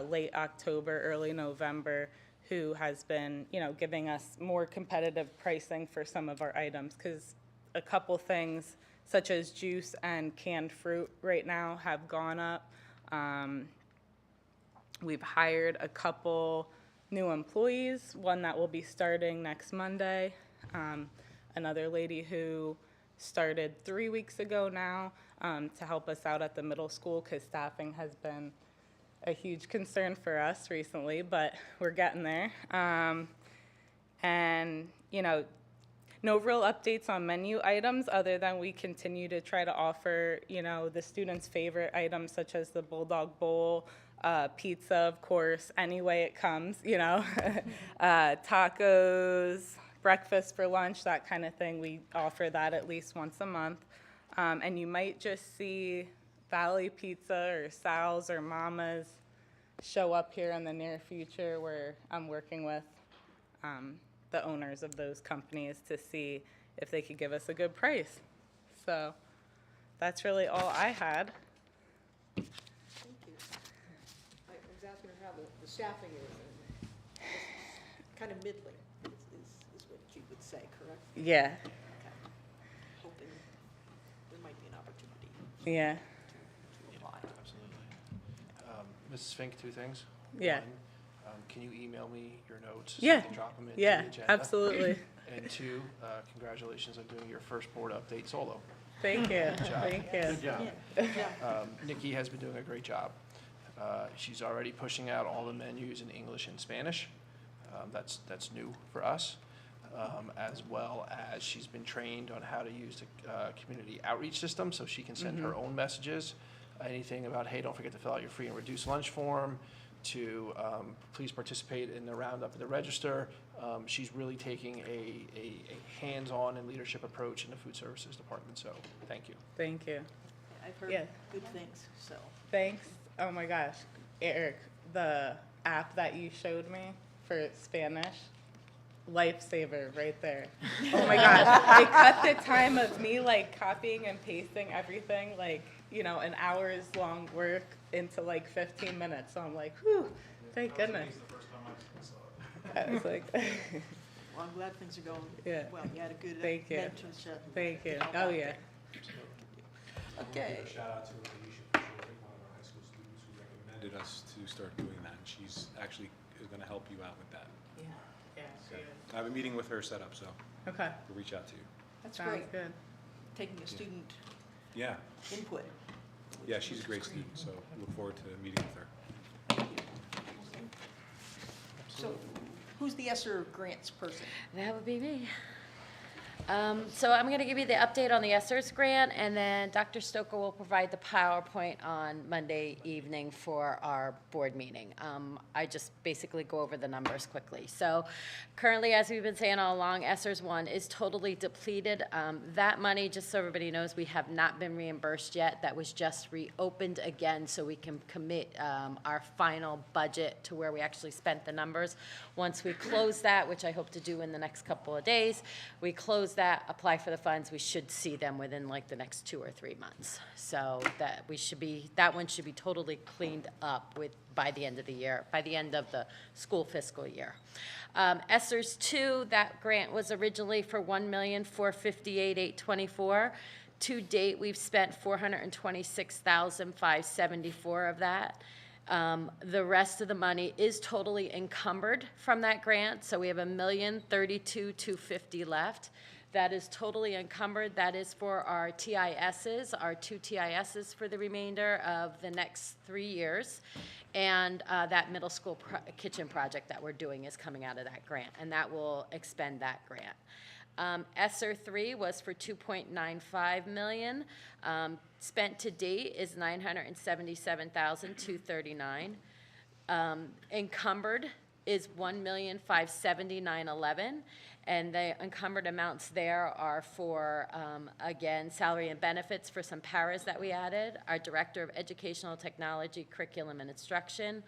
late October, early November, who has been, giving us more competitive pricing for some of our items, because a couple things such as juice and canned fruit right now have gone up. We've hired a couple new employees, one that will be starting next Monday, another lady who started 3 weeks ago now to help us out at the middle school, because staffing has been a huge concern for us recently, but we're getting there. And, no real updates on menu items other than we continue to try to offer, the students' favorite items such as the Bulldog Bowl, pizza, of course, any way it comes, tacos, breakfast for lunch, that kind of thing. We offer that at least once a month. And you might just see Valley Pizza or Sal's or Mama's show up here in the near future, where I'm working with the owners of those companies to see if they could give us a good price. So that's really all I had. Thank you. I was asking her how the staffing is. kind of middling, is what you would say, correct? Yeah, Hoping there might be an opportunity yeah, to apply. Absolutely. Mrs. Fink, two things. Yeah. One, can you email me your notes? So Yeah. I can drop them into Yeah, the agenda? absolutely. And two, congratulations on doing your first board update solo. Thank you, Good job. thank you. Good job. Nikki has been doing a great job. She's already pushing out all the menus in English and Spanish. That's new for us. As well as she's been trained on how to use the community outreach system, so she can send her own messages. Anything about, hey, don't forget to fill out your free and reduced lunch form, to please participate in the roundup at the register. She's really taking a hands-on and leadership approach in the food services department, so thank you. Thank you. I've heard Yeah. good things, so. Thanks. Oh my gosh, Eric, the app that you showed me for Spanish, lifesaver right there. Oh my gosh, it cut the time of me like copying and pasting everything, like, you know, an hour's long work into like 15 minutes. So I'm like, whew, thank goodness. I was like, Well, I'm glad things are going Yeah. well. You had a good Thank you. mentorship. Thank you. help Oh out yeah. there. Okay. Shout out to Alicia for sure, one of our high school students who recommended us to start doing that, and she's actually going to help you out with that. Yeah. Yeah. So, I have a meeting with her set up, so Okay. we'll reach out to you. That's Sounds great. good. Taking a student Yeah, input. yeah, she's a great student, so look forward to meeting with her. So who's the ESSER grants person? That would be me. So I'm going to give you the update on the ESSERS grant, and then Dr. Stoker will provide the PowerPoint on Monday evening for our board meeting. I just basically go over the numbers quickly. So currently, as we've been saying all along, ESSERS 1 is totally depleted. That money, just so everybody knows, we have not been reimbursed yet. That was just reopened again so we can commit our final budget to where we actually spent the numbers. Once we close that, which I hope to do in the next couple of days, we close that, apply for the funds, we should see them within like the next 2 or 3 months. So that that one should be totally cleaned up by the end of the year, by the end of the school fiscal year. ESSERS 2, that grant was originally for $1,458,824. To date, we've spent $426,574 of that. The rest of the money is totally encumbered from that grant, so we have $1,032,250 left. That is totally encumbered. That is for our TISs, our 2 TISs for the remainder of the next 3 years. And that middle school kitchen project that we're doing is coming out of that grant, and that will expend that grant. ESSER 3 was for $2.95 million. Spent to date is $977,239. Encumbered is $1,579,11, and the encumbered amounts there are for, again, salary and benefits for some paras that we added, our Director of Educational Technology, Curriculum and Instruction,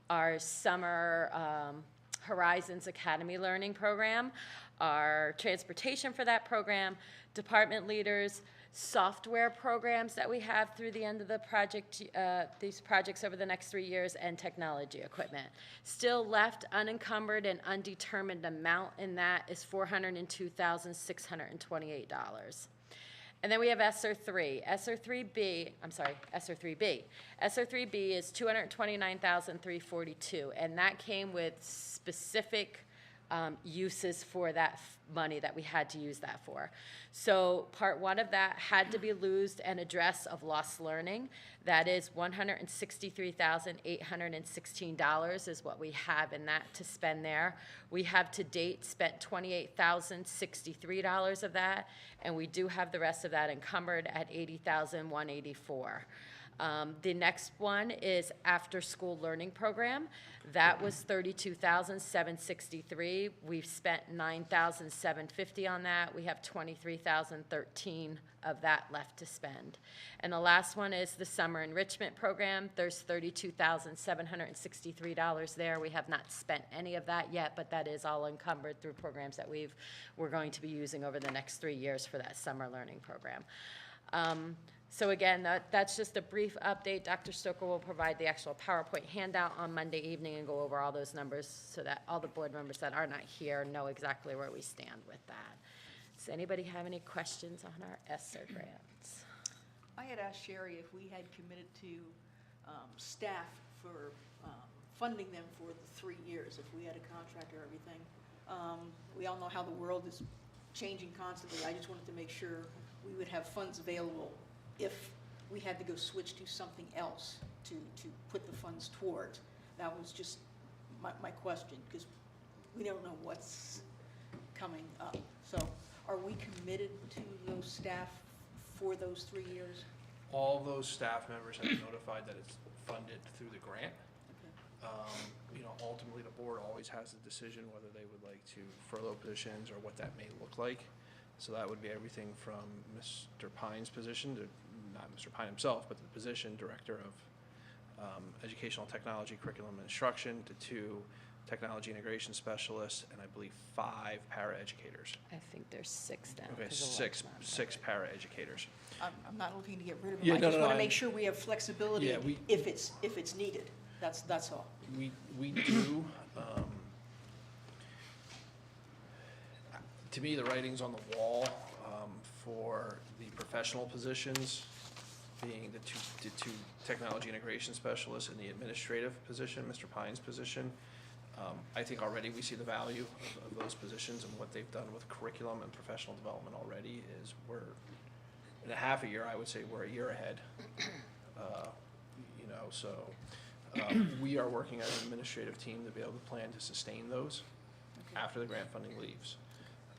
our summer Horizons Academy Learning Program, our transportation for that program, department leaders, software programs that we have through the end of the project, these projects over the next 3 years, and technology equipment. Still left unencumbered and undetermined amount in that is $402,628. And then we have ESSER 3. ESSER 3B, I'm sorry, ESSER 3B. ESSER 3B is $229,342, and that came with specific uses for that money that we had to use that for. So part 1 of that had to be losed and address of lost learning. That is $163,816 is what we have in that to spend there. We have to date spent $28,063 of that, and we do have the rest of that encumbered at $80,184. The next one is after-school learning program. That was $32,763. We've spent $9,750 on that. We have $23,013 of that left to spend. And the last one is the summer enrichment program. There's $32,763 there. We have not spent any of that yet, but that is all encumbered through programs that we're going to be using over the next 3 years for that summer learning program. So again, that's just a brief update. Dr. Stoker will provide the actual PowerPoint handout on Monday evening and go over all those numbers so that all the board members that are not here know exactly where we stand with that. Does anybody have any questions on our ESSER grants? I had asked Sherry if we had committed to staff for funding them for the 3 years, if we had a contract or everything. We all know how the world is changing constantly. I just wanted to make sure we would have funds available if we had to go switch to something else to put the funds towards. That was just my question, because we don't know what's coming up. So are we committed to those staff for those 3 years? All those staff members have been notified that it's funded through the grant. You know, ultimately, the board always has the decision whether they would like to furlough positions or what that may look like. So that would be everything from Mr. Pine's position to, not Mr. Pine himself, but the position, Director of Educational Technology, Curriculum and Instruction, to 2 Technology Integration Specialists, and I believe 5 paraeducators. I think there's 6 now. Okay, 'cause of six lunch month. paraeducators. I'm not looking to get rid of them. Yeah, I no, just no, want to I- make sure we have flexibility Yeah, if it's needed. That's all. We do. To me, the writing's on the wall for the professional positions, being the two technology integration specialists and the administrative position, Mr. Pine's position. I think already we see the value of those positions, and what they've done with curriculum and professional development already is we're, in a half a year, I would say we're a year ahead. You know, so we are working as an administrative team to be able to plan to sustain those after the grant funding leaves.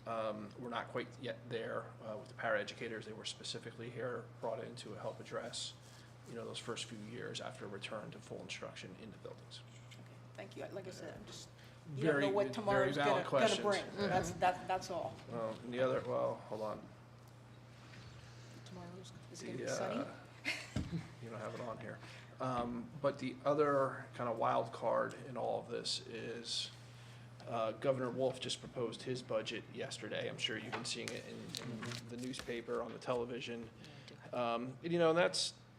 We're not quite yet there with the paraeducators. They were specifically here brought in to help address, you know, those first few years after return to full instruction in the buildings. Thank you. Like I said, I'm just, you don't know what Very tomorrow's valid gonna bring. questions. That's all. And the other, well, hold on. Tomorrow's, is it gonna be sunny? You don't have it on here. But the other kind of wild card in all of this is Governor Wolf just proposed his budget yesterday. I'm sure you've been seeing it in the newspaper, on the television. You know, and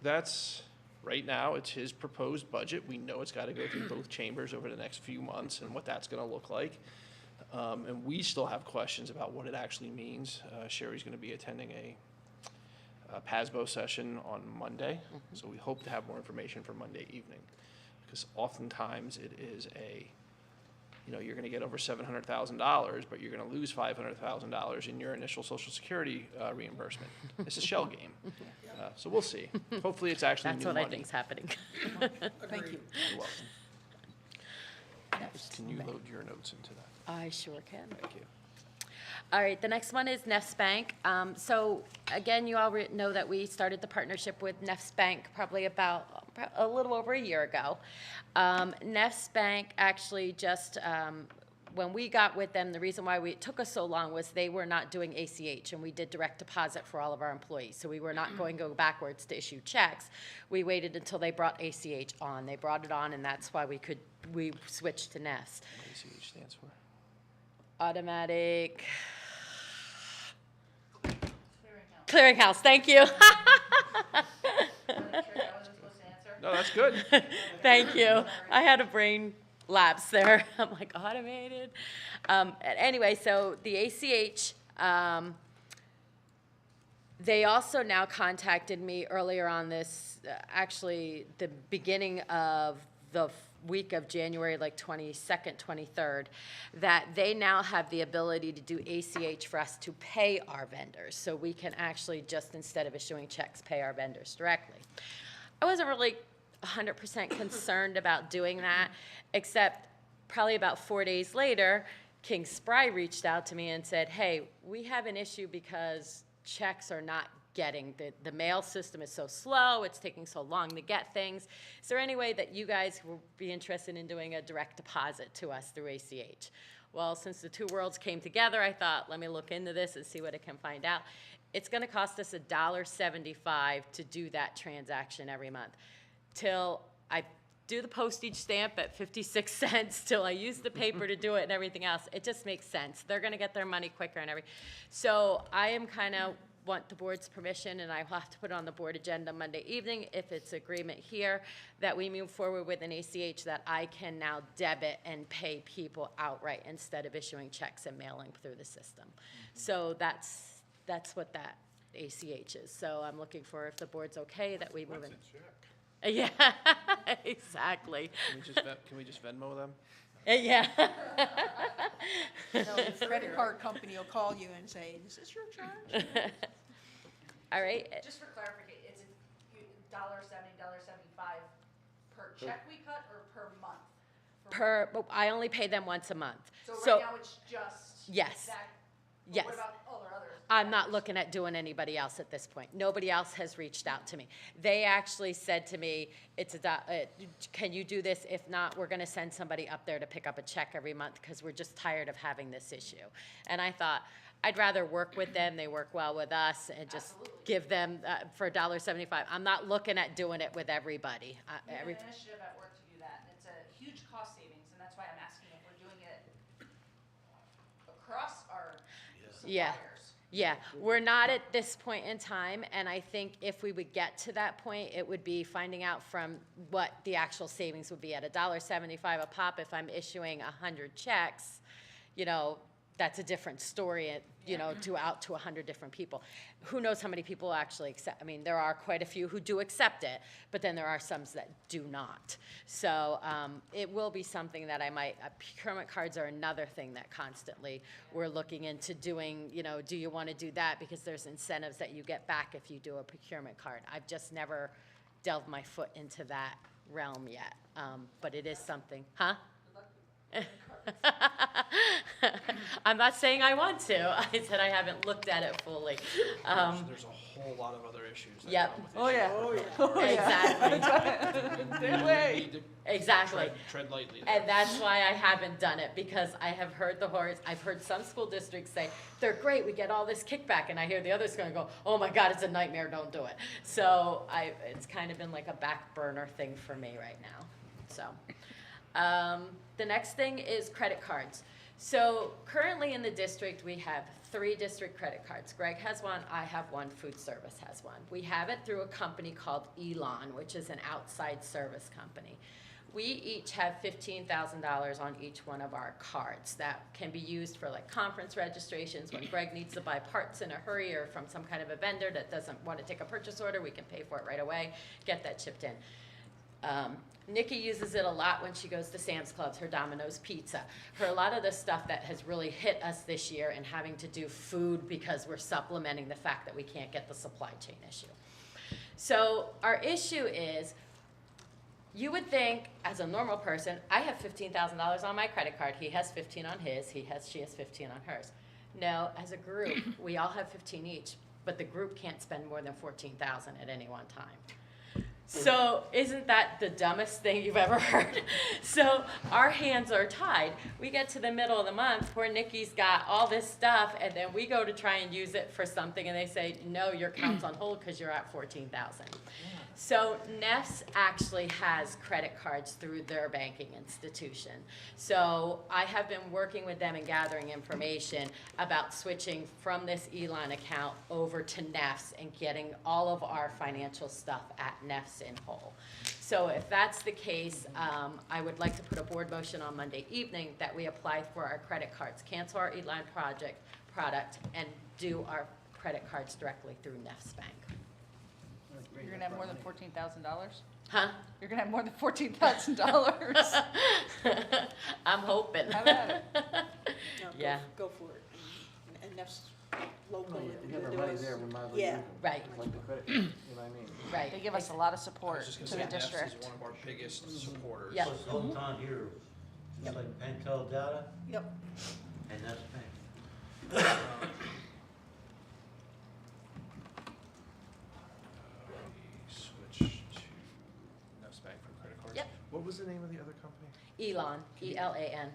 that's right now, it's his proposed budget. We know it's got to go through both chambers over the next few months and what that's going to look like. And we still have questions about what it actually means. Sherry's going to be attending a PASBO session on Monday, so we hope to have more information for Monday evening, because oftentimes it is you know, you're going to get over $700,000, but you're going to lose $500,000 in your initial Social Security reimbursement. It's a shell game. So we'll see. Hopefully it's actually That's new what money. I think's happening. Thank you. You're welcome. Can you load your notes into that? I sure can. Thank you. All right, the next one is Nefs Bank. So again, you all know that we started the partnership with Nefs Bank probably about a little over a year ago. Nefs Bank actually just, when we got with them, the reason why it took us so long was they were not doing ACH, and we did direct deposit for all of our employees. So we were not going to go backwards to issue checks. We waited until they brought ACH on. They brought it on, and that's why we switched to Nefs. What ACH stands for? Automatic Clearinghouse, thank you. No, that's good. Thank you. I had a brain lapse there. I'm like, automated. Anyway, so the ACH, they also now contacted me earlier on this, actually the beginning of the week of January, like 22nd, 23rd, that they now have the ability to do ACH for us to pay our vendors. So we can actually just, instead of issuing checks, pay our vendors directly. I wasn't really 100% concerned about doing that, except probably about 4 days later, King Spry reached out to me and said, hey, we have an issue because checks are not getting, the mail system is so slow, it's taking so long to get things. Is there any way that you guys will be interested in doing a direct deposit to us through ACH? Well, since the two worlds came together, I thought, let me look into this and see what I can find out. It's gonna cost us $1.75 to do that transaction every month. Till I do the postage stamp at 56 cents, till I use the paper to do it and everything else. It just makes sense. They're gonna get their money quicker and everything. So I am kind of want the board's permission, and I will have to put it on the board agenda Monday evening, if it's agreement here, that we move forward with an ACH that I can now debit and pay people outright instead of issuing checks and mailing through the system. So that's what that ACH is. So I'm looking for if the board's okay that we move in. Yeah, exactly. Can we just Venmo them? Yeah. No, the credit card company will call you and say, is this your charge? All right. Just for clarification, it's $1.70, $1.75 per check we cut or per month? But I only pay them once a month. So right now it's just yes. that? But Yes. what about others? I'm not looking at doing anybody else at this point. Nobody else has reached out to me. They actually said to me, can you do this? If not, we're gonna send somebody up there to pick up a check every month because we're just tired of having this issue. And I thought, I'd rather work with them, they work well with us, and just give them for $1.75. I'm not looking at doing it with everybody. We have an initiative at work to do that, and it's a huge cost savings, and that's why I'm asking if we're doing it across our suppliers. Yeah. Yeah, we're not at this point in time, and I think if we would get to that point, it would be finding out from what the actual savings would be at $1.75 a pop. If I'm issuing 100 checks, you know, that's a different story, you know, out to 100 different people. Who knows how many people actually accept? I mean, there are quite a few who do accept it, but then there are some that do not. So it will be something that I might, procurement cards are another thing that constantly we're looking into doing, you know, do you want to do that? Because there's incentives that you get back if you do a procurement card. I've just never delved my foot into that realm yet, but it is something, huh? I'm not saying I want to. I said I haven't looked at it fully. There's a whole lot of other issues. that Yep. come with issues. Exactly. We need to Exactly. Tread lightly. And that's why I haven't done it, because I have heard the horrors. I've heard some school districts say, they're great, we get all this kickback, and I hear the others going to go, oh my God, it's a nightmare, don't do it. So it's kind of been like a back burner thing for me right now, so. The next thing is credit cards. So currently in the district, we have 3 district credit cards. Greg has one, I have one, food service has one. We have it through a company called Elon, which is an outside service company. We each have $15,000 on each one of our cards that can be used for like conference registrations. When Greg needs to buy parts in a hurry or from some kind of a vendor that doesn't want to take a purchase order, we can pay for it right away, get that chipped in. Nikki uses it a lot when she goes to Sam's Clubs, her Domino's Pizza. For a lot of the stuff that has really hit us this year and having to do food because we're supplementing the fact that we can't get the supply chain issue. So our issue is, you would think, as a normal person, I have $15,000 on my credit card, he has 15 on his, she has 15 on hers. No, as a group, we all have 15 each, but the group can't spend more than 14,000 at any one time. So isn't that the dumbest thing you've ever heard? So our hands are tied. We get to the middle of the month, poor Nikki's got all this stuff, and then we go to try and use it for something, and they say, no, your account's on hold because you're at 14,000. So NEFS actually has credit cards through their banking institution. So I have been working with them and gathering information about switching from this Elon account over to NEFS and getting all of our financial stuff at NEFS in whole. So if that's the case, I would like to put a board motion on Monday evening that we apply for our credit cards, cancel our Elon product, and do our credit cards directly through NEFS Bank. You're gonna have more than $14,000? Huh? You're gonna have more than $14,000. I'm hoping. Have at it. No, Yeah. Go for it. And that's local. We have our money there, we might as well Yeah. use it. Right. Like the credit, you know what I mean? Right. They give us a lot of I support was just to gonna the say, NEFS district. is one of our biggest supporters. Yep. What's going on here, just like Pentel data, Yep. and that's bank. Switch to NEFS Bank for credit cards. Yep. What was the name of the other company? Elon, E-L-A-N.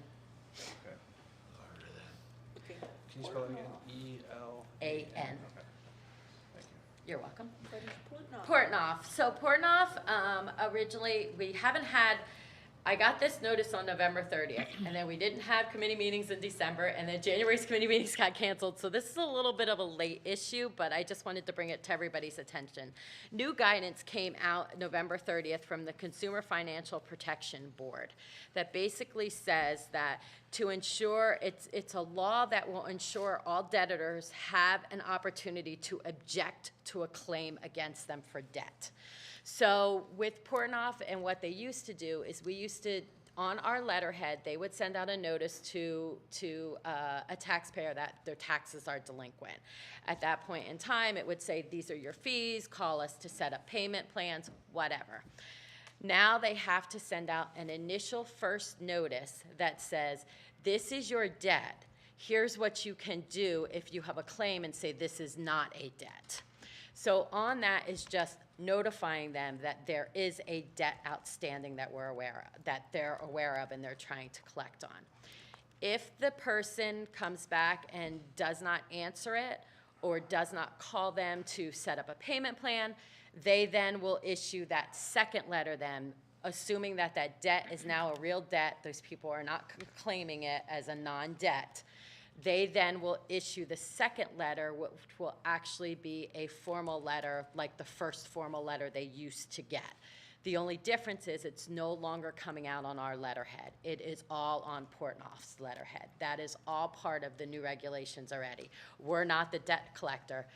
Okay. Okay. Can you spell it again? E-L? A-N. Okay. Thank you. You're welcome. That is Portnoy. Portnoy. So Portnoy, originally, we haven't had I got this notice on November 30th, and then we didn't have committee meetings in December, and then January's committee meetings got canceled. So this is a little bit of a late issue, but I just wanted to bring it to everybody's attention. New guidance came out November 30th from the Consumer Financial Protection Board that basically says that to ensure, it's a law that will ensure all debtors have an opportunity to object to a claim against them for debt. So with Portnoy and what they used to do is we used to, on our letterhead, they would send out a notice to a taxpayer that their taxes are delinquent. At that point in time, it would say, these are your fees, call us to set up payment plans, whatever. Now they have to send out an initial first notice that says, this is your debt. Here's what you can do if you have a claim, and say this is not a debt. So on that is just notifying them that there is a debt outstanding that they're aware of and they're trying to collect on. If the person comes back and does not answer it or does not call them to set up a payment plan, they then will issue that second letter then, assuming that that debt is now a real debt, those people are not claiming it as a non-debt. They then will issue the second letter, which will actually be a formal letter, like the first formal letter they used to get. The only difference is it's no longer coming out on our letterhead. It is all on Portnoy's letterhead. That is all part of the new regulations already. We're not the debt collector.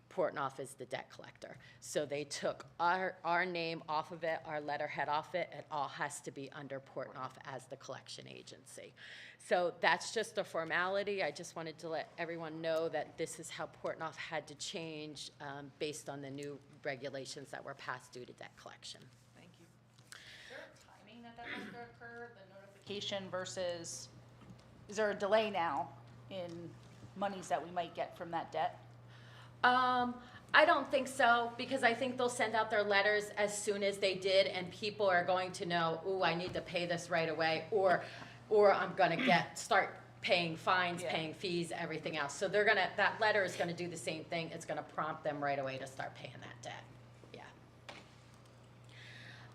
Portnoy is the debt collector. So they took our name off of it, our letterhead off it. It all has to be under Portnoy as the collection agency. So that's just a formality. I just wanted to let everyone know that this is how Portnoy had to change based on the new regulations that were passed due to debt collection. Thank you. Is there a timing that has to occur, the notification versus, is there a delay now in monies that we might get from that debt? I don't think so, because I think they'll send out their letters as soon as they did, and people are going to know, ooh, I need to pay this right away, or I'm gonna start paying fines, paying fees, everything else. So that letter is gonna do the same thing. It's gonna prompt them right away to start paying that debt.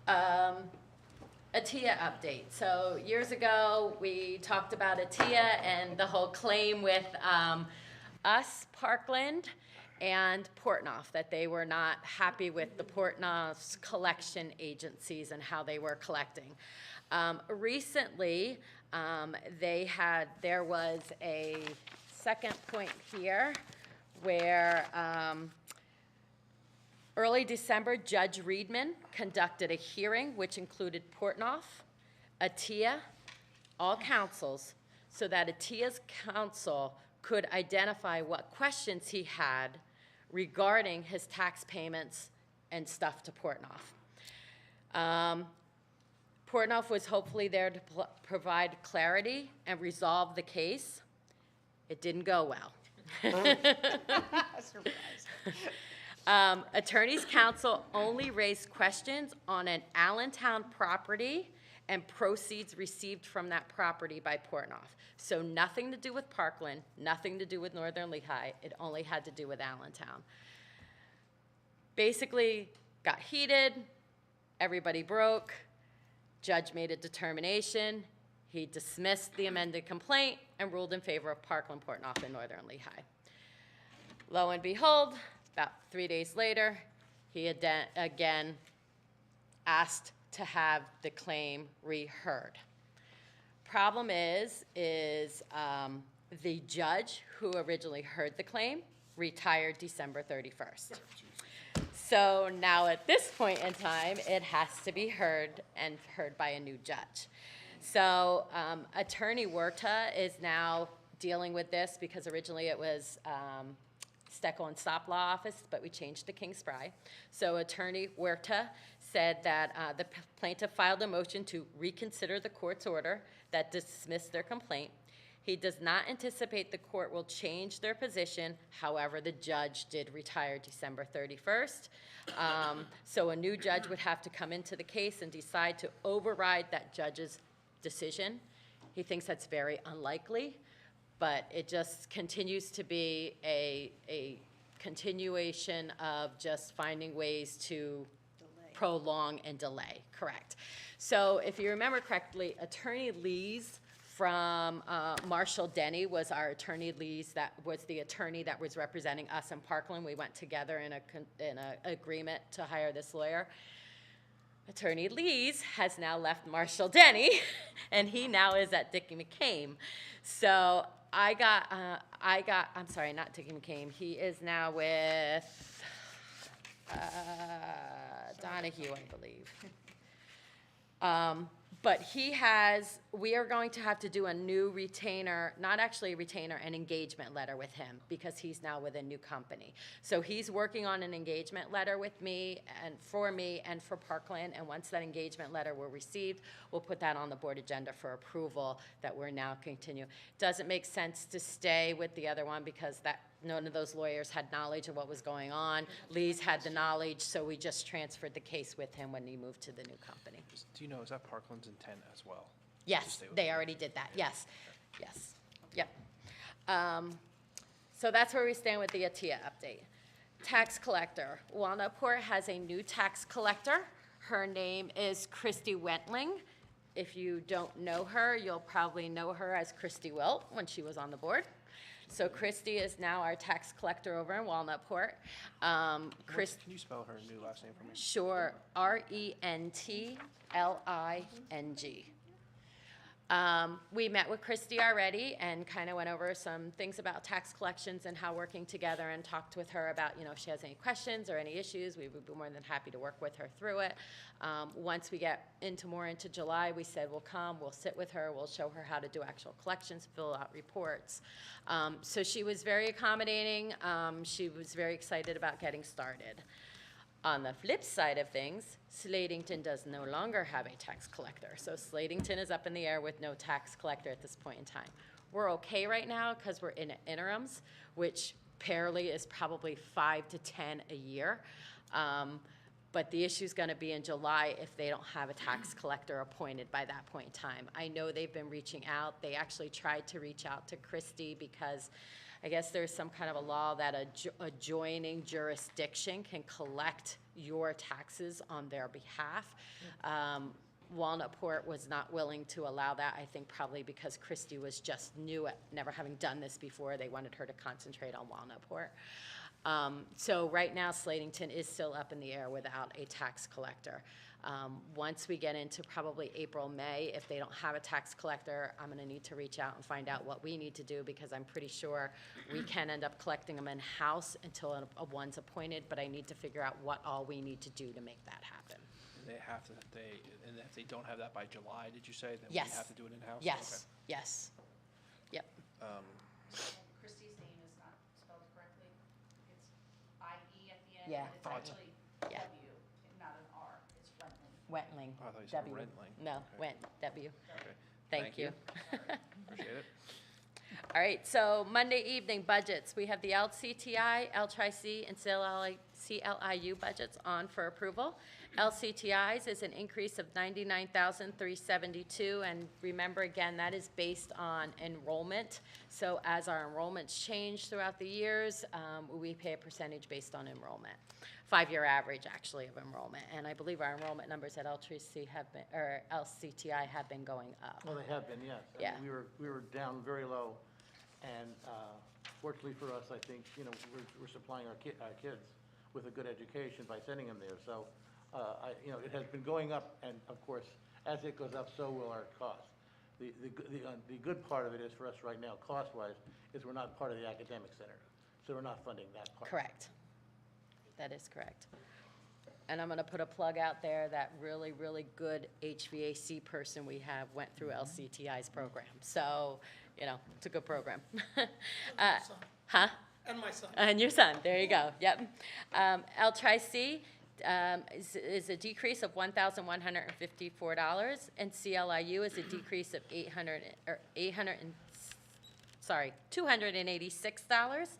Yeah. ATIA update. So years ago, we talked about ATIA and the whole claim with us, Parkland, and Portnoy, that they were not happy with the Portnoy's collection agencies and how they were collecting. Recently, there was a second point here where early December, Judge Readmission conducted a hearing which included Portnoy, ATIA, all councils, so that ATIA's counsel could identify what questions he had regarding his tax payments and stuff to Portnoy. Portnoy was hopefully there to provide clarity and resolve the case. It didn't go well. Attorney's counsel only raised questions on an Allentown property and proceeds received from that property by Portnoy. So nothing to do with Parkland, nothing to do with Northern Lehigh. It only had to do with Allentown. Basically, got heated, everybody broke, judge made a determination, he dismissed the amended complaint and ruled in favor of Parkland, Portnoy, and Northern Lehigh. Lo and behold, about 3 days later, he again asked to have the claim reheard. Problem is the judge who originally heard the claim retired December 31st. So now at this point in time, it has to be heard by a new judge. So Attorney Huerta is now dealing with this because originally it was Steckel and Stop Law Office, but we changed to King Spry. So Attorney Huerta said that the plaintiff filed a motion to reconsider the court's order that dismissed their complaint. He does not anticipate the court will change their position. However, the judge did retire December 31st. So a new judge would have to come into the case and decide to override that judge's decision. He thinks that's very unlikely, but it just continues to be a continuation of just finding ways to prolong and delay, correct. So if you remember correctly, Attorney Lees from Marshall Denny was our attorney. Lees, that was the attorney that was representing us in Parkland. We went together in a agreement to hire this lawyer. Attorney Lees has now left Marshall Denny, and he now is at Dickie McCain. So I'm sorry, not Dickie McCain. He is now with Donahue, I believe. But we are going to have to do a new retainer, not actually a retainer, an engagement letter with him because he's now with a new company. So he's working on an engagement letter with me and for Parkland. And once that engagement letter were received, we'll put that on the board agenda for approval that we're now continue. Doesn't make sense to stay with the other one because none of those lawyers had knowledge of what was going on. Lee's had the knowledge, so we just transferred the case with him when he moved to the new company. Do you know, is that Parkland's intent as well? Yes, they already did that, yes, yes, yep. So that's where we stand with the ATIA update. Tax collector, Walnutport has a new tax collector. Her name is Christy Wentling. If you don't know her, you'll probably know her as Christy Wilt when she was on the board. So Christy is now our tax collector over in Walnutport. Can you spell her new last name for me? Sure, Rentling. We met with Christy already and kind of went over some things about tax collections and how working together, and talked with her about, if she has any questions or any issues, we would be more than happy to work with her through it. Once we get more into July, we said we'll sit with her, we'll show her how to do actual collections, fill out reports. So she was very accommodating. She was very excited about getting started. On the flip side of things, Ladington does no longer have a tax collector. So Ladington is up in the air with no tax collector at this point in time. We're okay right now because we're in interims, which parallel is probably 5 to 10 a year. But the issue is going to be in July if they don't have a tax collector appointed by that point in time. I know they've been reaching out. They actually tried to reach out to Christy because I guess there's some kind of a law that a adjoining jurisdiction can collect your taxes on their behalf. Walnutport was not willing to allow that, I think probably because Christy was just new at never having done this before. They wanted her to concentrate on Walnutport. So right now, Ladington is still up in the air without a tax collector. Once we get into probably April, May, if they don't have a tax collector, I'm going to need to reach out and find out what we need to do because I'm pretty sure we can end up collecting them in-house until one's appointed, but I need to figure out what all we need to do to make that happen. And if they don't have that by July, did you say? Then Yes. we have to do it in-house? Yes, yes, yep. Christie's name is not spelled correctly. It's I-E at the end. Yeah. And it's actually Yeah. W, not an R. It's Wentling. Wentling. Oh, I thought you said W. Rentling. No, Okay. Went, W. Okay. Thank you. Appreciate it. All right, so Monday evening budgets. We have the LCTI, LCC, and CLIU budgets on for approval. LCTI's is an increase of $99,372, and remember again, that is based on enrollment. So as our enrollments change throughout the years, we pay a percentage based on enrollment. 5-year average, actually, of enrollment. And I believe our enrollment numbers at LCC or LCTI have been going up. Well, they have been, yes. I mean, Yeah. we were down very low, and fortunately for us, I think, we're supplying our kids with a good education by sending them there. So, it has been going up, and of course, as it goes up, so will our costs. The good part of it is for us right now, cost-wise, is we're not part of the academic center, so we're not funding that part. Correct. That is correct. And I'm going to put a plug out there that really, really good HVAC person we have went through LCTI's program. So, it's a good program. Huh? And my son. And your son, there you go, yep. Lcic is a decrease of $1,154, and CLIU is a decrease of $286.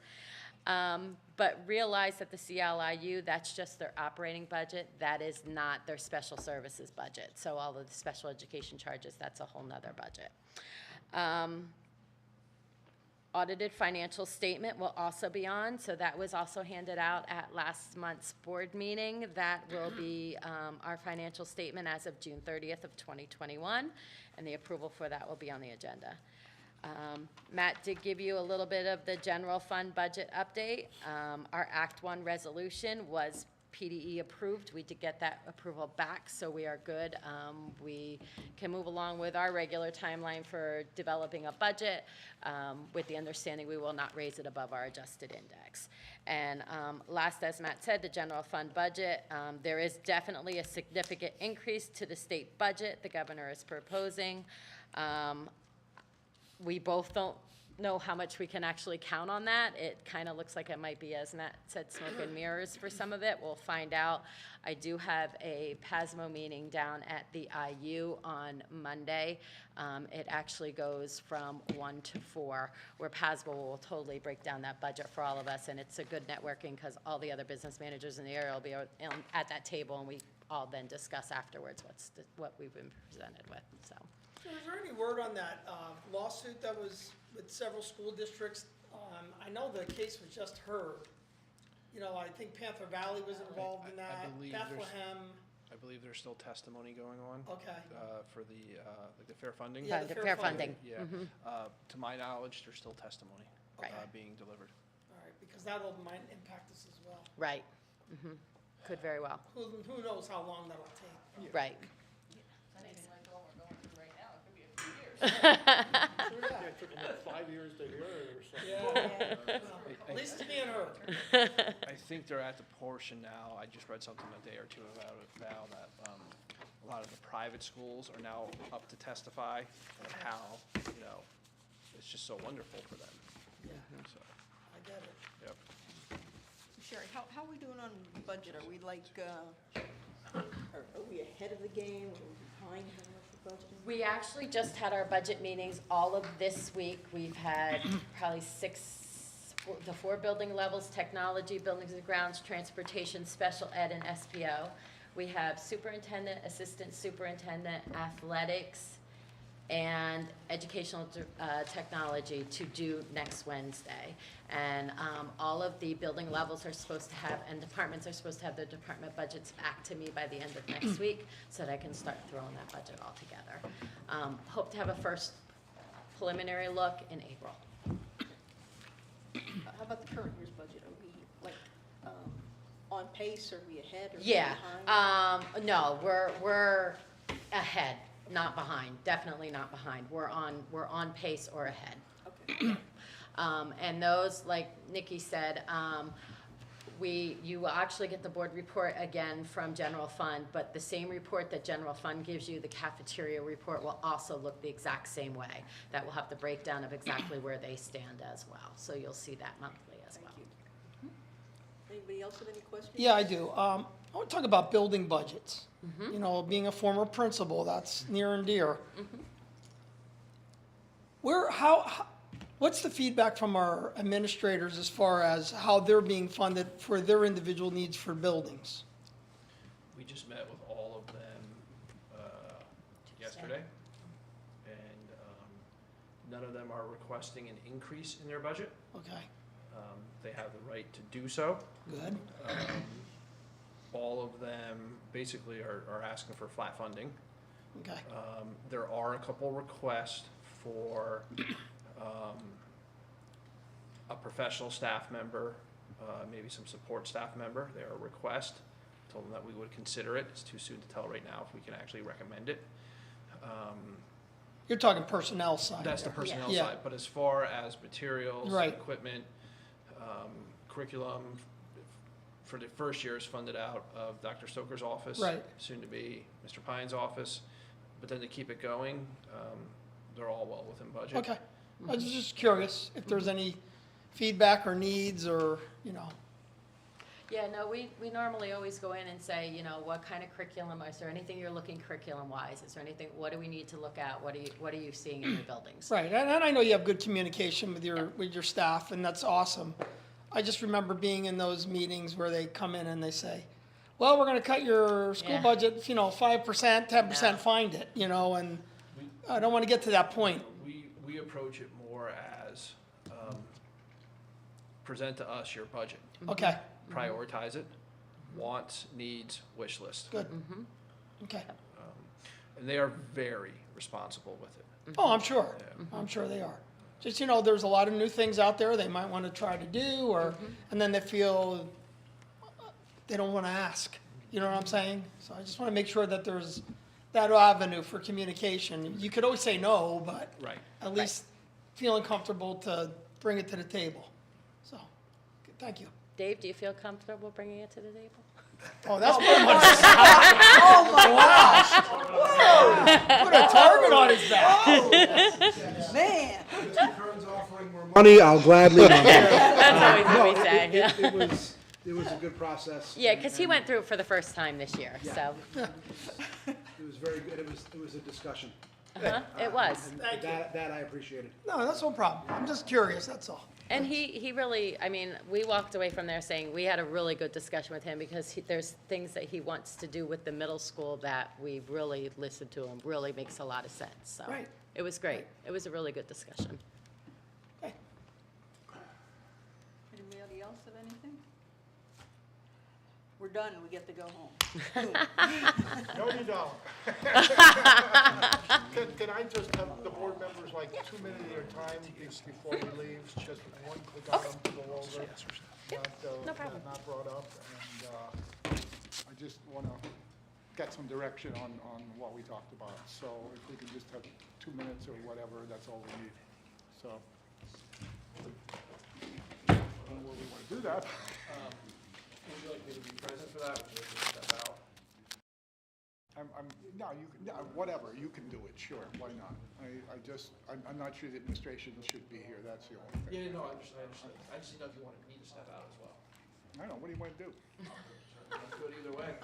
But realize that the CLIU, that's just their operating budget. That is not their special services budget. So all of the special education charges, that's a whole nother budget. audited financial statement will also be on, so that was also handed out at last month's board meeting. That will be our financial statement as of June 30th of 2021, and the approval for that will be on the agenda. Matt did give you a little bit of the general fund budget update. Our Act 1 resolution was PDE approved. We did get that approval back, so we are good. We can move along with our regular timeline for developing a budget, with the understanding we will not raise it above our adjusted index. And last, as Matt said, the general fund budget, there is definitely a significant increase to the state budget the governor is proposing. We both don't know how much we can actually count on that. It kind of looks like it might be, as Matt said, smoke and mirrors for some of it. We'll find out. I do have a PASMO meeting down at the IU on Monday. It actually goes from 1 to 4, where PASMO will totally break down that budget for all of us, and it's a good networking because all the other business managers in the area will be at that table, and we all then discuss afterwards what we've been presented with. So. So is there any word on that lawsuit that was with several school districts? I know the case was just heard. You know, I think Panther Valley was involved in that, Bethlehem. I believe there's still testimony going on. Okay. For the, like the fair funding? Yeah, the fair funding. Yeah. Mhm. To my knowledge, there's still testimony Right. being delivered. All right, because that'll might impact us as well. Right. Could very well. Who knows how long that'll take? Right. Yeah, it took them about 5 years to hear it or something. Yeah. At least it's being heard. I think they're at the portion now, I just read something a day or two about it now, that a lot of the private schools are now up to testify and how, you know, it's just so wonderful for them. Yeah. So, I get it. yep. Sherry, how are we doing on budget? Are we like, are we ahead of the game? Are we behind on what the budget is? We actually just had our budget meetings all of this week. We've had probably the 4 building levels: technology, buildings and grounds, transportation, special ed, and SPO. We have superintendent, assistant superintendent, athletics, and educational technology to do next Wednesday. And all of the building levels are supposed to have, and departments are supposed to have their department budgets back to me by the end of next week so that I can start throwing that budget all together. Hope to have a first preliminary look in April. How about the current year's budget? Are we like on pace? Are we ahead or Yeah, behind? no, we're ahead, not behind, definitely not behind. We're on pace or ahead. Okay. And those, like Nikki said, you will actually get the board report again from general fund, but the same report that general fund gives you, the cafeteria report, will also look the exact same way. That will have the breakdown of exactly where they stand as well. So you'll see that monthly as well. Anybody else have any questions? Yeah, I do. I want to talk about building budgets. You know, being a former principal, that's near and dear. What's the feedback from our administrators as far as how they're being funded for their individual needs for buildings? We just met with all of them yesterday, and none of them are requesting an increase in their budget. Okay, They have the right to do so. good. All of them basically are asking for flat funding. Okay, There are a couple requests for a professional staff member, maybe some support staff member. They're a request. Told them that we would consider it. It's too soon to tell right now if we can actually recommend it. you're talking personnel side. That's the there. personnel Yeah. side, but as far as materials, Right. equipment, curriculum, for the first year is funded out of Dr. Stoker's office. Right. Soon to be Mr. Pine's office, but then to keep it going, they're all well within budget. Okay, I was just curious if there's any feedback or needs or, you know. Yeah, no, we normally always go in and say, you know, what kind of curriculum, is there anything you're looking curriculum-wise? Is there anything, what do we need to look at? What are you seeing in your buildings? Right, and I know you have good communication with your staff, and that's awesome. I just remember being in those meetings where they come in and they say, well, we're gonna cut your school Yeah. budget, you know, 5%, 10%, find it, you know, and I don't wanna get to that point. We approach it more as, present to us your budget. Okay, Prioritize it, wants, needs, wish list. good. Okay. And they are very responsible with it. Oh, I'm sure. I'm sure they are. Just, there's a lot of new things out there they might want to try to do, and then they feel they don't want to ask. You know what I'm saying? So I just want to make sure that there's that avenue for communication. You could always say no, but Right. at least feeling comfortable to bring it to the table. So, thank you. Dave, do you feel comfortable bringing it to the table? Oh, that's pretty much. Oh my gosh! Whoa! Put a target on his back. Man. Money, I'll gladly. That's always what we say. It was a good process. Yeah, because he went through it for the first time this year, so. It was very good. It was a discussion. It was. And that I appreciated. No, that's no problem. I'm just curious, that's all. And he really, I mean, we walked away from there saying we had a really good discussion with him because there's things that he wants to do with the middle school that we really listened to him, really makes a lot of sense, so. Right. It was great. It was a really good discussion. Anybody else have anything? We're done, we get to go home. No, you don't. Can I just have the board members like 2 minutes at a time before we leave? Just one quick item to go over. No problem. Not brought up, and I just want to get some direction on what we talked about. So if we can just have 2 minutes or whatever, that's all we need. So, I don't know where we want to do that. Would you like me to be present for that, or would you step out? No, you can, whatever, you can do it, sure, why not? I'm not sure the administration should be here, that's the only thing. Yeah, no, I understand. I just didn't know if you wanted me to step out as well. I don't know, what do you want to do? Let's do it either way.